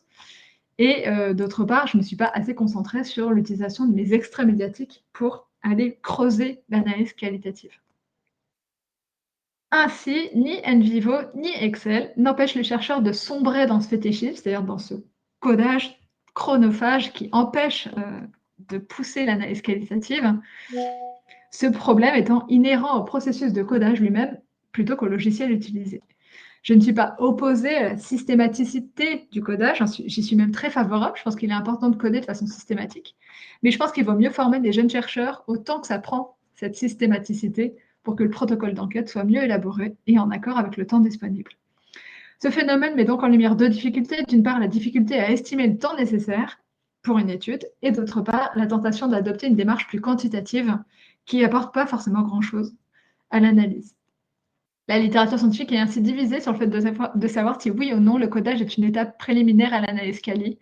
Et d'autre part, je ne me suis pas assez concentrée sur l'utilisation de mes extraits médiatiques pour aller creuser l'analyse qualitative. Ainsi, ni NVivo ni Excel n'empêchent les chercheurs de sombrer dans ce fétichisme, c'est-à-dire dans ce codage chronophage qui empêche de pousser l'analyse qualitative, ce problème étant inhérent au processus de codage lui-même plutôt qu'au logiciel utilisé. Je ne suis pas opposée à la systématicité du codage, j'y suis même très favorable, je pense qu'il est important de coder de façon systématique, mais je pense qu'il vaut mieux former des jeunes chercheurs autant que ça prend cette systématicité pour que le protocole d'enquête soit mieux élaboré et en accord avec le temps disponible. Ce phénomène met donc en lumière deux difficultés. D'une part, la difficulté à estimer le temps nécessaire pour une étude, et d'autre part, la tentation d'adopter une démarche plus quantitative qui n'apporte pas forcément grand-chose à l'analyse. La littérature scientifique est ainsi divisée sur le fait de savoir si oui ou non le codage est une étape préliminaire à l'analyse quali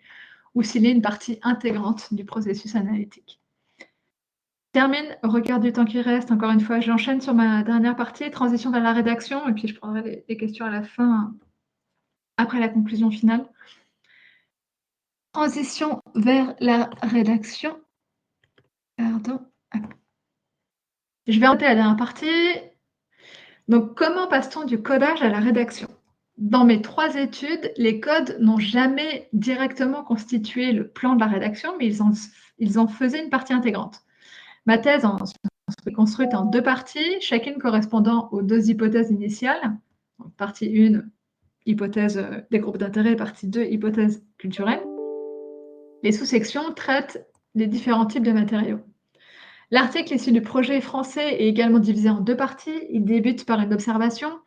ou s'il est une partie intégrante du processus analytique. Je termine au regard du temps qui reste. Encore une fois, j'enchaîne sur ma dernière partie, transition vers la rédaction, et puis je prendrai les questions à la fin, après la conclusion finale. Transition vers la rédaction. Pardon. Je vais arrêter la dernière partie. Donc, comment passe-t-on du codage à la rédaction? Dans mes 3 études, les codes n'ont jamais directement constitué le plan de la rédaction, mais ils en faisaient une partie intégrante. Ma thèse est construite en 2 parties, chacune correspondant aux 2 hypothèses initiales. Donc, partie 1, hypothèse des groupes d'intérêt, partie 2, hypothèse culturelle. Les sous-sections traitent les différents types de matériaux. L'article issu du projet français est également divisé en 2 parties. Il débute par une observation,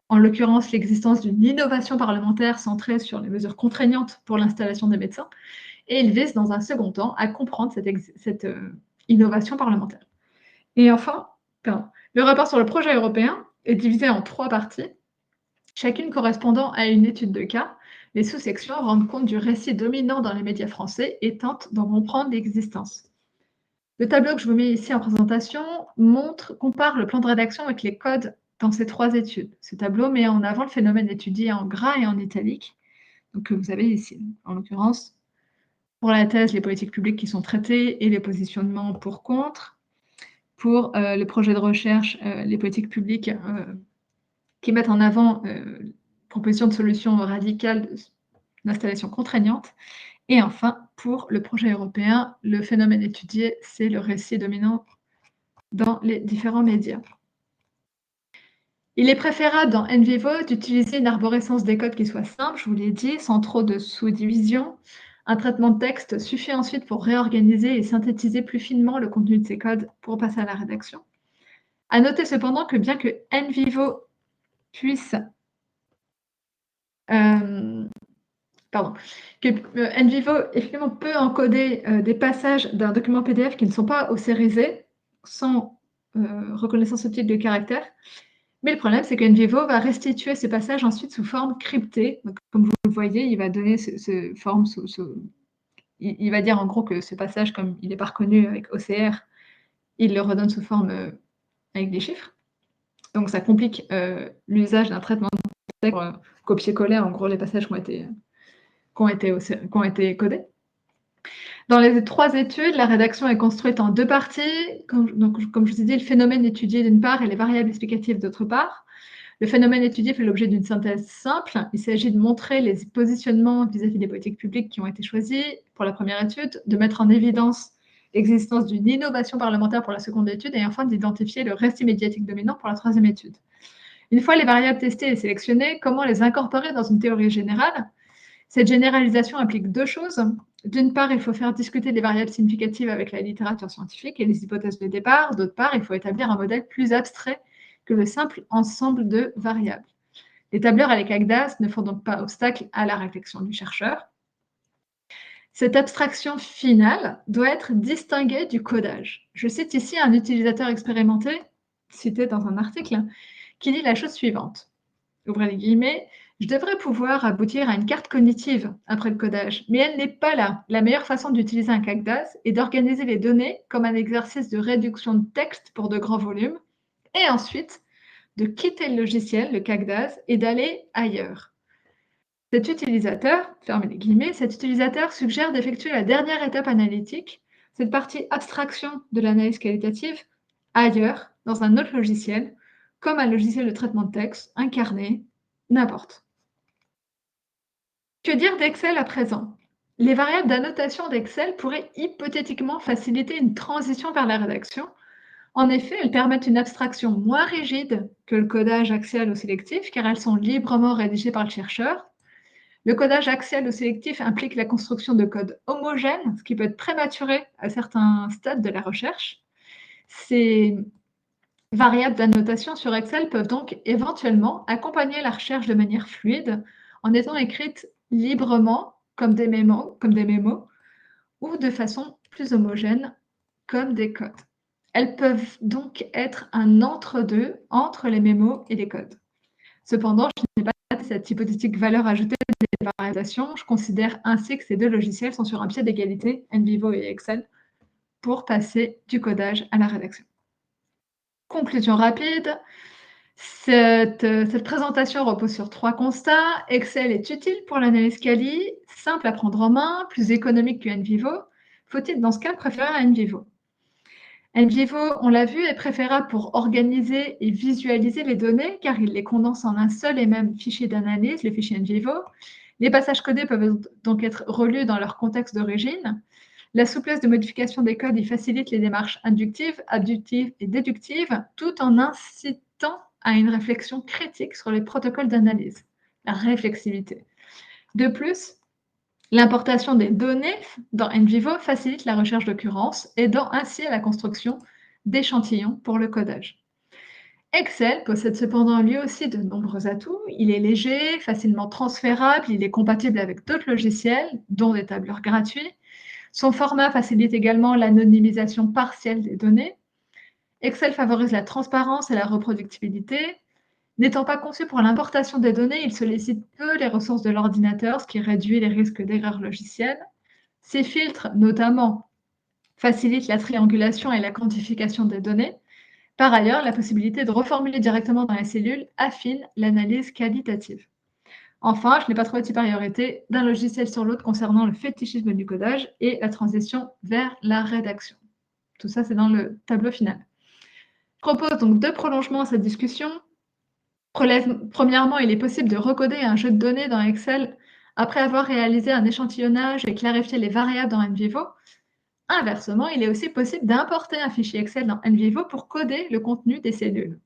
en l'occurrence l'existence d'une innovation parlementaire centrée sur les mesures contraignantes pour l'installation des médecins, et il vise dans un second temps à comprendre cette innovation parlementaire. Et enfin, le rapport sur le projet européen est divisé en 3 parties, chacune correspondant à une étude de cas. Les sous-sections rendent compte du récit dominant dans les médias français et tentent d'en comprendre l'existence. Le tableau que je vous mets ici en présentation compare le plan de rédaction avec les codes dans ces 3 études. Ce tableau met en avant le phénomène étudié en gras et en italique, donc que vous avez ici. En l'occurrence, pour la thèse, les politiques publiques qui sont traitées et les positionnements pour-contre. Pour le projet de recherche, les politiques publiques qui mettent en avant proposition de solutions radicales d'installation contraignante. Et enfin, pour le projet européen, le phénomène étudié, c'est le récit dominant dans les différents médias. Il est préférable dans NVivo d'utiliser une arborescence des codes qui soit simple, je vous l'ai dit, sans trop de sous-divisions. Un traitement de texte suffit ensuite pour réorganiser et synthétiser plus finement le contenu de ces codes pour passer à la rédaction. À noter cependant que bien que NVivo puisse NVivo effectivement peut encoder des passages d'un document PDF qui ne sont pas ossérisés, sans reconnaissance au type de caractère. Mais le problème, c'est que NVivo va restituer ces passages ensuite sous forme cryptée. Donc, comme vous le voyez, il va donner il va dire en gros que ce passage, comme il n'est pas reconnu avec OCR, il le redonne sous forme avec des chiffres. Donc, ça complique l'usage d'un traitement de texte pour copier-coller en gros les passages qui ont été codés. Dans les 3 études, la rédaction est construite en 2 parties. Comme je vous ai dit, le phénomène étudié d'une part et les variables explicatives d'autre part. Le phénomène étudié fait l'objet d'une synthèse simple. Il s'agit de montrer les positionnements vis-à-vis des politiques publiques qui ont été choisis pour la première étude, de mettre en évidence l'existence d'une innovation parlementaire pour la seconde étude et enfin d'identifier le récit médiatique dominant pour la 3e étude. Une fois les variables testées et sélectionnées, comment les incorporer dans une théorie générale ? Cette généralisation implique 2 choses. D'une part, il faut faire discuter des variables significatives avec la littérature scientifique et les hypothèses de départ. D'autre part, il faut établir un modèle plus abstrait que le simple ensemble de variables. Les tableurs et les CAGDAS ne font donc pas obstacle à la réflexion du chercheur. Cette abstraction finale doit être distinguée du codage. Je cite ici un utilisateur expérimenté, cité dans un article, qui dit la chose suivante. Ouvrez les guillemets. Je devrais pouvoir aboutir à une carte cognitive après le codage, mais elle n'est pas là. La meilleure façon d'utiliser un CAGDAS est d'organiser les données comme un exercice de réduction de texte pour de grands volumes, et ensuite de quitter le logiciel, le CAGDAS, et d'aller ailleurs. Cet utilisateur, fermez les guillemets, cet utilisateur suggère d'effectuer la dernière étape analytique, cette partie abstraction de l'analyse qualitative, ailleurs, dans un autre logiciel, comme un logiciel de traitement de texte, un carnet, n'importe. Que dire d'Excel à présent? Les variables d'annotation d'Excel pourraient hypothétiquement faciliter une transition vers la rédaction. En effet, elles permettent une abstraction moins rigide que le codage axial ou sélectif, car elles sont librement rédigées par le chercheur. Le codage axial ou sélectif implique la construction de codes homogènes, ce qui peut être prématuré à certains stades de la recherche. Ces variables d'annotation sur Excel peuvent donc éventuellement accompagner la recherche de manière fluide en étant écrites librement comme des mémos ou de façon plus homogène comme des codes. Elles peuvent donc être un entre-deux entre les mémos et les codes. Cependant, je n'ai pas cette hypothétique valeur ajoutée des variations. Je considère ainsi que ces 2 logiciels sont sur un pied d'égalité, NVivo et Excel, pour passer du codage à la rédaction. Conclusion rapide. Cette présentation repose sur 3 constats. Excel est utile pour l'analyse quali, simple à prendre en main, plus économique que NVivo. Faut-il dans ce cas préférer à NVivo? NVivo, on l'a vu, est préférable pour organiser et visualiser les données car il les condense en un seul et même fichier d'analyse, le fichier NVivo. Les passages codés peuvent donc être relus dans leur contexte d'origine. La souplesse de modification des codes y facilite les démarches inductives, abductives et déductives, tout en incitant à une réflexion critique sur les protocoles d'analyse, la réflexivité. De plus, l'importation des données dans NVivo facilite la recherche d'occurrences, aidant ainsi à la construction d'échantillons pour le codage. Excel possède cependant lui aussi de nombreux atouts. Il est léger, facilement transférable, il est compatible avec d'autres logiciels, dont des tableurs gratuits. Son format facilite également l'anonymisation partielle des données. Excel favorise la transparence et la reproductibilité. N'étant pas conçu pour l'importation des données, il sollicite peu les ressources de l'ordinateur, ce qui réduit les risques d'erreurs logicielles. Ces filtres, notamment, facilitent la triangulation et la quantification des données. Par ailleurs, la possibilité de reformuler directement dans la cellule affine l'analyse qualitative. Enfin, je n'ai pas trouvé de supériorité d'un logiciel sur l'autre concernant le fétichisme du codage et la transition vers la rédaction. Tout ça, c'est dans le tableau final. Je propose donc 2 prolongements à cette discussion. Premièrement, il est possible de recoder un jeu de données dans Excel après avoir réalisé un échantillonnage et clarifié les variables dans NVivo. Inversement, il est aussi possible d'importer un fichier Excel dans NVivo pour coder le contenu des cellules.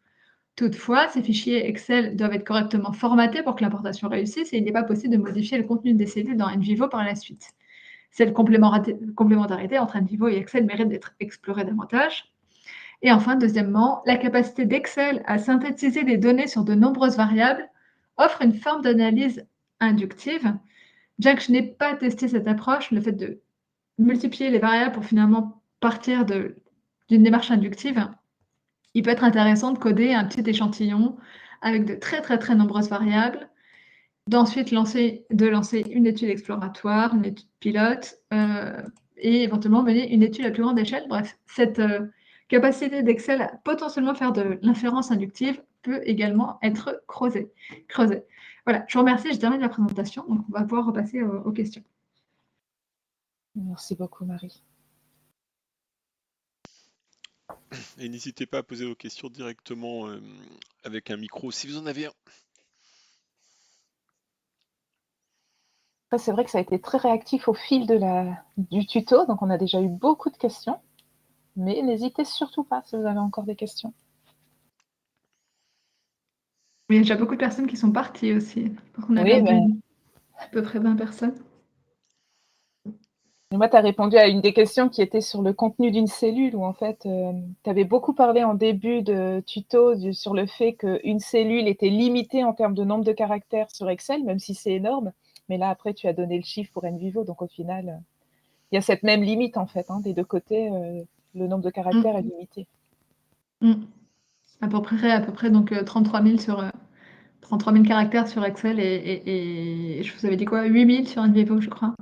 Toutefois, ces fichiers Excel doivent être correctement formatés pour que l'importation réussisse et il n'est pas possible de modifier le contenu des cellules dans NVivo par la suite. Cette complémentarité entre NVivo et Excel mérite d'être explorée davantage. Et enfin, deuxièmement, la capacité d'Excel à synthétiser les données sur de nombreuses variables offre une forme d'analyse inductive. Bien que je n'ai pas testé cette approche, le fait de multiplier les variables pour finalement partir d'une démarche inductive, il peut être intéressant de coder un petit échantillon avec de très, très, très nombreuses variables, d'ensuite lancer une étude exploratoire, une étude pilote, et éventuellement mener une étude à plus grande échelle. Bref, cette capacité d'Excel à potentiellement faire de l'inférence inductive peut également être creusée. Voilà, je vous remercie, je termine la présentation, donc on va pouvoir repasser aux questions. Merci beaucoup, Marie. Et n'hésitez pas à poser vos questions directement avec un micro si vous en avez un. Après, c'est vrai que ça a été très réactif au fil du tuto, donc on a déjà eu beaucoup de questions. Mais n'hésitez surtout pas si vous avez encore des questions. Mais il y a déjà beaucoup de personnes qui sont parties aussi. Donc on Oui, avait à peu près 20 personnes. Et moi, tu as répondu à une des questions qui était sur le contenu d'une cellule, où en fait, tu avais beaucoup parlé en début de tuto sur le fait qu'une cellule était limitée en termes de nombre de caractères sur Excel, même si c'est énorme. Mais là, après, tu as donné le chiffre pour NVivo, donc au final, il y a cette même limite, en fait, des deux côtés, le nombre de caractères est limité. À peu près donc 33 000 caractères sur Excel et je vous avais dit quoi? 8 000 sur NVivo, je crois.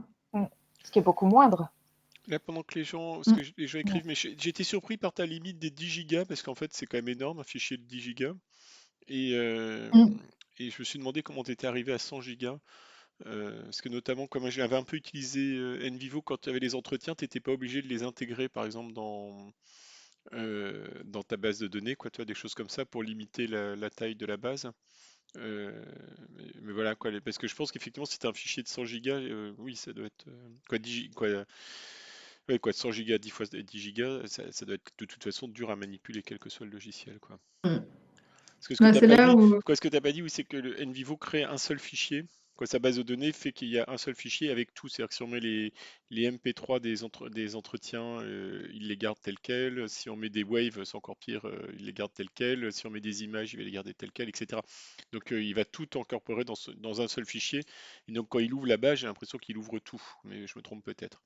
Ce qui est beaucoup moindre. Là, pendant que les gens écrivent, mais j'ai été surpris par ta limite des 10 gigas, parce qu'en fait, c'est quand même énorme, un fichier de 10 gigas. Et je me suis demandé comment tu étais arrivé à 100 gigas. Parce que notamment, comme j'avais un peu utilisé NVivo quand tu avais les entretiens, tu n'étais pas obligé de les intégrer, par exemple, dans ta base de données, quoi, toi, des choses comme ça, pour limiter la taille de la base. Mais voilà, quoi, parce que je pense qu'effectivement, si tu as un fichier de 100 gigas, oui, ça doit être... quoi, 10, ouais, quoi, 100 gigas, 10 fois 10 gigas, ça doit être de toute façon dur à manipuler, quel que soit le logiciel, quoi. Parce que ce que tu C'est là où... t'as pas dit, oui, c'est que le NVivo crée un seul fichier. Quoi, sa base de données fait qu'il y a un seul fichier avec tout. C'est-à-dire que si on met les MP3 des entretiens, il les garde tels quels. Si on met des waves, c'est encore pire, il les garde tels quels. Si on met des images, il va les garder tels quels, etc. Donc il va tout incorporer dans un seul fichier. Et donc quand il ouvre la base, j'ai l'impression qu'il ouvre tout. Mais je me trompe peut-être.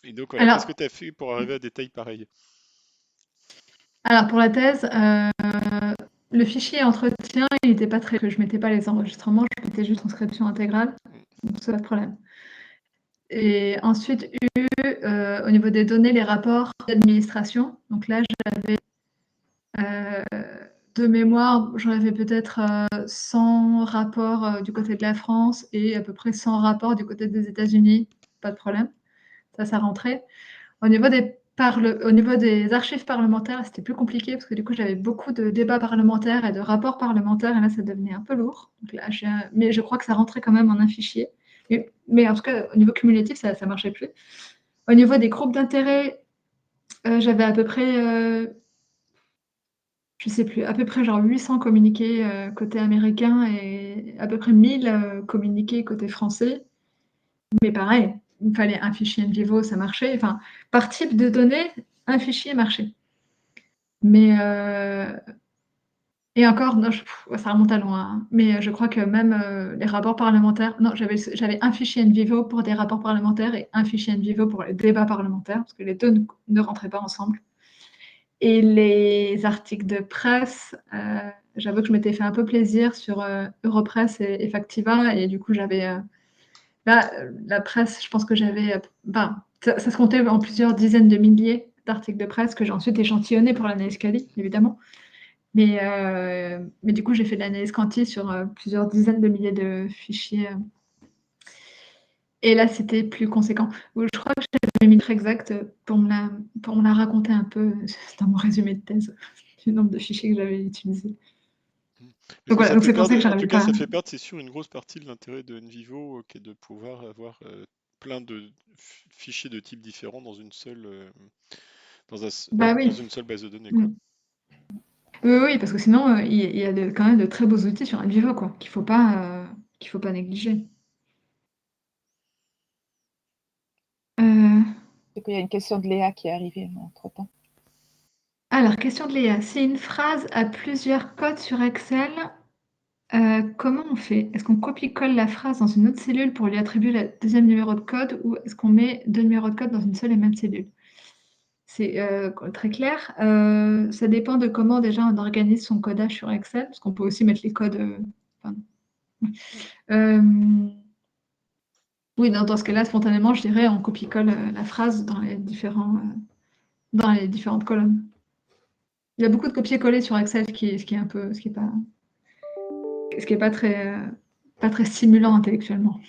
Et donc voilà, qu'est-ce que tu as fait pour arriver à des tailles pareilles? Alors pour la thèse, le fichier entretien, il n'était pas très... Je ne mettais pas les enregistrements, je mettais juste transcription intégrale. Donc ça, pas de problème. Et ensuite, au niveau des données, les rapports d'administration. Donc là, j'avais de mémoire, j'en avais peut-être 100 rapports du côté de la France et à peu près 100 rapports du côté des États-Unis. Pas de problème. Ça rentrait. Au niveau des archives parlementaires, c'était plus compliqué parce que du coup, j'avais beaucoup de débats parlementaires et de rapports parlementaires et là, ça devenait un peu lourd. Donc là, mais je crois que ça rentrait quand même en un fichier. Mais en tout cas, au niveau cumulatif, ça ne marchait plus. Au niveau des groupes d'intérêt, j'avais à peu près, je ne sais plus, à peu près genre 800 communiqués côté américain et à peu près 1000 communiqués côté français. Mais pareil, il me fallait un fichier NVivo, ça marchait. Enfin, par type de données, un fichier marchait. Mais et encore, non, ça remonte à loin, hein. Mais je crois que même les rapports parlementaires, non, j'avais un fichier NVivo pour des rapports parlementaires et un fichier NVivo pour les débats parlementaires, parce que les deux ne rentraient pas ensemble. Et les articles de presse, j'avoue que je m'étais fait un peu plaisir sur Europress et Factiva, et du coup, j'avais là, la presse, je pense que j'avais, ça se comptait en plusieurs dizaines de milliers d'articles de presse que j'ai ensuite échantillonnés pour l'analyse quali, évidemment. Mais du coup, j'ai fait de l'analyse quanti sur plusieurs dizaines de milliers de fichiers. Et là, c'était plus conséquent. Je crois que j'avais mis le exact pour me la raconter un peu dans mon résumé de thèse, du nombre de fichiers que j'avais utilisés. Parce Donc que voilà, ça donc fait c'est pour ça perdre, que en tout j'arrivais cas, pas. ça fait perdre, c'est sûr, une grosse partie de l'intérêt de NVivo, qui est de pouvoir avoir plein de fichiers de types différents dans une seule, Bah dans oui. une seule base de données, quoi. Mm. Oui, parce que sinon, il y a quand même de très beaux outils sur NVivo, quoi, qu'il faut pas négliger. Euh, Et puis, il y a une question de Léa qui est arrivée entre-temps. Alors, question de Léa. Si une phrase a plusieurs codes sur Excel, comment on fait? Est-ce qu'on copie-colle la phrase dans une autre cellule pour lui attribuer le deuxième numéro de code, ou est-ce qu'on met 2 numéros de code dans une seule et même cellule? C'est très clair. Ça dépend de comment déjà on organise son codage sur Excel, parce qu'on peut aussi mettre les codes. Enfin, oui, dans ce cas-là, spontanément, je dirais on copie-colle la phrase dans dans les différentes colonnes. Il y a beaucoup de copier-coller sur Excel, ce qui est pas très stimulant intellectuellement.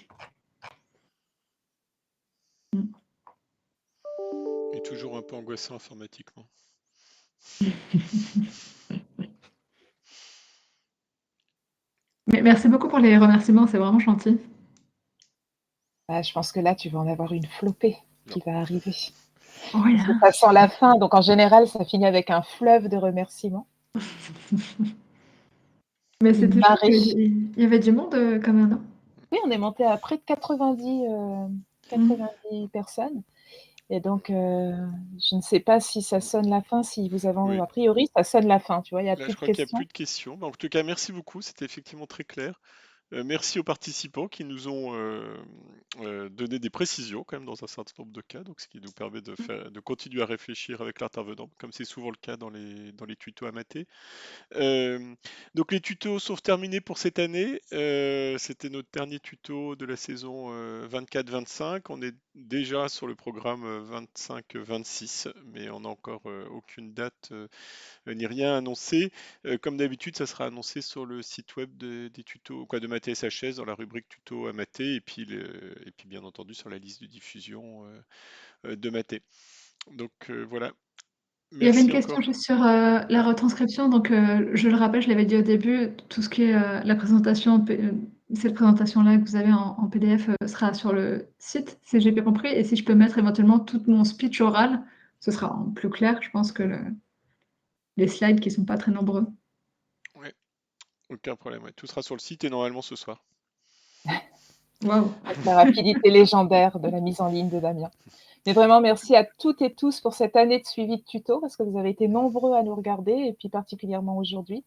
Et toujours un peu angoissant informatiquement. Mais merci beaucoup pour les remerciements, c'est vraiment gentil. Je pense que là, tu vas en avoir une flopée qui va arriver. Oui, Parce que ça sent la fin, donc en général, ça finit avec un fleuve de remerciements. Mais c'était chouette, Marée. il y avait du monde quand même, non? Oui, on est monté à près de 90 personnes. Et donc, je ne sais pas si ça sonne la fin, si vous avez... Oui. A priori, ça sonne la fin, tu vois, il n'y a Là, plus je de crois qu'il n'y a questions. plus de questions. En tout cas, merci beaucoup, c'était effectivement très clair. Merci aux participants qui nous ont donné des précisions quand même dans un certain nombre de cas, donc ce qui nous permet de continuer à réfléchir avec l'intervenant, comme c'est souvent le cas dans les tutos à mater. Donc les tutos sont terminés pour cette année. C'était notre dernier tuto de la saison 24-25. On est déjà sur le programme 25-26, mais on n'a encore aucune date ni rien annoncé. Comme d'habitude, ça sera annoncé sur le site web des tutos, quoi, de Maté SHS, dans la rubrique tuto à Maté, et puis bien entendu sur la liste de diffusion de Maté. Donc voilà. Il y avait une Merci question encore. juste sur la retranscription. Donc, je le rappelle, je l'avais dit au début, tout ce qui est la présentation, cette présentation-là que vous avez en PDF sera sur le site, si j'ai bien compris. Et si je peux mettre éventuellement tout mon speech oral, ce sera en plus clair, je pense, que les slides qui ne sont pas très nombreux. Ouais, aucun problème. Ouais. Tout sera sur le site et normalement ce soir. Waouh! Avec la rapidité légendaire de la mise en ligne de Damien. Mais vraiment, merci à toutes et tous pour cette année de suivi de tuto, parce que vous avez été nombreux à nous regarder, et puis particulièrement aujourd'hui.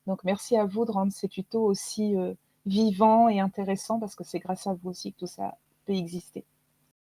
Donc, merci à vous de rendre ces tutos aussi vivants et intéressants, parce que c'est grâce à vous aussi que tout ça peut exister.